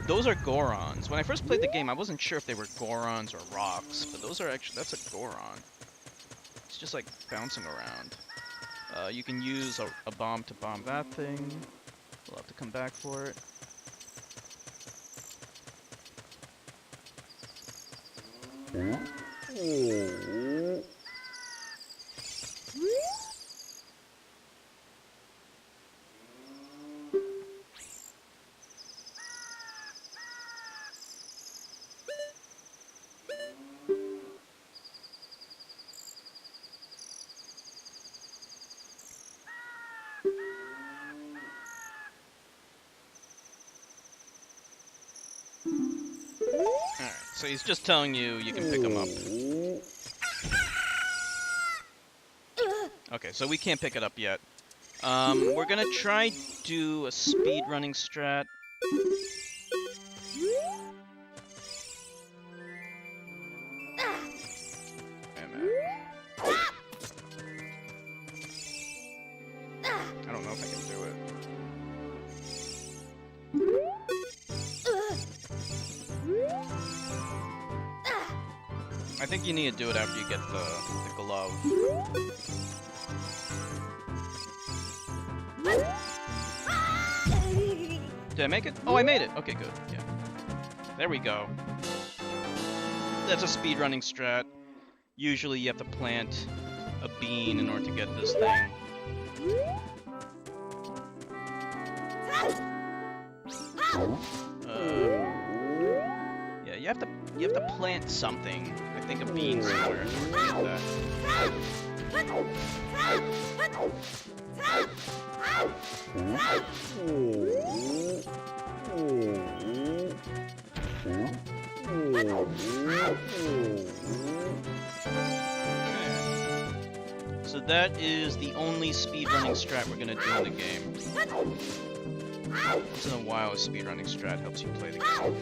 [SPEAKER 1] those are Gorons. When I first played the game, I wasn't sure if they were Gorons or rocks, but those are actually, that's a Goron. It's just like bouncing around. You can use a bomb to bomb that thing. We'll have to come back for it. Alright, so he's just telling you you can pick him up. Okay, so we can't pick it up yet. We're gonna try do a speed running strat. I don't know if I can do it. I think you need to do it after you get the glove. Did I make it? Oh, I made it! Okay, good. Yeah. There we go. That's a speedrunning strat. Usually you have to plant a bean in order to get this thing. Yeah, you have to plant something. I think a bean somewhere in order to get that. So that is the only speedrunning strat we're gonna do in the game. Once in a while, a speedrunning strat helps you play the game.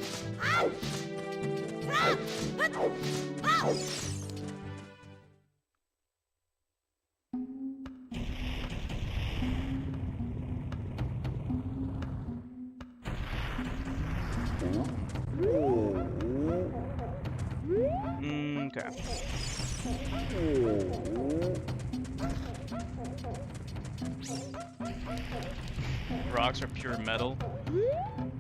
[SPEAKER 1] Okay. Rocks are pure metal.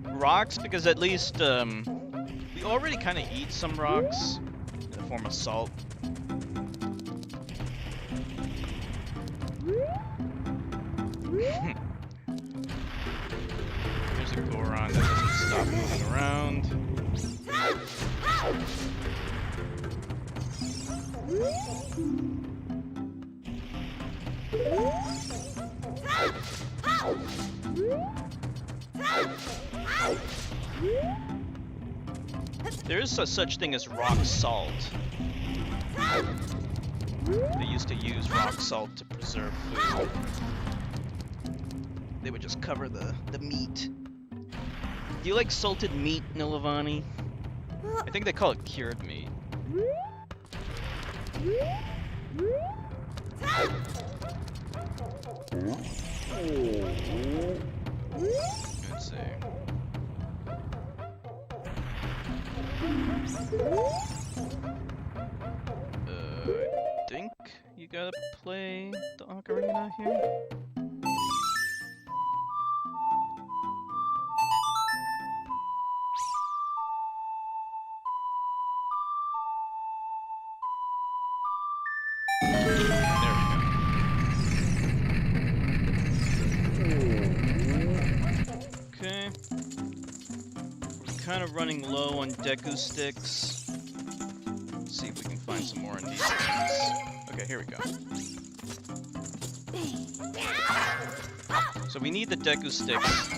[SPEAKER 1] Rocks, because at least we already kind of eat some rocks in the form of salt. Goron that doesn't stop moving around. There is a such thing as rock salt. They used to use rock salt to preserve food. They would just cover the meat. Do you like salted meat, Nilavani? I think they call it cured meat. Let's see. I think you gotta play the Ocarina here. Kind of running low on Deku sticks. Let's see if we can find some more in these things. Okay, here we go. So we need the Deku sticks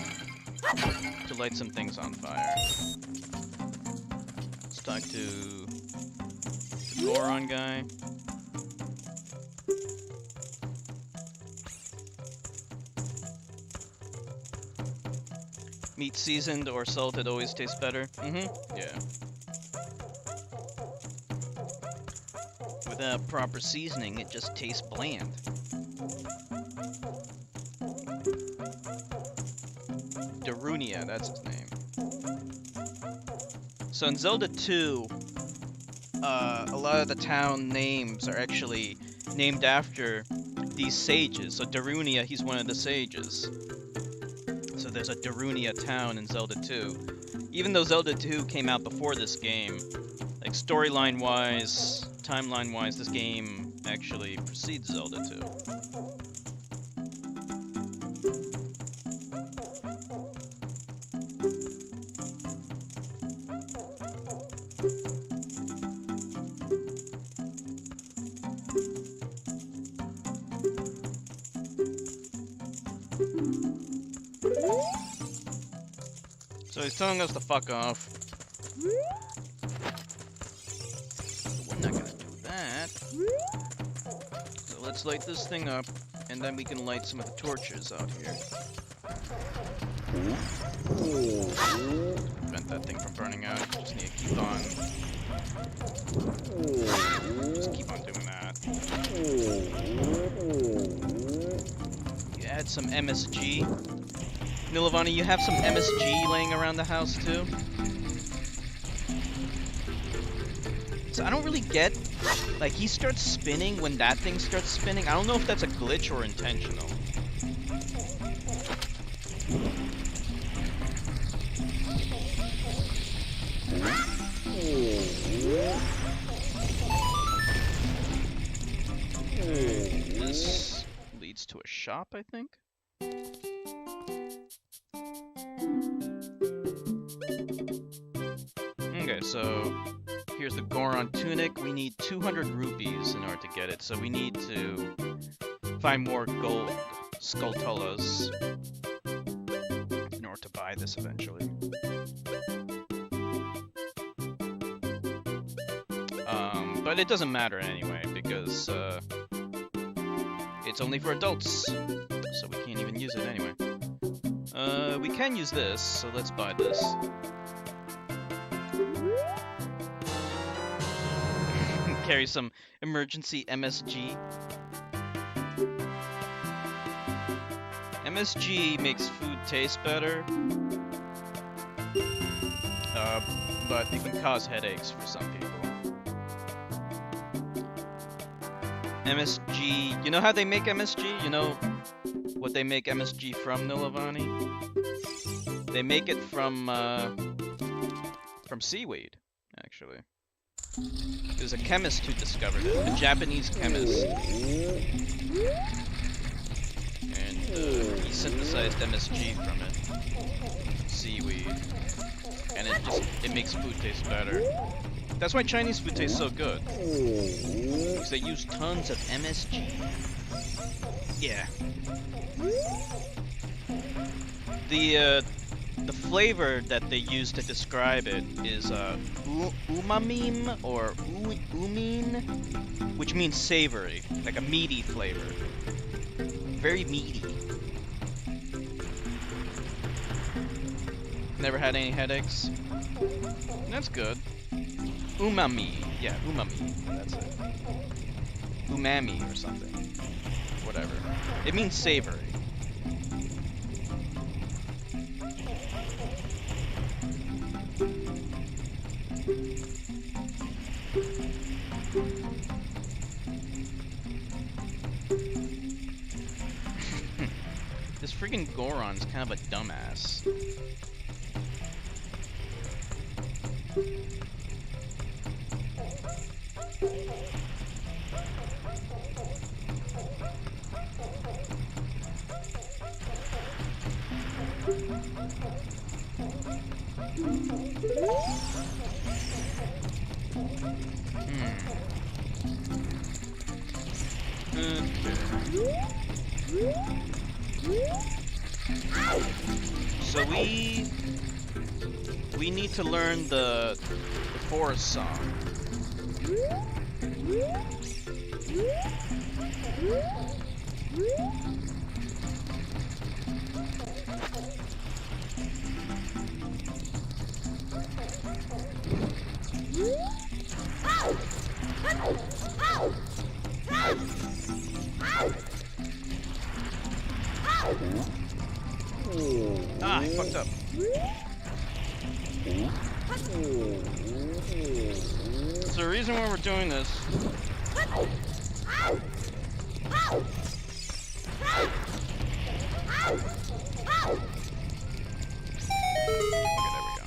[SPEAKER 1] to light some things on fire. Let's talk to the Goron guy. Meat seasoned or salted always tastes better. Yeah. Without proper seasoning, it just tastes bland. Darunia, that's his name. So in Zelda 2, a lot of the town names are actually named after these sages. So Darunia, he's one of the sages. So there's a Darunia town in Zelda 2. Even though Zelda 2 came out before this game, like storyline-wise, timeline-wise, this game actually precedes Zelda 2. So he's telling us to fuck off. We're not gonna do that. So let's light this thing up, and then we can light some of the torches out here. Prevent that thing from burning out. Just need to keep on. Just keep on doing that. You add some MSG. Nilavani, you have some MSG laying around the house too? So I don't really get, like, he starts spinning when that thing starts spinning. I don't know if that's a glitch or intentional. This leads to a shop, I think? Okay, so here's the Goron tunic. We need 200 rupees in order to get it, so we need to find more gold skulltulas in order to buy this eventually. But it doesn't matter anyway, because it's only for adults, so we can't even use it anyway. We can use this, so let's buy this. Carry some emergency MSG. MSG makes food taste better, but it can cause headaches for some people. MSG, you know how they make MSG? You know what they make MSG from, Nilavani? They make it from seaweed, actually. There's a chemist who discovered it, a Japanese chemist. And he synthesized MSG from it. Seaweed. And it makes food taste better. That's why Chinese food tastes so good. Because they use tons of MSG. Yeah. The flavor that they use to describe it is umamim or umin, which means savory, like a meaty flavor. Very meaty. Never had any headaches? That's good. Umami. Yeah, umami. That's it. Umami or something. Whatever. It means savory. This freaking Goron's kind of a dumbass. So we need to learn the forest song. Ah, I fucked up. There's a reason why we're doing this. Okay, there we go.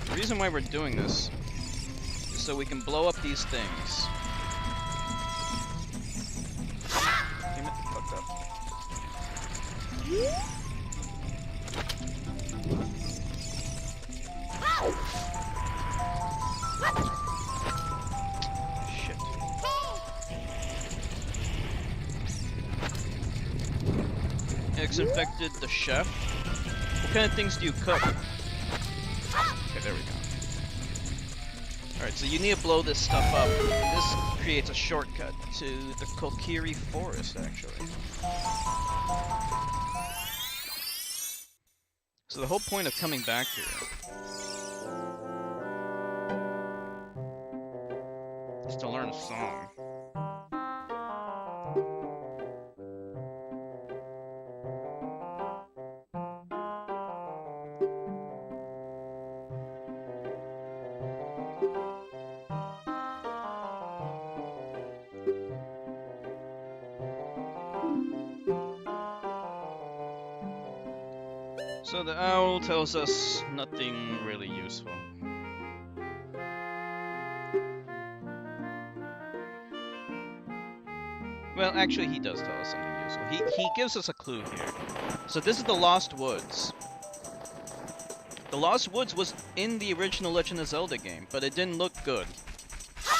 [SPEAKER 1] The reason why we're doing this is so we can blow up these things. Damn it, fucked up. Shit. Eggs infected the chef. What kind of things do you cook? Okay, there we go. Alright, so you need to blow this stuff up. This creates a shortcut to the Kokiri forest, actually. So the whole point of coming back here is to learn a song. So the owl tells us nothing really useful. Well, actually he does tell us something useful. He gives us a clue here. So this is the Lost Woods. The Lost Woods was in the original Legend of Zelda game, but it didn't look good.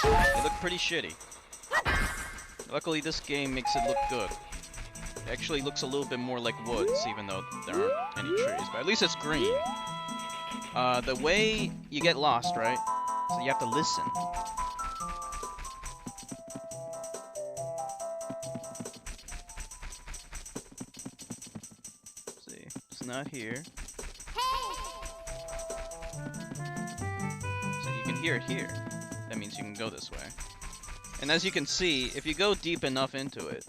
[SPEAKER 1] It looked pretty shitty. Luckily this game makes it look good. It actually looks a little bit more like woods, even though there aren't any trees, but at least it's green. The way you get lost, right? So you have to listen. Let's see, it's not here. So you can hear it here. That means you can go this way. And as you can see, if you go deep enough into it,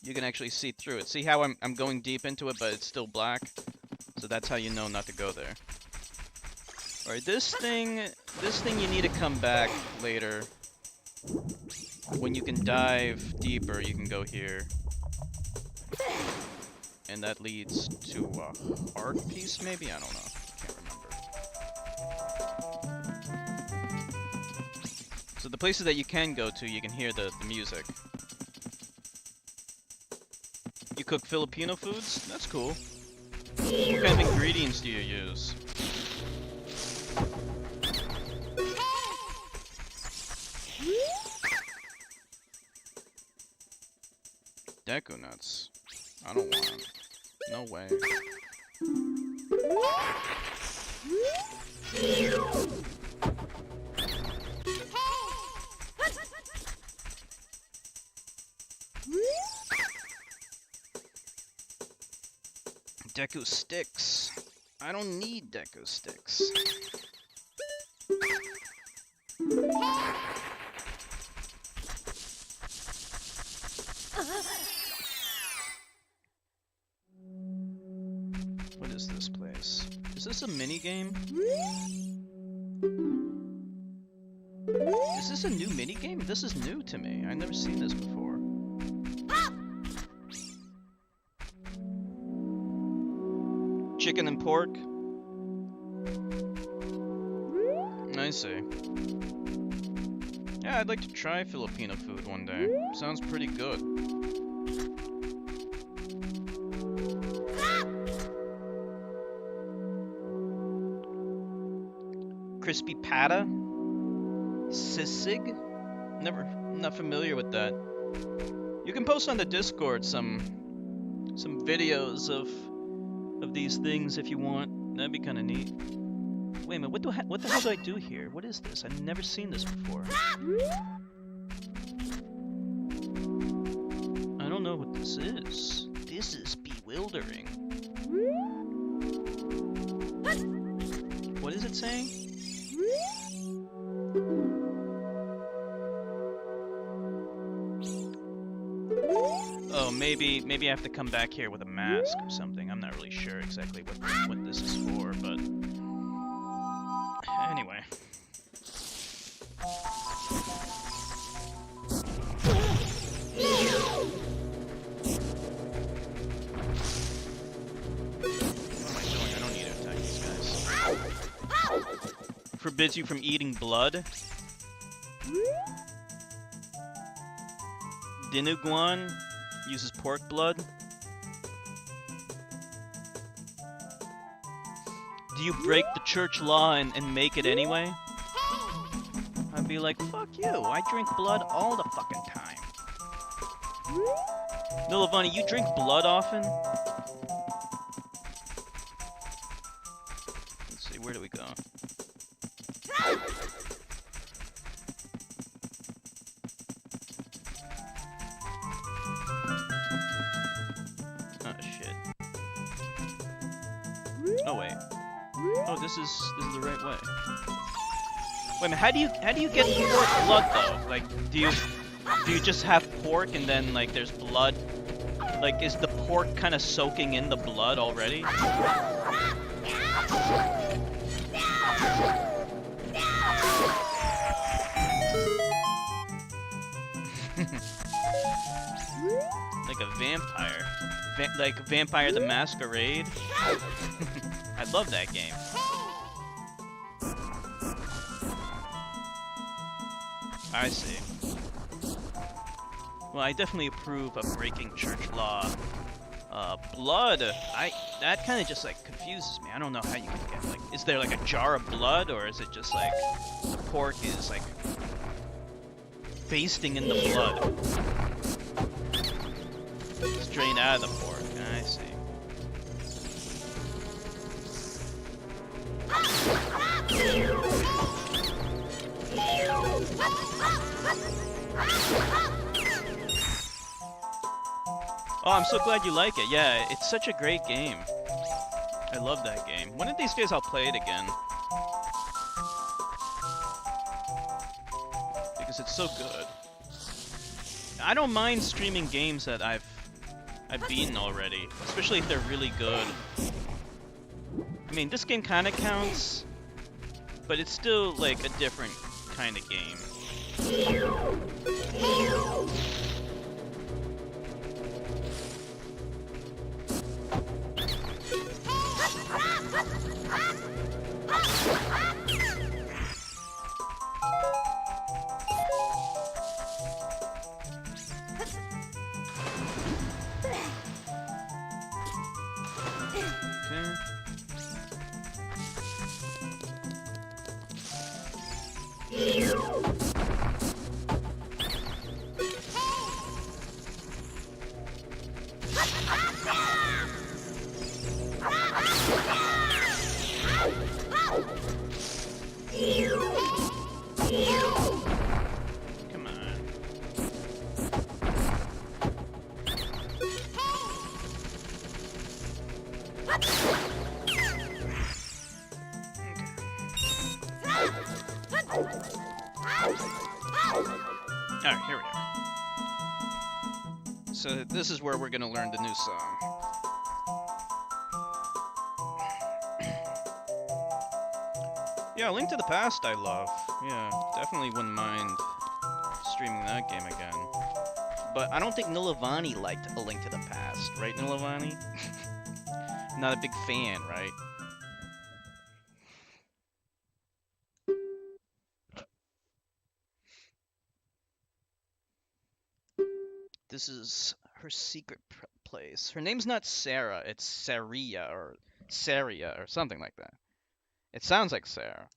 [SPEAKER 1] you can actually see through it. See how I'm going deep into it, but it's still black? So that's how you know not to go there. Alright, this thing you need to come back later. When you can dive deeper, you can go here. And that leads to a heart piece, maybe? I don't know. Can't remember. So the places that you can go to, you can hear the music. cook Filipino foods? That's cool. What kind of ingredients do you use? Deku nuts. I don't want them. No way. Deku sticks. I don't need Deku sticks. What is this place? Is this a mini game? Is this a new mini game? This is new to me. I've never seen this before. Chicken and pork. I see. Yeah, I'd like to try Filipino food one day. Sounds pretty good. Crispy pata? Sisig? Not familiar with that. You can post on the Discord some videos of these things if you want. That'd be kind of neat. Wait a minute, what the hell do I do here? What is this? I've never seen this before. I don't know what this is. This is bewildering. What is it saying? Oh, maybe I have to come back here with a mask or something. I'm not really sure exactly what this is for, but anyway. What am I doing? I don't need to attack these guys. Forbids you from eating blood. Dinuguan uses pork blood. Do you break the church law and make it anyway? I'd be like, fuck you, I drink blood all the fucking time. Milavani, you drink blood often? Let's see, where do we go? Oh wait. Oh, this is the right way. Wait a minute, how do you get pork blood though? Like, do you just have pork and then like there's blood? Like, is the pork kind of soaking in the blood already? Like a vampire. Like Vampire the Masquerade. I love that game. I see. Well, I definitely approve of breaking church law. Blood, that kind of just like confuses me. I don't know how you can get, like, is there like a jar of blood, or is it just like the pork is like basting in the blood? Straight out of the pork. I see. Oh, I'm so glad you like it. Yeah, it's such a great game. I love that game. One of these days I'll play it again. Because it's so good. I don't mind streaming games that I've beaten already, especially if they're really good. I mean, this game kind of counts, but it's still like a different kind of game. Alright, here we are. So this is where we're gonna learn the new song. Yeah, Link to the Past I love. Yeah, definitely wouldn't mind streaming that game again. But I don't think Nilavani liked A Link to the Past, right, Nilavani? Not a big fan, right? This is her secret place. Her name's not Sarah, it's Saria or something like that. It sounds like Sarah.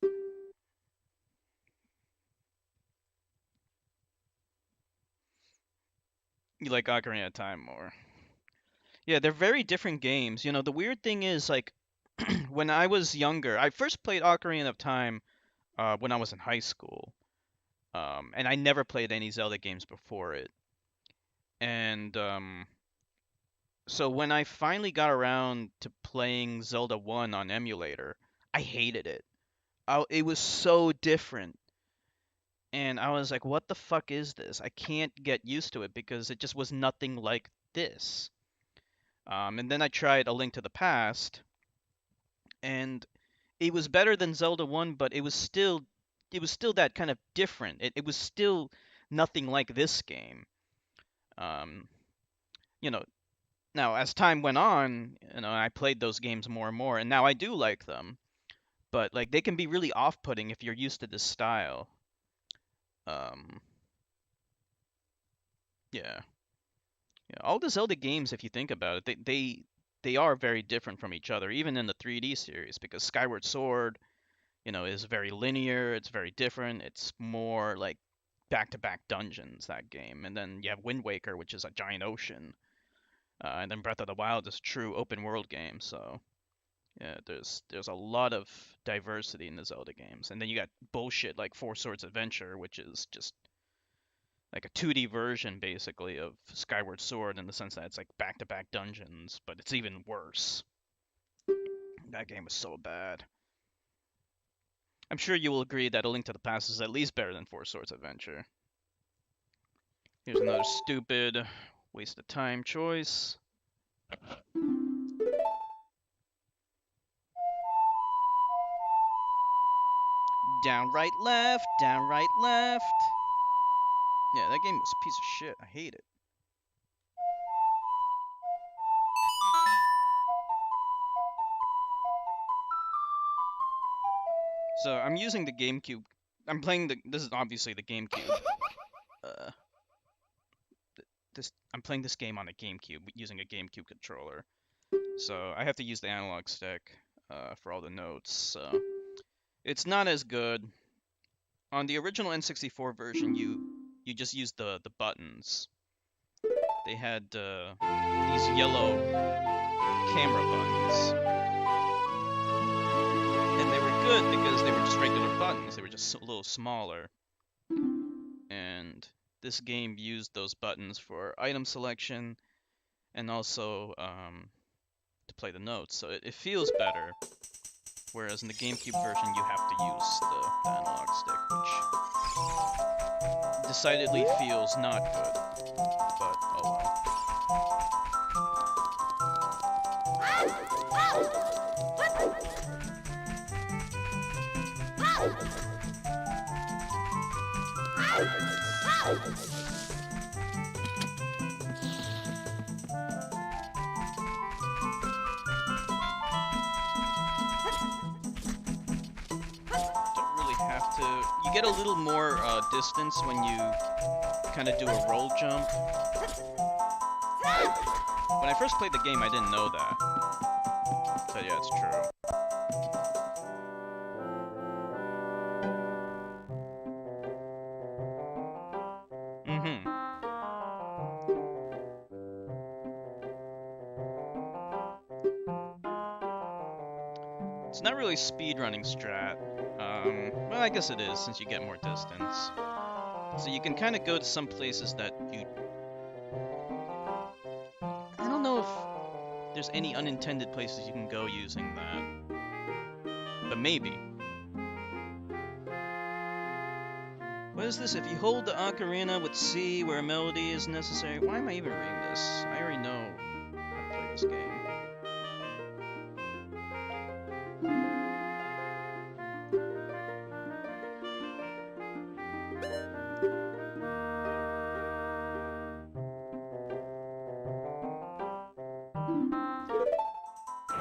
[SPEAKER 1] You like Ocarina of Time more. Yeah, they're very different games. You know, the weird thing is, like, when I was younger, I first played Ocarina of Time when I was in high school. And I never played any Zelda games before it. And so when I finally got around to playing Zelda 1 on emulator, I hated it. It was so different. And I was like, what the fuck is this? I can't get used to it because it just was nothing like this. And then I tried A Link to the Past, and it was better than Zelda 1, but it was still that kind of different. It was still nothing like this game. Um, you know, now as time went on, I played those games more and more, and now I do like them. But like they can be really off-putting if you're used to this style. Um, yeah. Yeah, all the Zelda games, if you think about it, they are very different from each other, even in the 3D series, because Skyward Sword, is very linear, it's very different, it's more like back-to-back dungeons, that game. And then you have Wind Waker, which is a giant ocean. And then Breath of the Wild is a true open world game, so yeah, there's a lot of diversity in the Zelda games. And then you got bullshit like Four Swords Adventure, which is just like a 2D version basically of Skyward Sword in the sense that it's like back-to-back dungeons, but it's even worse. That game was so bad. I'm sure you will agree that A Link to the Past is at least better than Four Swords Adventure. Here's another stupid waste of time choice. Down, right, left, down, right, left. Yeah, that game was a piece of shit. I hate it. So I'm using the GameCube. I'm playing this is obviously the GameCube. I'm playing this game on a GameCube using a GameCube controller. So I have to use the analog stick for all the notes. So it's not as good. On the original N64 version, you just used the buttons. They had these yellow camera buttons. And they were good because they were just regular buttons. They were just a little smaller. And this game used those buttons for item selection and also to play the notes. So it feels better. Whereas in the GameCube version, you have to use the analog stick, which decidedly feels not good. But oh well. You get a little more distance when you kind of do a roll jump. When I first played the game, I didn't know that. But yeah, it's true. It's not really speedrunning strat. Well, I guess it is, since you get more distance. So you can kind of go to some places that you... I don't know if there's any unintended places you can go using that. But maybe. What is this? If you hold the ocarina with C where a melody is necessary. Why am I even reading this? I already know how to play this game.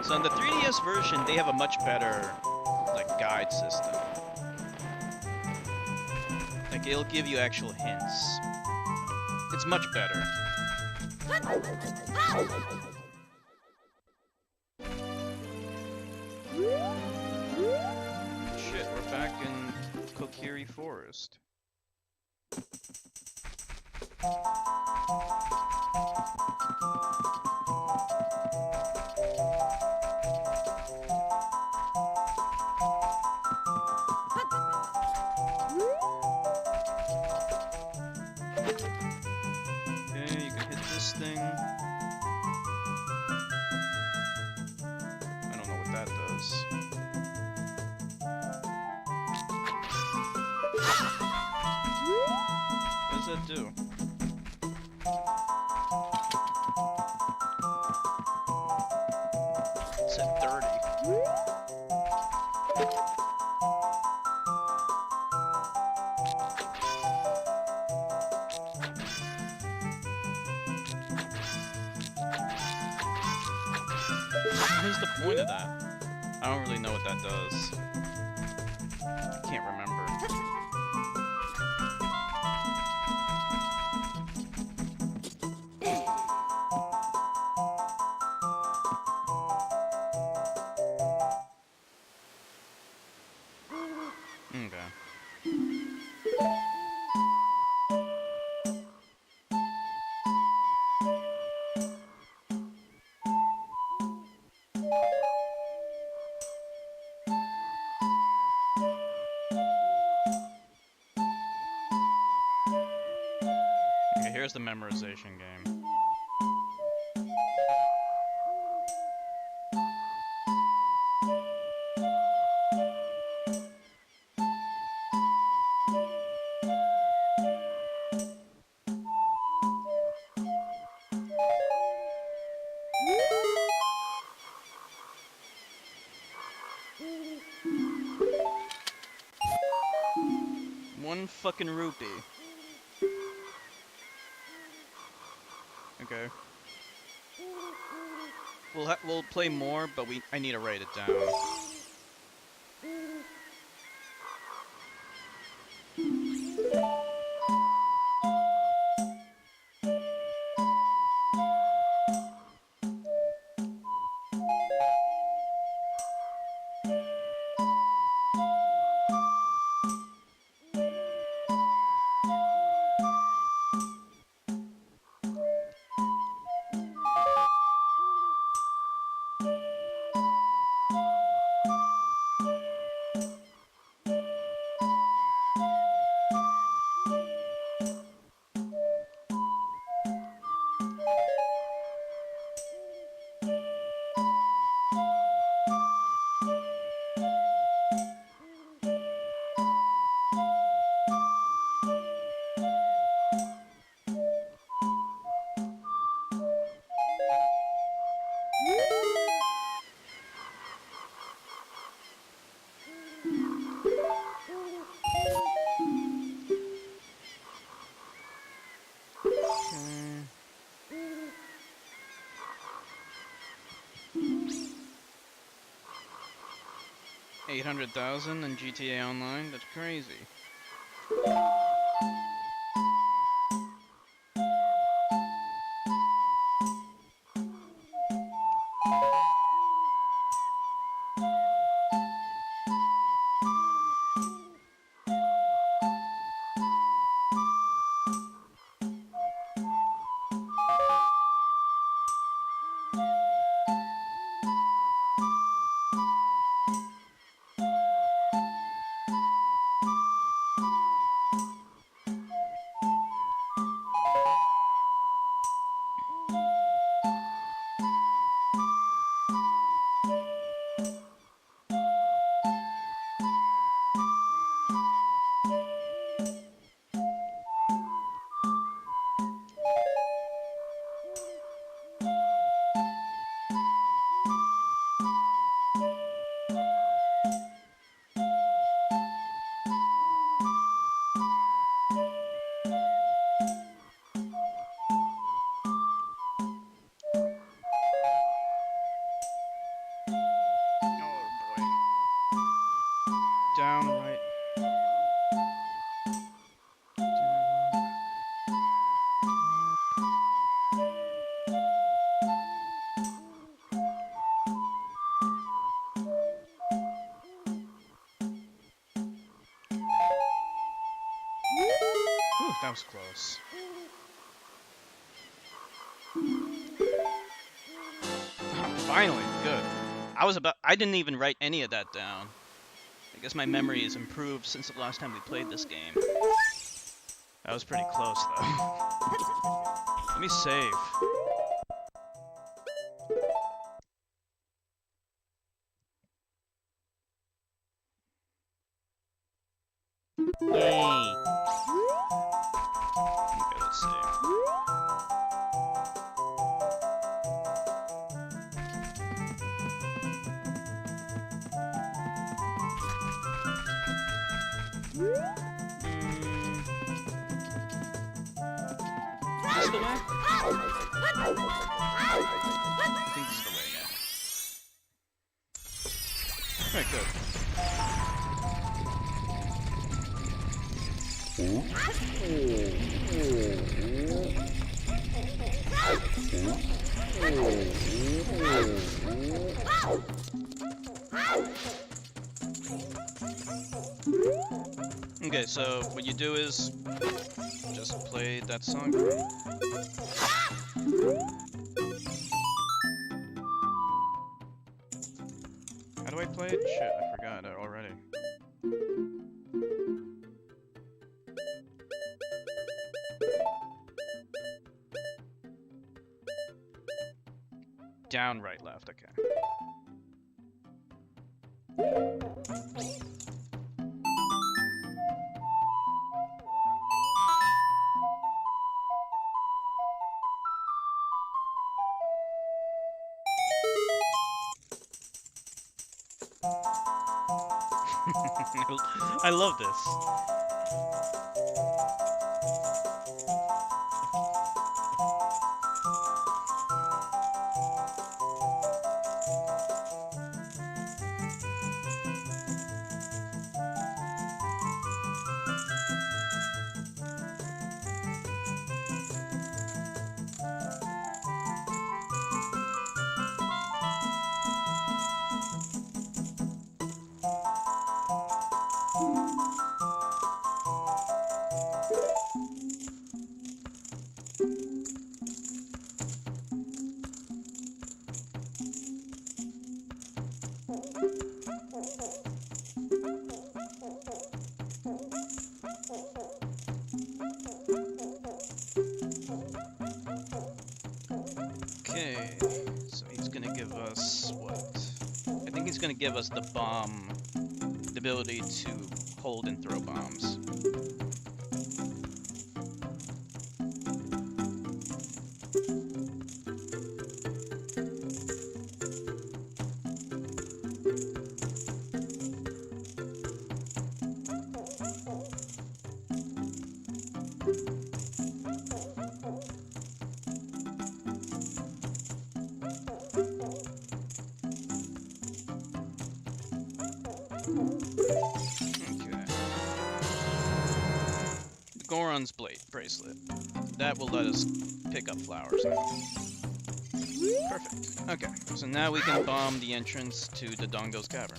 [SPEAKER 1] So in the 3DS version, they have a much better, like, guide system. Like, it'll give you actual hints. It's much better. Shit, we're back in Kokiri Forest. Okay, you can hit this thing. I don't know what that does. What does that do? It said 30. What is the point of that? I don't really know what that does. I can't remember. Okay. Okay, here's the memorization game. One fucking rupee. Okay. We'll play more, but I need to write it down. Okay. 800,000 in GTA Online? That's crazy. That was close. Finally, good. I didn't even write any of that down. I guess my memory has improved since the last time we played this game. That was pretty close, though. Let me save. Yay! Okay, let's see. Is this the way? I think this is the way, yeah. Alright, good. Okay, so what you do is just play that song. How do I play it? Shit, I forgot it already. Down, right, left, okay. I love this. Okay, so he's gonna give us what? I think he's gonna give us the bomb, the ability to hold and throw bombs. Goron's bracelet. That will let us pick up flowers now. Perfect. Okay, so now we can bomb the entrance to the Dongo's Cavern.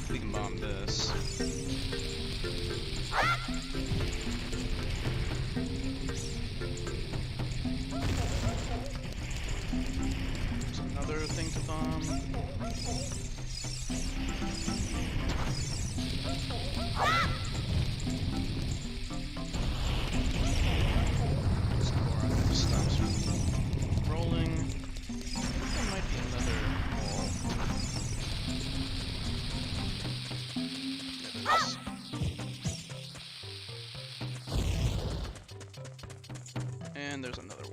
[SPEAKER 1] We can bomb this. There's another thing to bomb. Stops rolling. I think there might be another wall. There it is. And there's another wall.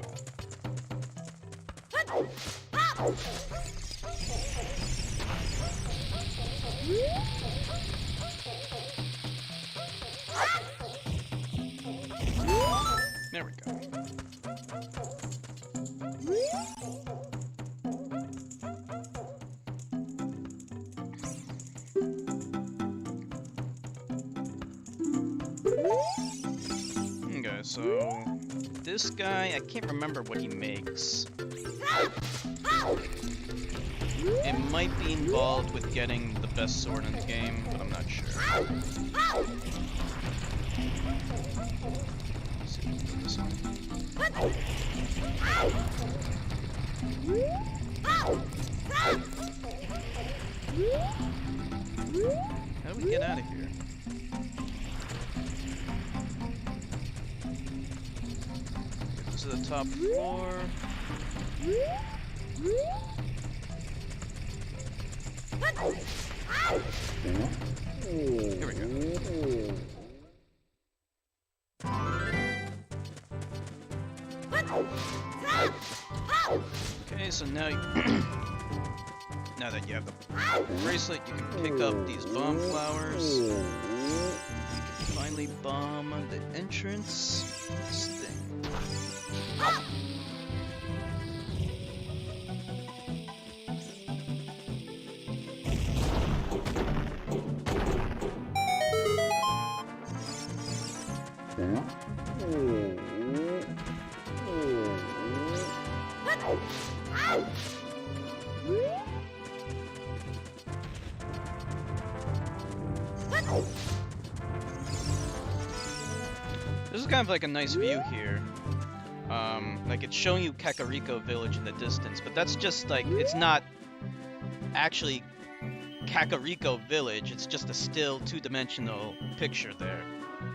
[SPEAKER 1] There we go. Okay, so this guy, I can't remember what he makes. It might be involved with getting the best sword in the game, but I'm not sure. Let's see if we can do this one. How do we get out of here? Get this to the top floor. Here we go. Okay, so now you now that you have the bracelet, you can pick up these bomb flowers. You can finally bomb the entrance of this thing. This is kind of like a nice view here. Like it's showing you Kakariko Village in the distance, but that's just like, it's not actually Kakariko Village, it's just a still two-dimensional picture there.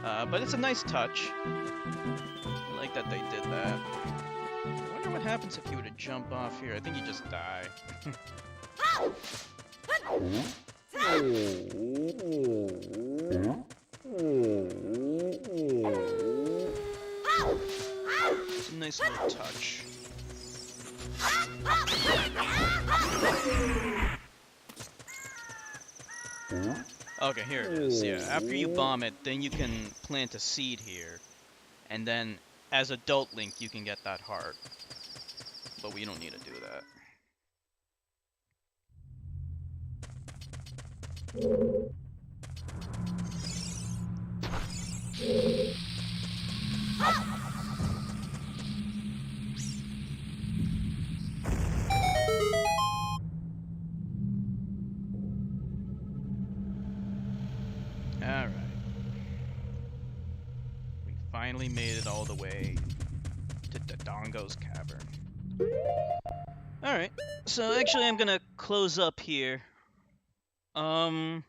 [SPEAKER 1] But it's a nice touch. I like that they did that. I wonder what happens if you were to jump off here. I think you just die. It's a nice little touch. Okay, here it is. Yeah, after you bomb it, then you can plant a seed here. And then, as adult Link, you can get that heart. But we don't need to do that. Alright. We finally made it all the way to Dodongo's Cavern. Alright, so actually I'm gonna close up here. So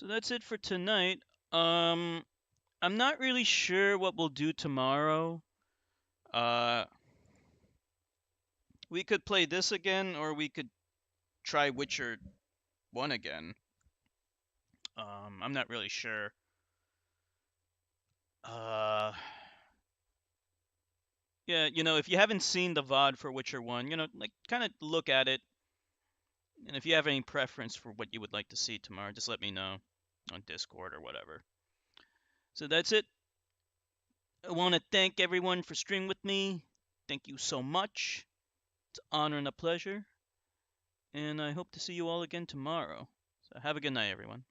[SPEAKER 1] that's it for tonight. I'm not really sure what we'll do tomorrow. We could play this again, or we could try Witcher 1 again. I'm not really sure. Yeah, you know, if you haven't seen the VOD for Witcher 1, you know, like, kind of look at it. And if you have any preference for what you would like to see tomorrow, just let me know on Discord or whatever. So that's it. I want to thank everyone for streaming with me. Thank you so much. It's an honor and a pleasure. And I hope to see you all again tomorrow. So have a good night, everyone.